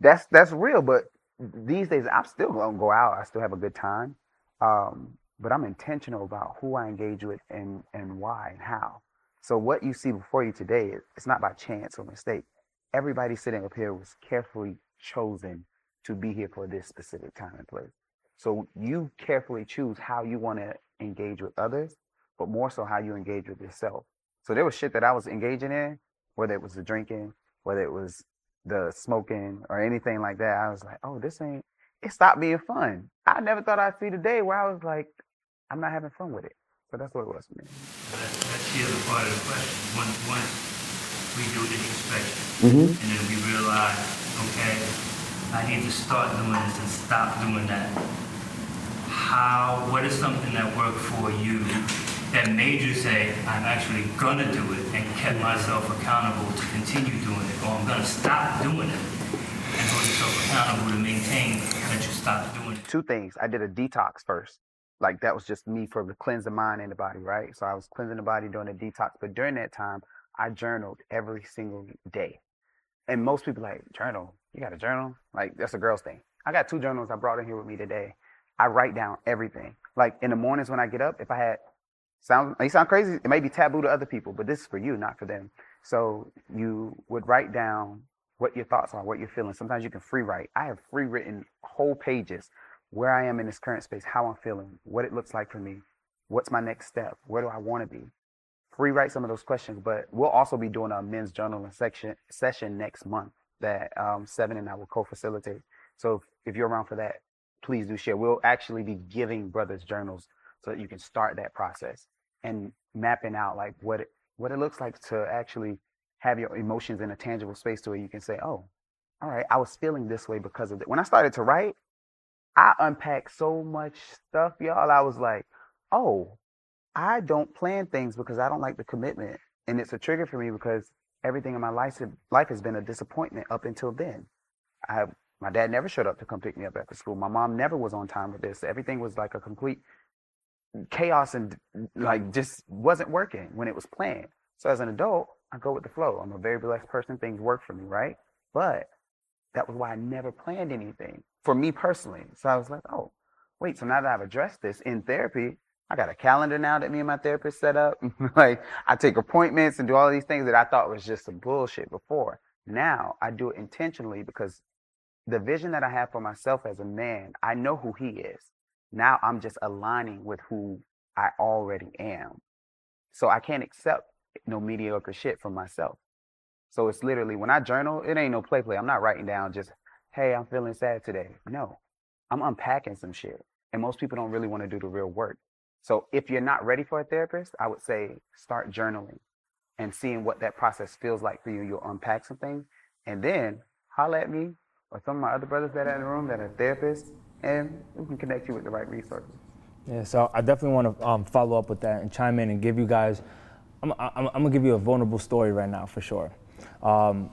that's real. But these days, I'm still going to go out. I still have a good time. But I'm intentional about who I engage with and why and how. So what you see before you today, it's not by chance or mistake. Everybody sitting up here was carefully chosen to be here for this specific time and place. So you carefully choose how you want to engage with others, but more so how you engage with yourself. So there was shit that I was engaging in, whether it was the drinking, whether it was the smoking or anything like that, I was like, oh, it stopped being fun. I never thought I'd see the day where I was like, I'm not having fun with it. So that's what it was for me. That's the other part of the question. Once we do introspection, and then we realize, okay, I need to start doing this and stop doing that. What is something that worked for you that made you say, I'm actually gonna do it, and kept myself accountable to continue doing it, or I'm gonna stop doing it and hold yourself accountable to maintain that you stop doing it? Two things. I did a detox first. Like that was just me for the cleanse the mind and the body, right? So I was cleansing the body, doing a detox. But during that time, I journaled every single day. And most people like, journal? You got a journal? Like, that's a girl's thing. I got 2 journals I brought in here with me today. I write down everything. Like in the mornings when I get up, if I had, may sound crazy, it may be taboo to other people, but this is for you, not for them. So you would write down what your thoughts are, what you're feeling. Sometimes you can free write. I have free written whole pages where I am in this current space, how I'm feeling, what it looks like for me, what's my next step, where do I want to be? Free write some of those questions, but we'll also be doing a men's journaling session next month that Seven and I will co-facilitate. So if you're around for that, please do share. We'll actually be giving brothers journals so that you can start that process and mapping out like what it looks like to actually have your emotions in a tangible space to where you can say, oh, all right, I was feeling this way because of it. When I started to write, I unpacked so much stuff, y'all. I was like, oh, I don't plan things because I don't like the commitment. And it's a trigger for me because everything in my life has been a disappointment up until then. My dad never showed up to come pick me up after school. My mom never was on time with this. Everything was like a complete chaos and like just wasn't working when it was planned. So as an adult, I go with the flow. I'm a very blessed person. Things work for me, right? But that was why I never planned anything for me personally. So I was like, oh, wait, so now that I've addressed this in therapy, I got a calendar now that me and my therapist set up. Like I take appointments and do all these things that I thought was just some bullshit before. Now I do it intentionally because the vision that I have for myself as a man, I know who he is. Now I'm just aligning with who I already am. So I can't accept no mediocre shit from myself. So it's literally when I journal, it ain't no play. I'm not writing down just, hey, I'm feeling sad today. No, I'm unpacking some shit. And most people don't really want to do the real work. So if you're not ready for a therapist, I would say start journaling and seeing what that process feels like for you. You'll unpack some things and then holler at me or some of my other brothers that are in the room that are therapists, and we can connect you with the right resources. Yeah, so I definitely want to follow up with that and chime in and give you guys, I'm gonna give you a vulnerable story right now for sure.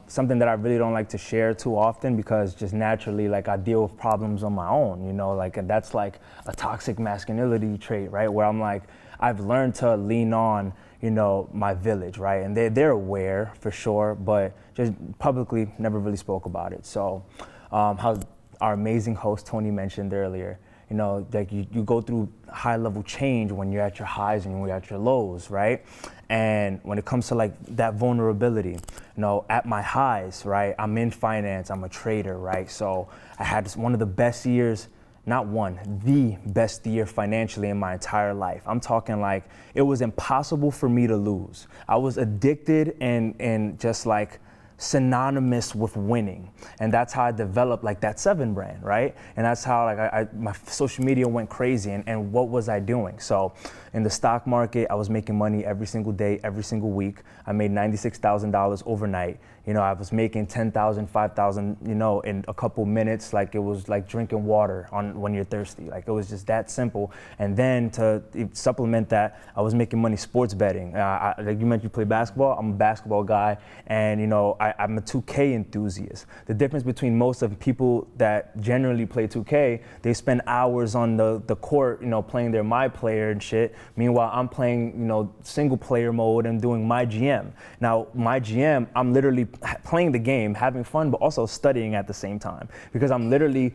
Something that I really don't like to share too often because just naturally, like I deal with problems on my own, you know, like, and that's like a toxic masculinity trait, right? Where I'm like, I've learned to lean on, you know, my village, right? And they're aware for sure, but just publicly never really spoke about it. So how our amazing host Tony mentioned earlier, you know, like you go through high level change when you're at your highs and when you're at your lows, right? And when it comes to like that vulnerability, you know, at my highs, right? I'm in finance, I'm a trader, right? So I had one of the best years, not one, the best year financially in my entire life. I'm talking like it was impossible for me to lose. I was addicted and just like synonymous with winning. And that's how I developed like that Seven brand, right? And that's how like my social media went crazy and what was I doing? So in the stock market, I was making money every single day, every single week. I made $96,000 overnight. You know, I was making 10,000, 5,000, you know, in a couple minutes. Like it was like drinking water when you're thirsty. Like it was just that simple. And then to supplement that, I was making money sports betting. Like you mentioned, you play basketball. I'm a basketball guy, and you know, I'm a 2K enthusiast. The difference between most of people that generally play 2K, they spend hours on the court, you know, playing their my player and shit. Meanwhile, I'm playing, you know, single player mode and doing my GM. Now, my GM, I'm literally playing the game, having fun, but also studying at the same time because I'm literally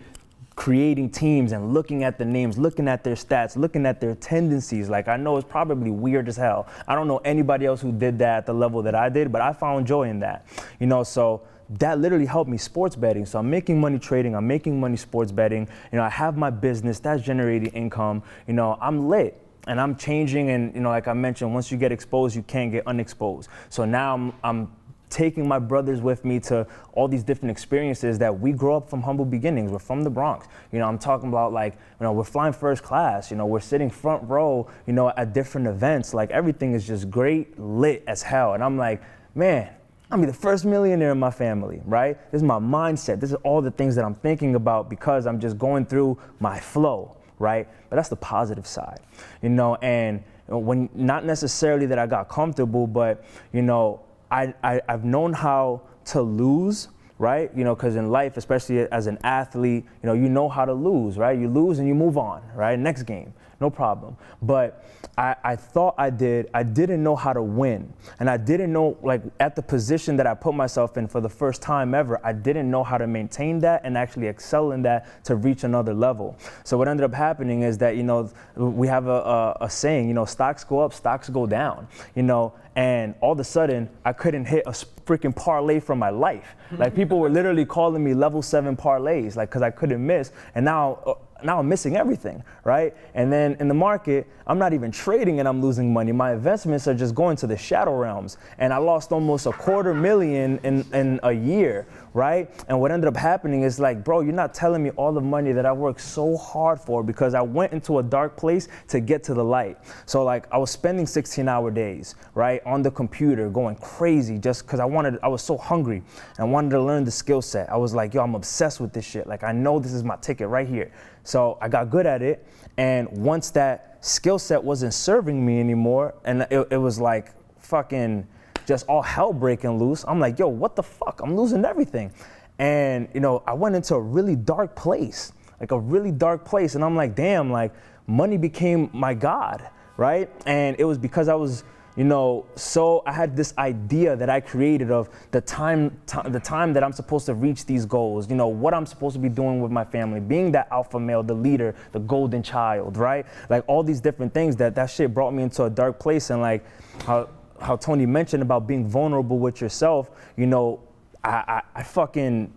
creating teams and looking at the names, looking at their stats, looking at their tendencies. Like I know it's probably weird as hell. I don't know anybody else who did that at the level that I did, but I found joy in that, you know, so that literally helped me sports betting. So I'm making money trading, I'm making money sports betting, you know, I have my business that's generating income, you know, I'm lit. And I'm changing, and you know, like I mentioned, once you get exposed, you can't get unexposed. So now I'm taking my brothers with me to all these different experiences that we grow up from humble beginnings. We're from the Bronx. You know, I'm talking about like, you know, we're flying first class, you know, we're sitting front row, you know, at different events. Like everything is just great, lit as hell. And I'm like, man, I'll be the first millionaire in my family, right? This is my mindset. This is all the things that I'm thinking about because I'm just going through my flow, right? But that's the positive side, you know, and when not necessarily that I got comfortable, but, you know, I've known how to lose, right? You know, because in life, especially as an athlete, you know how to lose, right? You lose and you move on, right? Next game, no problem. But I thought I didn't know how to win. And I didn't know, like, at the position that I put myself in for the first time ever, I didn't know how to maintain that and actually excel in that to reach another level. So what ended up happening is that, you know, we have a saying, you know, stocks go up, stocks go down, you know, and all of a sudden I couldn't hit a freaking parlay for my life. Like, people were literally calling me level 7 parlays, like, cause I couldn't miss. And now I'm missing everything, right? And then in the market, I'm not even trading and I'm losing money. My investments are just going to the shadow realms. And I lost almost $250,000 in a year, right? And what ended up happening is like, bro, you're not telling me all the money that I worked so hard for, because I went into a dark place to get to the light. So like, I was spending 16-hour days, right? On the computer, going crazy just because I was so hungry and I wanted to learn the skill set. I was like, yo, I'm obsessed with this shit. Like, I know this is my ticket right here. So I got good at it, and once that skill set wasn't serving me anymore, and it was like fucking just all hell breaking loose, I'm like, yo, what the fuck? I'm losing everything. And, you know, I went into a really dark place, and I'm like, damn, like, money became my God, right? And it was because I was, you know, so I had this idea that I created of the time that I'm supposed to reach these goals, you know, what I'm supposed to be doing with my family, being that alpha male, the leader, the golden child, right? Like, all these different things that shit brought me into a dark place. And like how Tony mentioned about being vulnerable with yourself, you know, I fucking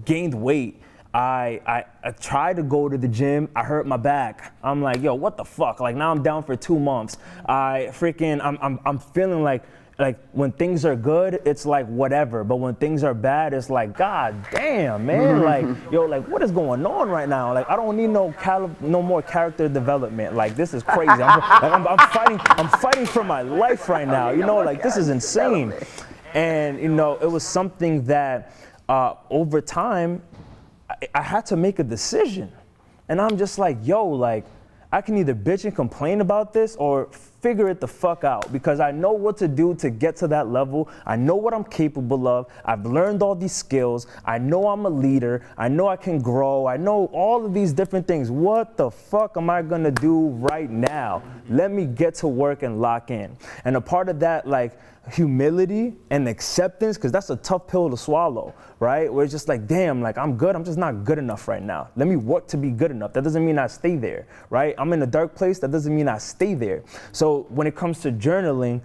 gained weight. I tried to go to the gym, I hurt my back. I'm like, yo, what the fuck? Like, now I'm down for 2 months. I'm feeling like when things are good, it's like whatever. But when things are bad, it's like, God damn, man. Like, yo, like, what is going on right now? Like, I don't need no more character development. Like, this is crazy. I'm fighting for my life right now. You know, like, this is insane. And, you know, it was something that over time, I had to make a decision. And I'm just like, yo, like, I can either bitch and complain about this or figure it the fuck out, because I know what to do to get to that level. I know what I'm capable of. I've learned all these skills. I know I'm a leader. I know I can grow. I know all of these different things. What the fuck am I gonna do right now? Let me get to work and lock in. And a part of that, like, humility and acceptance, because that's a tough pill to swallow, right? Where it's just like, damn, like, I'm good, I'm just not good enough right now. Let me work to be good enough. That doesn't mean I stay there, right? I'm in a dark place, that doesn't mean I stay there. So when it comes to journaling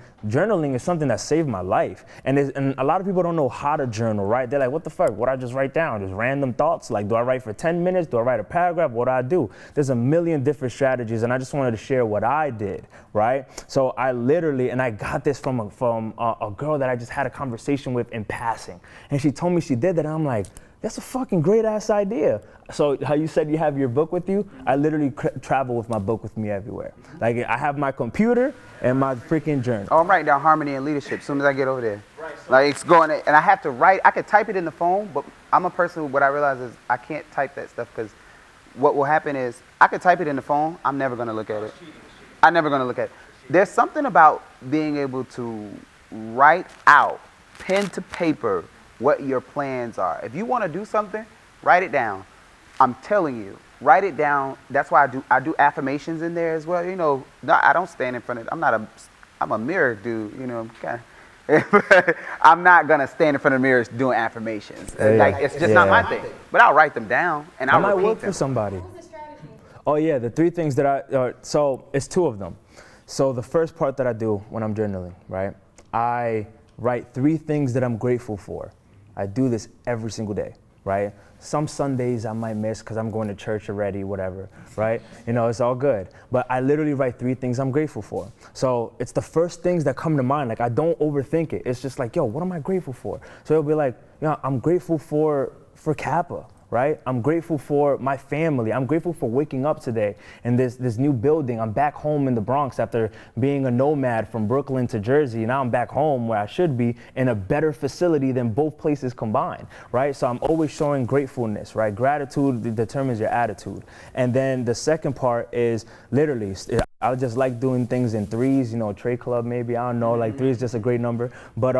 is something that saved my life. And a lot of people don't know how to journal, right? They're like, what the fuck, what I just write down? Just random thoughts? Like, do I write for 10 minutes? Do I write a paragraph? What do I do? There's a million different strategies, and I just wanted to share what I did, right? So I literally, and I got this from a girl that I just had a conversation with in passing. And she told me she did that, and I'm like, that's a fucking great ass idea. So how you said you have your book with you, I literally travel with my book with me everywhere. Like, I have my computer and my freaking journal. Oh, I'm writing down harmony and leadership as soon as I get over there. Like, it's going, and I have to write. I could type it in the phone, but I'm a person who, what I realize is I can't type that stuff, because what will happen is I could type it in the phone. I'm never going to look at it. I'm never going to look at it. There's something about being able to write out, pen to paper, what your plans are. If you want to do something, write it down. I'm telling you, write it down. That's why I do affirmations in there as well. You know, I don't stand in front of, I'm a mirror dude, you know, I'm not gonna stand in front of the mirror doing affirmations. Yeah. Like, it's just not my thing. But I'll write them down and I'll repeat them. I might work for somebody. Oh yeah, the 3 things that so it's 2 of them. So the first part that I do when I'm journaling, right? I write 3 things that I'm grateful for. I do this every single day, right? Some Sundays I might miss because I'm going to church already, whatever, right? You know, it's all good. But I literally write 3 things I'm grateful for. So it's the first things that come to mind. Like, I don't overthink it. It's just like, yo, what am I grateful for? So it'll be like, you know, I'm grateful for Kappa, right? I'm grateful for my family. I'm grateful for waking up today in this new building. I'm back home in the Bronx after being a nomad from Brooklyn to Jersey. Now I'm back home where I should be in a better facility than both places combined, right? So I'm always showing gratefulness, right? Gratitude determines your attitude. And then the second part is literally, I just like doing things in 3s, you know, Trade Club maybe, I don't know, like 3 is just a great number. But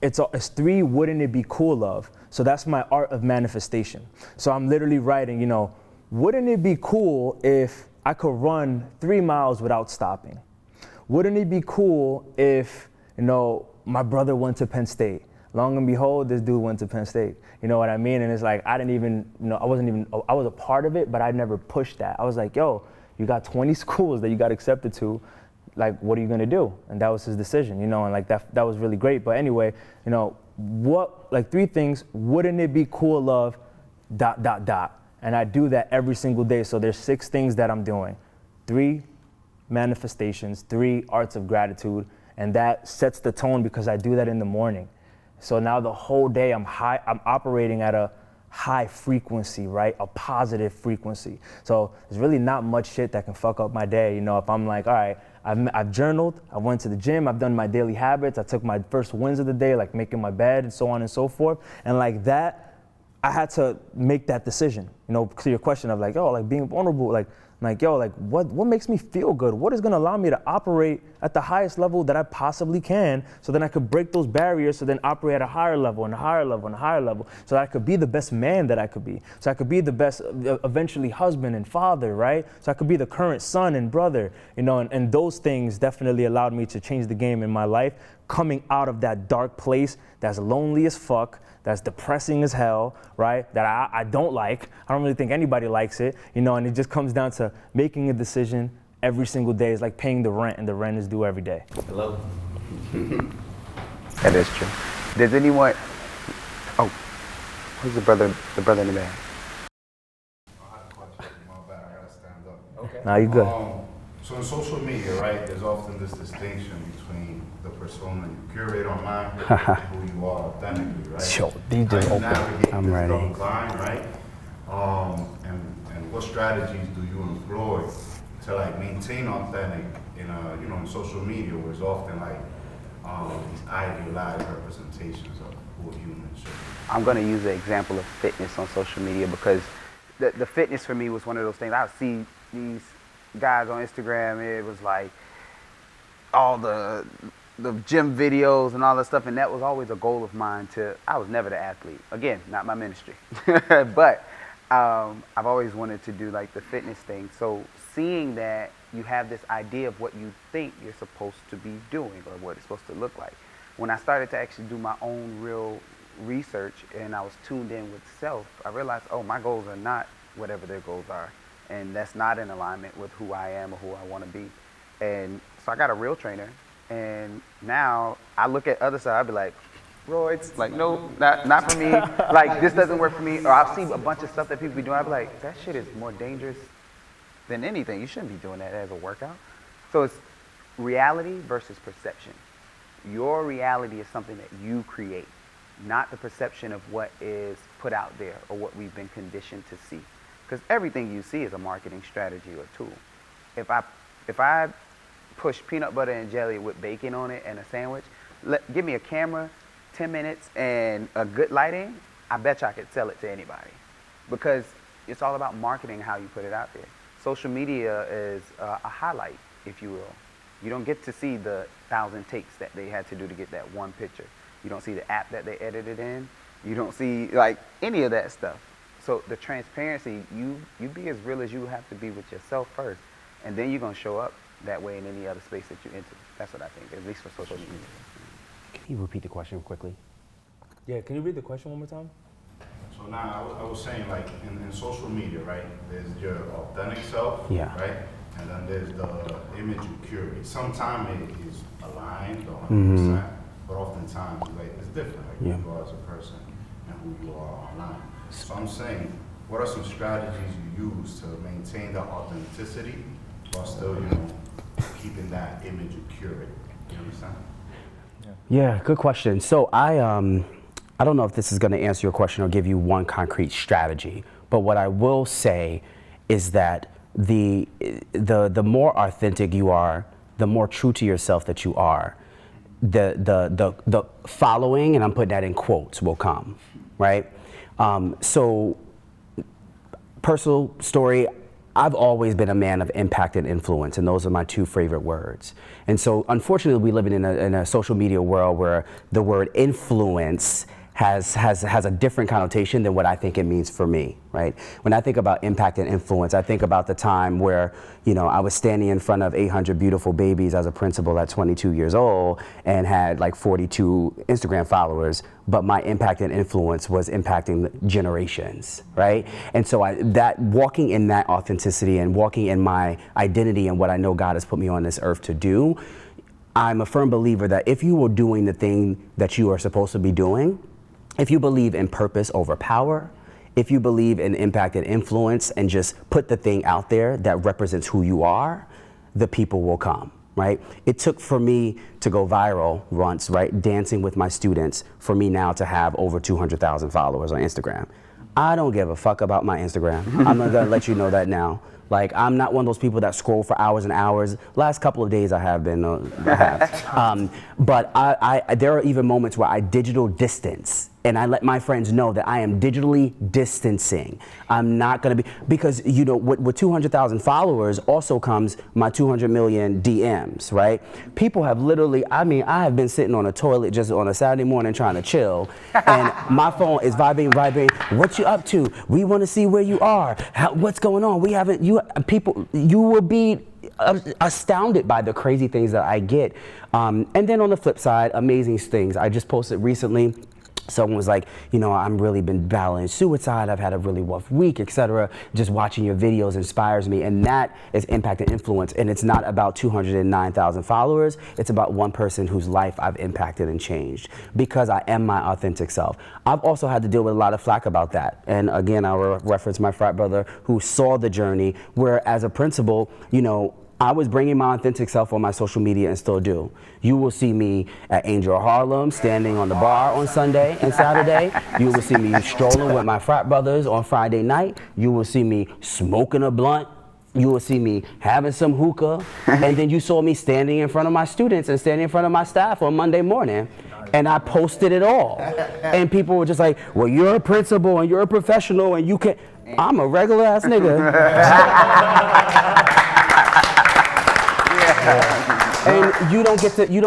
it's 3, wouldn't it be cool of? So that's my art of manifestation. So I'm literally writing, you know, wouldn't it be cool if I could run 3 miles without stopping? Wouldn't it be cool if, you know, my brother went to Penn State? Long and behold, this dude went to Penn State. You know what I mean? And it's like, I didn't even, you know, I was a part of it, but I never pushed that. I was like, yo, you got 20 schools that you got accepted to. Like, what are you gonna do? And that was his decision, you know, and like that was really great. But anyway, you know, like 3 things, wouldn't it be cool of ... And I do that every single day. So there's 6 things that I'm doing. 3 manifestations, 3 arts of gratitude, and that sets the tone because I do that in the morning. So now the whole day I'm operating at a high frequency, right? A positive frequency. So there's really not much shit that can fuck up my day. You know, if I'm like, all right, I've journaled, I went to the gym, I've done my daily habits, I took my first wins of the day, like making my bed and so on and so forth. And like that, I had to make that decision, you know, to your question of like, oh, like being vulnerable, like, yo, like what makes me feel good? What is gonna allow me to operate at the highest level that I possibly can so then I could break those barriers so then operate at a higher level and a higher level and a higher level so that I could be the best man that I could be. So I could be the best, eventually husband and father, right? So I could be the current son and brother, you know, and those things definitely allowed me to change the game in my life, coming out of that dark place that's lonely as fuck, that's depressing as hell, right? That I don't like. I don't really think anybody likes it, you know, and it just comes down to making a decision every single day. It's like paying the rent, and the rent is due every day. Hello? That is true. Does anyone, oh, who's the brother in the band? I have a question, my bad, I gotta stand up. Okay. Nah, you good. So in social media, right, there's often this distinction between the persona you curate online and who you are authentically, right? Sure, DJ open. I'm ready. Double line, right? And what strategies do you employ to like maintain authentic in in social media, where it's often like these idealized representations of who a human should be? I'm gonna use the example of fitness on social media because the fitness for me was one of those things. I would see these guys on Instagram, it was like all the gym videos and all that stuff, and that was always a goal of mine. I was never the athlete, again, not my ministry, but I've always wanted to do like the fitness thing. So seeing that you have this idea of what you think you're supposed to be doing or what it's supposed to look like, when I started to actually do my own real research and I was tuned in with self, I realized, oh, my goals are not whatever their goals are. And that's not in alignment with who I am or who I want to be. And so I got a real trainer, and now I look at other side, I'll be like, roids, like, no, not for me. Like, this doesn't work for me. Or I'll see a bunch of stuff that people be doing, I'll be like, that shit is more dangerous than anything. You shouldn't be doing that as a workout. So it's reality versus perception. Your reality is something that you create, not the perception of what is put out there or what we've been conditioned to see. Because everything you see is a marketing strategy or tool. If I push peanut butter and jelly with bacon on it and a sandwich, give me a camera, 10 minutes, and a good lighting, I bet you I could sell it to anybody. Because it's all about marketing, how you put it out there. Social media is a highlight, if you will. You don't get to see the 1,000 takes that they had to do to get that one picture. You don't see the app that they edited in. You don't see like any of that stuff. So the transparency, you be as real as you have to be with yourself first, and then you're gonna show up that way in any other space that you enter. That's what I think, at least for social media. Can you repeat the question quickly? Yeah, can you read the question one more time? So now I was saying, like, in social media, right, there's your authentic self, Yeah. right? And then there's the image you curate. Sometimes it is aligned 100%, but oftentimes like, it's different, like Yeah. you are as a person. and who you are online. So I'm saying, what are some strategies you use to maintain that authenticity while still, keeping that image you curate? You understand? Yeah, good question. So I don't know if this is going to answer your question or give you one concrete strategy, but what I will say is that the more authentic you are, the more true to yourself that you are, the following, and I'm putting that in quotes, will come, right? So personal story, I've always been a man of impact and influence, and those are my two favorite words. And so unfortunately, we live in a social media world where the word influence has a different connotation than what I think it means for me, right? When I think about impact and influence, I think about the time where, I was standing in front of 800 beautiful babies as a principal at 22 years old and had like 42 Instagram followers, but my impact and influence was impacting generations, right? And so that walking in that authenticity and walking in my identity and what I know God has put me on this earth to do, I'm a firm believer that if you are doing the thing that you are supposed to be doing, if you believe in purpose over power, if you believe in impact and influence and just put the thing out there that represents who you are, the people will come, right? It took for me to go viral once, right? Dancing with my students, for me now to have over 200,000 followers on Instagram. I don't give a fuck about my Instagram. I'm gonna let you know that now. Like, I'm not one of those people that scroll for hours and hours. Last couple of days I have been, but there are even moments where I digital distance and I let my friends know that I am digitally distancing. I'm not gonna be, because with 200,000 followers also comes my 200 million DMs, right? People have literally, I have been sitting on a toilet just on a Saturday morning trying to chill, and my phone is vibrating. What you up to? We wanna see where you are. What's going on? You will be astounded by the crazy things that I get. And then on the flip side, amazing things. I just posted recently, someone was like, I'm really been battling suicide, I've had a really rough week, etc. Just watching your videos inspires me, and that is impact and influence. And it's not about 209,000 followers, it's about one person whose life I've impacted and changed, because I am my authentic self. I've also had to deal with a lot of flack about that. And again, I'll reference my frat brother who saw the journey, where as a principal, I was bringing my authentic self on my social media and still do. You will see me at Angel Harlem standing on the bar on Sunday and Saturday. You will see me strolling with my frat brothers on Friday night. You will see me smoking a blunt. You will see me having some hookah. And then you saw me standing in front of my students and standing in front of my staff on Monday morning. And I posted it all. And people were just like, well, you're a principal and you're a professional and you can't. I'm a regular ass nigga. And you don't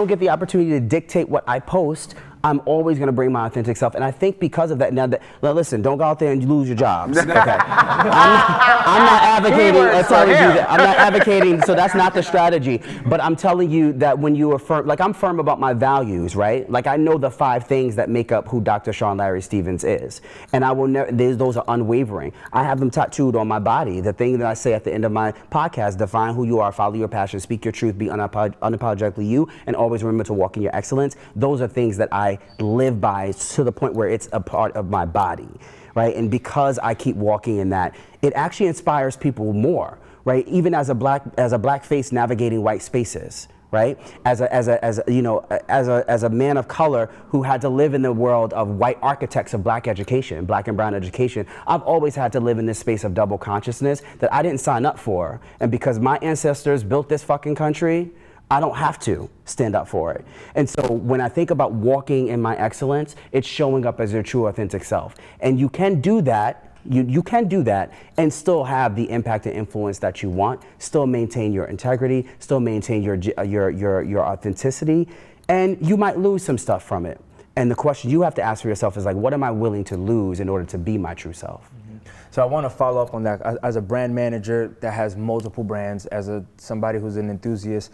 get the opportunity to dictate what I post. I'm always going to bring my authentic self, and I think because of that. Now, listen, don't go out there and lose your jobs. Okay, I'm not advocating. I'm not advocating. So that's not the strategy. But I'm telling you that when you are firm, like I'm firm about my values, right? Like I know the 5 things that make up who Dr. Sean Larry Stevens is, and I will never. Those are unwavering. I have them tattooed on my body. The thing that I say at the end of my podcast: define who you are, follow your passion, speak your truth, be unapologetically you, and always remember to walk in your excellence. Those are things that I live by to the point where it's a part of my body, right? And because I keep walking in that, it actually inspires people more, right? Even as a black face navigating white spaces, right? As a man of color who had to live in the world of white architects of black education, black and brown education, I've always had to live in this space of double consciousness that I didn't sign up for. And because my ancestors built this fucking country, I don't have to stand up for it. And so when I think about walking in my excellence, it's showing up as your true authentic self. And you can do that, you can do that and still have the impact and influence that you want, still maintain your integrity, still maintain your authenticity, and you might lose some stuff from it. And the question you have to ask for yourself is like, what am I willing to lose in order to be my true self? So I want to follow up on that. As a brand manager that has multiple brands, as somebody who's an enthusiast,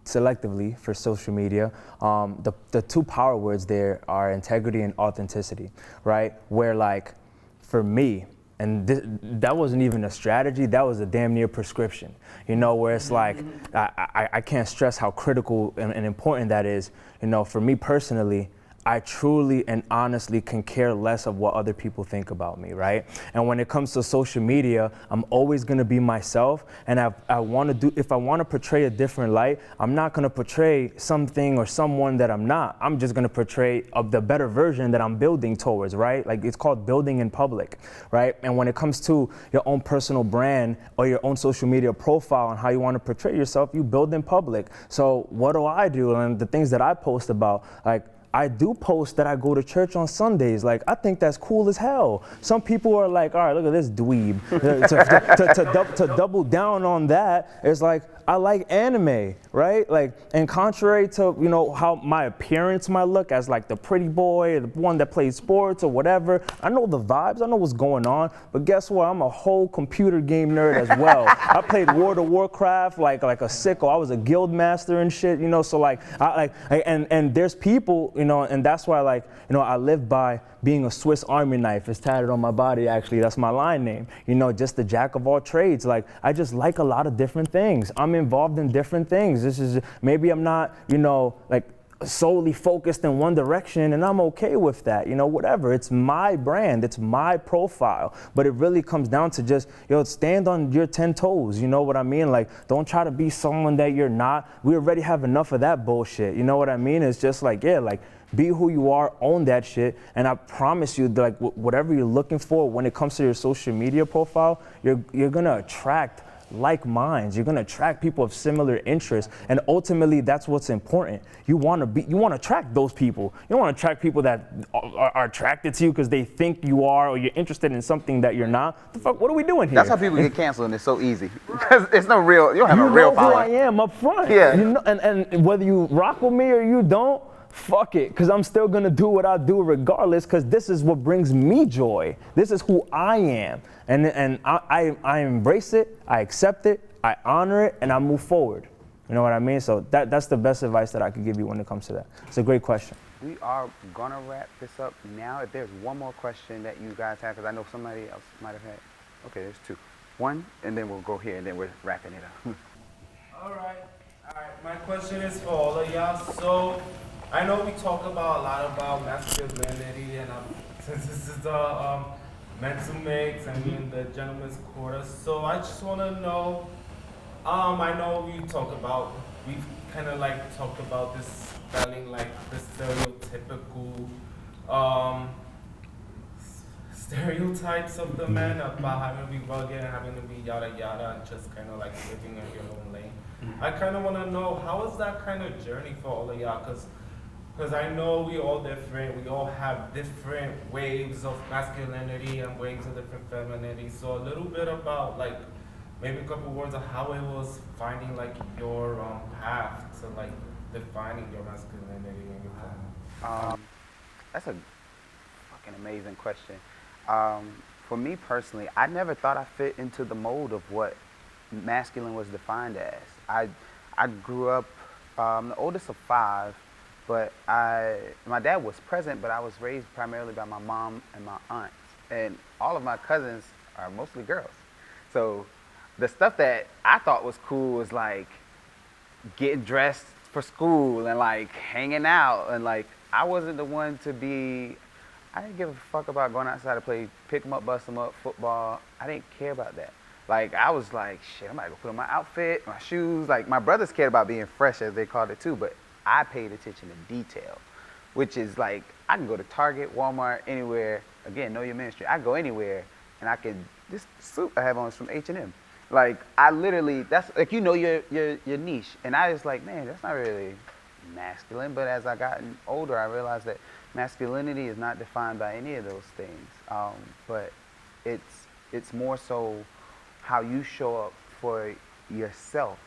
selectively for social media, the 2 power words there are integrity and authenticity, right? Where like, for me, and that wasn't even a strategy, that was a damn near prescription, where it's like, I can't stress how critical and important that is. For me personally, I truly and honestly can care less of what other people think about me, right? And when it comes to social media, I'm always gonna be myself, and if I wanna portray a different light, I'm not gonna portray something or someone that I'm not. I'm just gonna portray the better version that I'm building towards, right? Like, it's called building in public, right? And when it comes to your own personal brand or your own social media profile and how you wanna portray yourself, you build in public. So what do? And the things that I post about, like, I do post that I go to church on Sundays. Like, I think that's cool as hell. Some people are like, all right, look at this dweeb. to double down on that, it's like, I like anime, right? Like, and contrary to, you know, how my appearance might look as like the pretty boy, the one that plays sports or whatever, I know the vibes, I know what's going on, but guess what? I'm a whole computer game nerd as well. I played World of Warcraft like a sicko. I was a guild master and shit, you know, so like, and there's people, you know, and that's why, like, you know, I live by being a Swiss Army knife. It's tatted on my body, actually. That's my line name. You know, just the jack of all trades. Like, I just like a lot of different things. I'm involved in different things. This is, maybe I'm not, you know, like, solely focused in one direction, and I'm okay with that, you know, whatever. It's my brand, it's my profile, but it really comes down to just, yo, stand on your 10 toes, you know what I mean? Like, don't try to be someone that you're not. We already have enough of that bullshit, you know what I mean? It's just like, yeah, like, be who you are, own that shit, and I promise you that, like, whatever you're looking for when it comes to your social media profile, you're gonna attract like minds. You're gonna attract people of similar interests, and ultimately that's what's important. You want to attract those people. You don't want to attract people that are attracted to you because they think you are, or you're interested in something that you're not. The fuck, what are we doing here? That's how people get canceled, and it's so easy because it's no real. You don't have a real following. You know who I am up front. Yeah. You know, and whether you rock with me or you don't, fuck it, because I'm still gonna do what I do regardless, because this is what brings me joy. This is who I am, and I embrace it, I accept it, I honor it, and I move forward. You know what I mean? So that's the best advice that I could give you when it comes to that. It's a great question. We are gonna wrap this up now. If there's one more question that you guys have, because I know somebody else might have had. Okay, there's two. One, and then we'll go here, and then we're wrapping it up. All right. My question is for all of y'all. So, I know we talk about a lot about masculinity, and since this is the mental mix and we in the gentleman's quarter, so I just want to know. I know we've kind of like talked about this spelling, like the stereotypical stereotypes of the men about having to be rugged and having to be yada yada, and just kind of like living in your own lane. I kind of want to know, how is that kind of journey for all of y'all? Because I know we all different. We all have different waves of masculinity and waves of different femininity. So a little bit about, like, maybe a couple words of how it was finding, like, your path to, like, defining your masculinity and your feminine. That's a fucking amazing question. For me personally, I never thought I fit into the mold of what masculine was defined as. I grew up, the oldest of 5. But my dad was present, but I was raised primarily by my mom and my aunts. And all of my cousins are mostly girls. So the stuff that I thought was cool was like getting dressed for school and like hanging out. And like, I wasn't the one to be, I didn't give a fuck about going outside to play pick 'em up, bust 'em up, football. I didn't care about that. Like, I was like, shit, I'm about to go put on my outfit, my shoes. Like, my brothers cared about being fresh, as they called it too, but I paid attention to detail, which is like, I can go to Target, Walmart, anywhere. Again, know your ministry. I go anywhere, and I can, this suit I have on is from H&M. Like, I literally, that's, like, you know your niche. And I was like, man, that's not really masculine. But as I gotten older, I realized that masculinity is not defined by any of those things. But it's more so how you show up for yourself.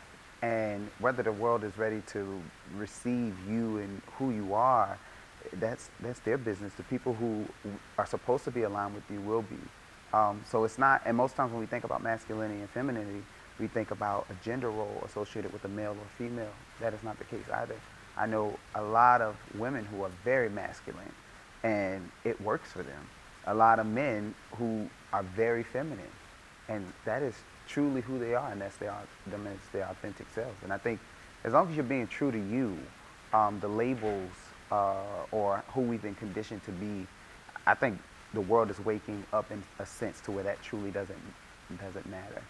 And whether the world is ready to receive you and who you are, that's their business. The people who are supposed to be aligned with you will be. So it's not, and most times when we think about masculinity and femininity, we think about a gender role associated with a male or female. That is not the case either. I know a lot of women who are very masculine, and it works for them. A lot of men who are very feminine, and that is truly who they are, and that's their authentic selves. And I think as long as you're being true to you, the labels or who we've been conditioned to be, I think the world is waking up in a sense to where that truly doesn't matter.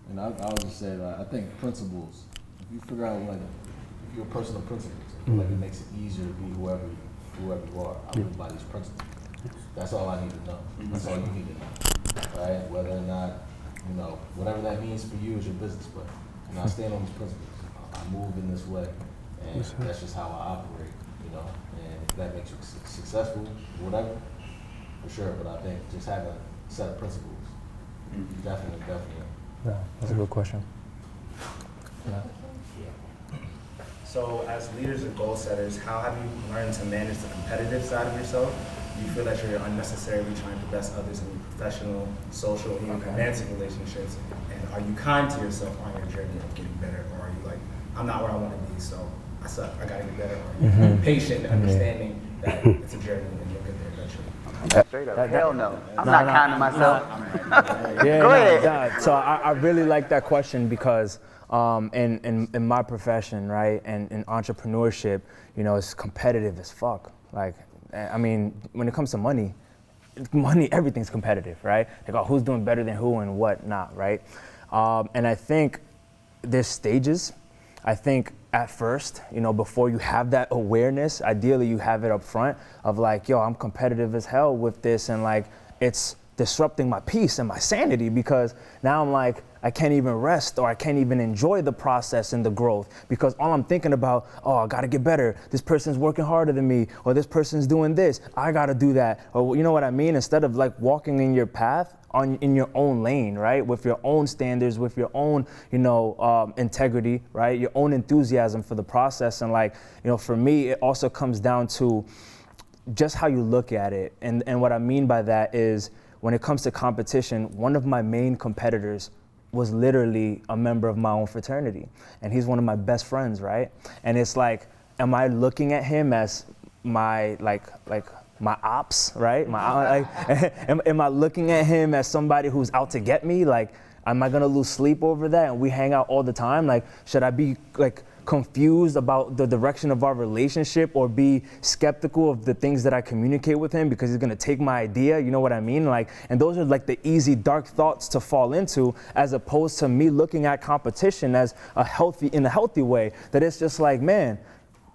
And I'll just say that I think principles, if you figure out like, if you're a person of principles, I feel like it makes it easier to be whoever you are. I live by these principles. That's all I need to know. That's all you need to know, right? Whether or not, whatever that means for you is your business, but I stand on these principles. I move in this way, and that's just how I operate, and if that makes you successful, whatever, for sure, but I think just having a set of principles, definitely. Yeah, that's a good question. Yeah. So as leaders and goal setters, how have you learned to manage the competitive side of yourself? Do you feel that you're unnecessarily trying to best others in your professional, social, even romantic relationships? And are you kind to yourself on your journey of getting better? Or are you like, I'm not where I want to be, so I suck, I gotta get better? Or are you patient and understanding that it's a journey and you'll get there eventually? Straight up, hell no. I'm not kind to myself. Go ahead. So I really like that question because in my profession, right, and in entrepreneurship, it's competitive as fuck. Like, I mean, when it comes to money, everything's competitive, right? Like, oh, who's doing better than who and what not, right? And I think there's stages. I think at first, before you have that awareness, ideally you have it up front of like, yo, I'm competitive as hell with this, and like, it's disrupting my peace and my sanity because now I'm like, I can't even rest or I can't even enjoy the process and the growth because all I'm thinking about, oh, I gotta get better. This person's working harder than me, or this person's doing this. I gotta do that. Or you know what I mean? Instead of like walking in your path in your own lane, right? With your own standards, with your own, integrity, right? Your own enthusiasm for the process. And like, for me, it also comes down to just how you look at it. And what I mean by that is when it comes to competition, one of my main competitors was literally a member of my own fraternity. And he's one of my best friends, right? And it's like, am I looking at him as my, my ops, right? Am I looking at him as somebody who's out to get me? Like, am I gonna lose sleep over that? And we hang out all the time. Like, should I be like confused about the direction of our relationship or be skeptical of the things that I communicate with him because he's gonna take my idea? You know what I mean? Like, and those are like the easy dark thoughts to fall into, as opposed to me looking at competition as in a healthy way. That it's just like, man,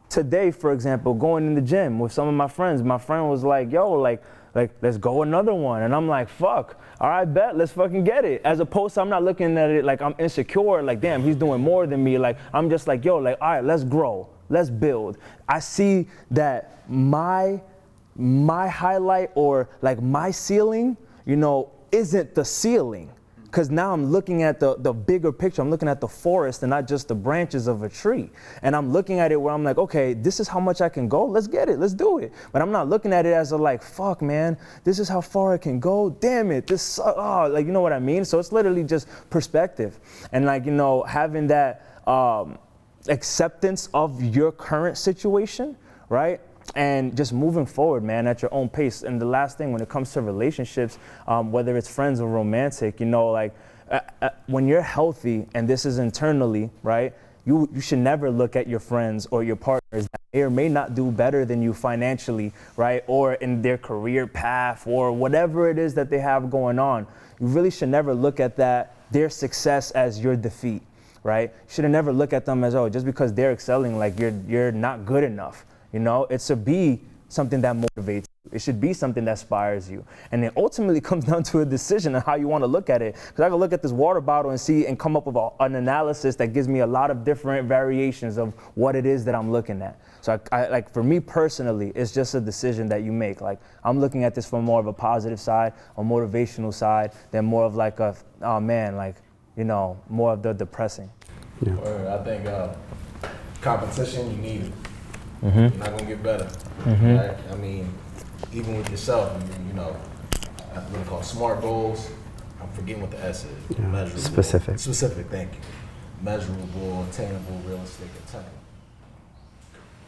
today, for example, going in the gym with some of my friends, my friend was like, yo, like let's go another one. And I'm like, fuck, all right, bet, let's fucking get it. As opposed to I'm not looking at it like I'm insecure, like, damn, he's doing more than me. Like, I'm just like, yo, like, all right, let's grow, let's build. I see that my highlight or like my ceiling, isn't the ceiling. Because now I'm looking at the bigger picture. I'm looking at the forest and not just the branches of a tree. And I'm looking at it where I'm like, okay, this is how much I can go. Let's get it. Let's do it. But I'm not looking at it as a like, fuck, man, this is how far I can go. Damn it. This, like, you know what I mean? So it's literally just perspective. And like, having that acceptance of your current situation, right? And just moving forward, man, at your own pace. And the last thing, when it comes to relationships, whether it's friends or romantic, when you're healthy, and this is internally, right, you should never look at your friends or your partners that may or may not do better than you financially, right, or in their career path or whatever it is that they have going on. You really should never look at their success as your defeat, right? You should never look at them as, oh, just because they're excelling, like you're not good enough. It should be something that motivates you. It should be something that inspires you. And it ultimately comes down to a decision on how you want to look at it. Because I can look at this water bottle and come up with an analysis that gives me a lot of different variations of what it is that I'm looking at. So I like, for me personally, it's just a decision that you make. Like, I'm looking at this from more of a positive side, a motivational side, than more of like a, oh man, like, more of the depressing. Yeah. I think competition, you need it. Mm-hmm. You're not gonna get better, right? I mean, even with yourself, what they call SMART goals. I'm forgetting what the S is. Yeah. Measurable. Specific, thank you. Measurable, attainable, realistic, and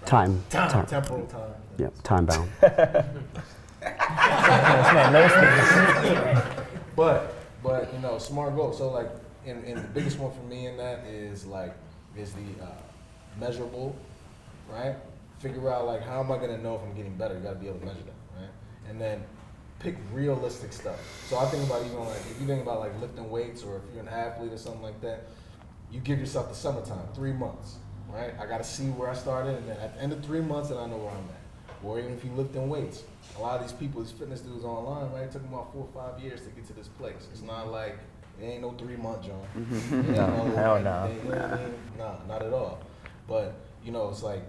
time. Time. Temporal time. Yep, time bound. But SMART goals. So like, in the biggest one for me in that is the measurable, right? figure out like how am I gonna know if I'm getting better? You gotta be able to measure that, right? And then pick realistic stuff. So I think about even like if you think about like lifting weights or if you're an athlete or something like that, you give yourself the summertime, 3 months, right? I gotta see where I started, and then at the end of 3 months, then I know where I'm at. Or even if you lifting weights, a lot of these people, these fitness dudes online, right? It took them about 4 or 5 years to get to this place. It's not like it ain't no 3 month, John. No, hell no. You know what I mean? Nah, not at all. But you know, it's like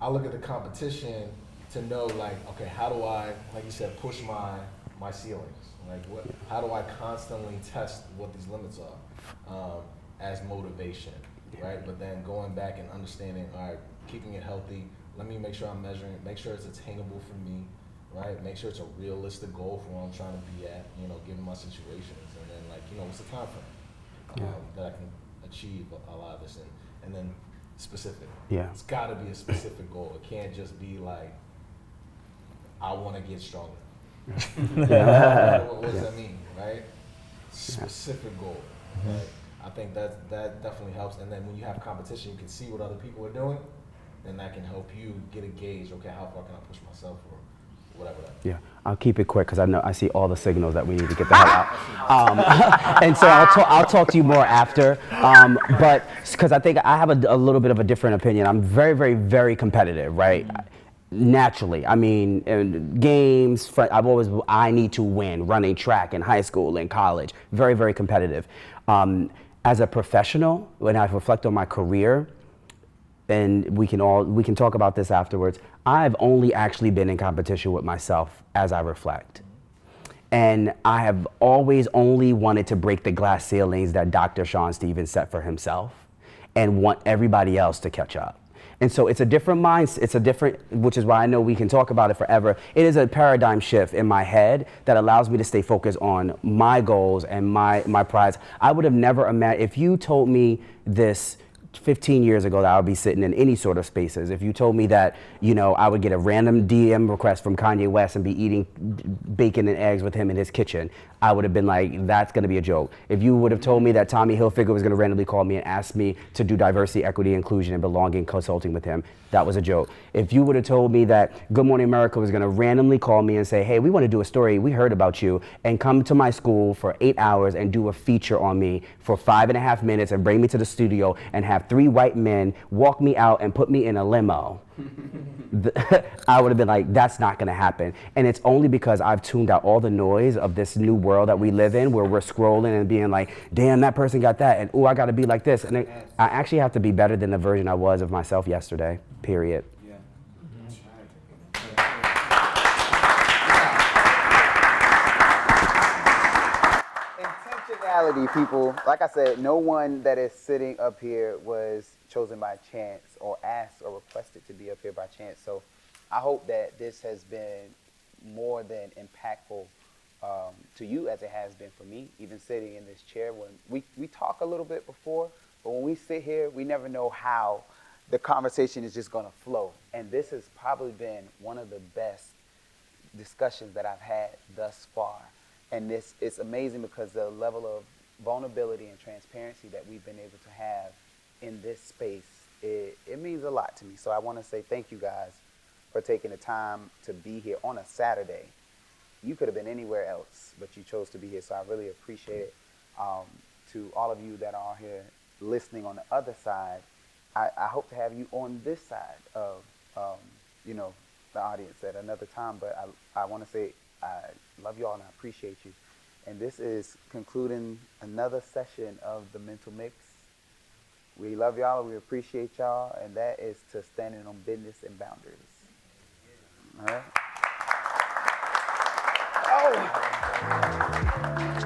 I look at the competition to know like, okay, how do I, like you said, push my ceilings? Like how do I constantly test what these limits are as motivation, right? But then going back and understanding, all right, keeping it healthy, let me make sure I'm measuring it, make sure it's attainable for me, right? Make sure it's a realistic goal for where I'm trying to be at, you know, given my situations. And then like, you know, what's the time frame that I can achieve a lot of this in? And then specific. Yeah. It's gotta be a specific goal. It can't just be like, I wanna get stronger. What does that mean, right? Specific goal, right? I think that definitely helps. And then when you have competition, you can see what other people are doing, and that can help you get a gauge. Okay, how far can I push myself, or whatever that. Yeah, I'll keep it quick because I see all the signals that we need to get the hell out. And so I'll talk to you more after. But because I think I have a little bit of a different opinion. I'm very, very, very competitive, right? Naturally, I mean, in games, I need to win, running track in high school and college, very, very competitive. As a professional, when I reflect on my career, and we can talk about this afterwards, I've only actually been in competition with myself as I reflect. And I have always only wanted to break the glass ceilings that Dr. Sean Stevens set for himself and want everybody else to catch up. And so it's a different mindset, which is why I know we can talk about it forever. It is a paradigm shift in my head that allows me to stay focused on my goals and my prize. I would have never imagined, if you told me this 15 years ago that I would be sitting in any sort of spaces. If you told me that, you know, I would get a random DM request from Kanye West and be eating bacon and eggs with him in his kitchen, I would have been like, that's going to be a joke. If you would have told me that Tommy Hilfiger was going to randomly call me and ask me to do diversity, equity, inclusion, and belonging consulting with him, that was a joke. If you would have told me that Good Morning America was going to randomly call me and say, hey, we want to do a story, we heard about you, and come to my school for 8 hours and do a feature on me for 5.5 minutes and bring me to the studio and have 3 white men walk me out and put me in a limo, I would have been like, that's not going to happen. And it's only because I've tuned out all the noise of this new world that we live in, where we're scrolling and being like, damn, that person got that, and oh, I got to be like this. And I actually have to be better than the version I was of myself yesterday, period. Intentionality, people. Like I said, no one that is sitting up here was chosen by chance or asked or requested to be up here by chance. So I hope that this has been more than impactful to you as it has been for me, even sitting in this chair. When we talk a little bit before, but when we sit here, we never know how the conversation is just going to flow. And this has probably been one of the best discussions that I've had thus far. And it's amazing because the level of vulnerability and transparency that we've been able to have in this space, it means a lot to me. So I want to say thank you guys for taking the time to be here on a Saturday. You could have been anywhere else, but you chose to be here. So I really appreciate it. To all of you that are here listening on the other side, I hope to have you on this side of, you know, the audience at another time. But I want to say I love you all and I appreciate you. And this is concluding another session of the Mental Mix. We love y'all, we appreciate y'all, and that is to standing on business and boundaries. All right? Oh!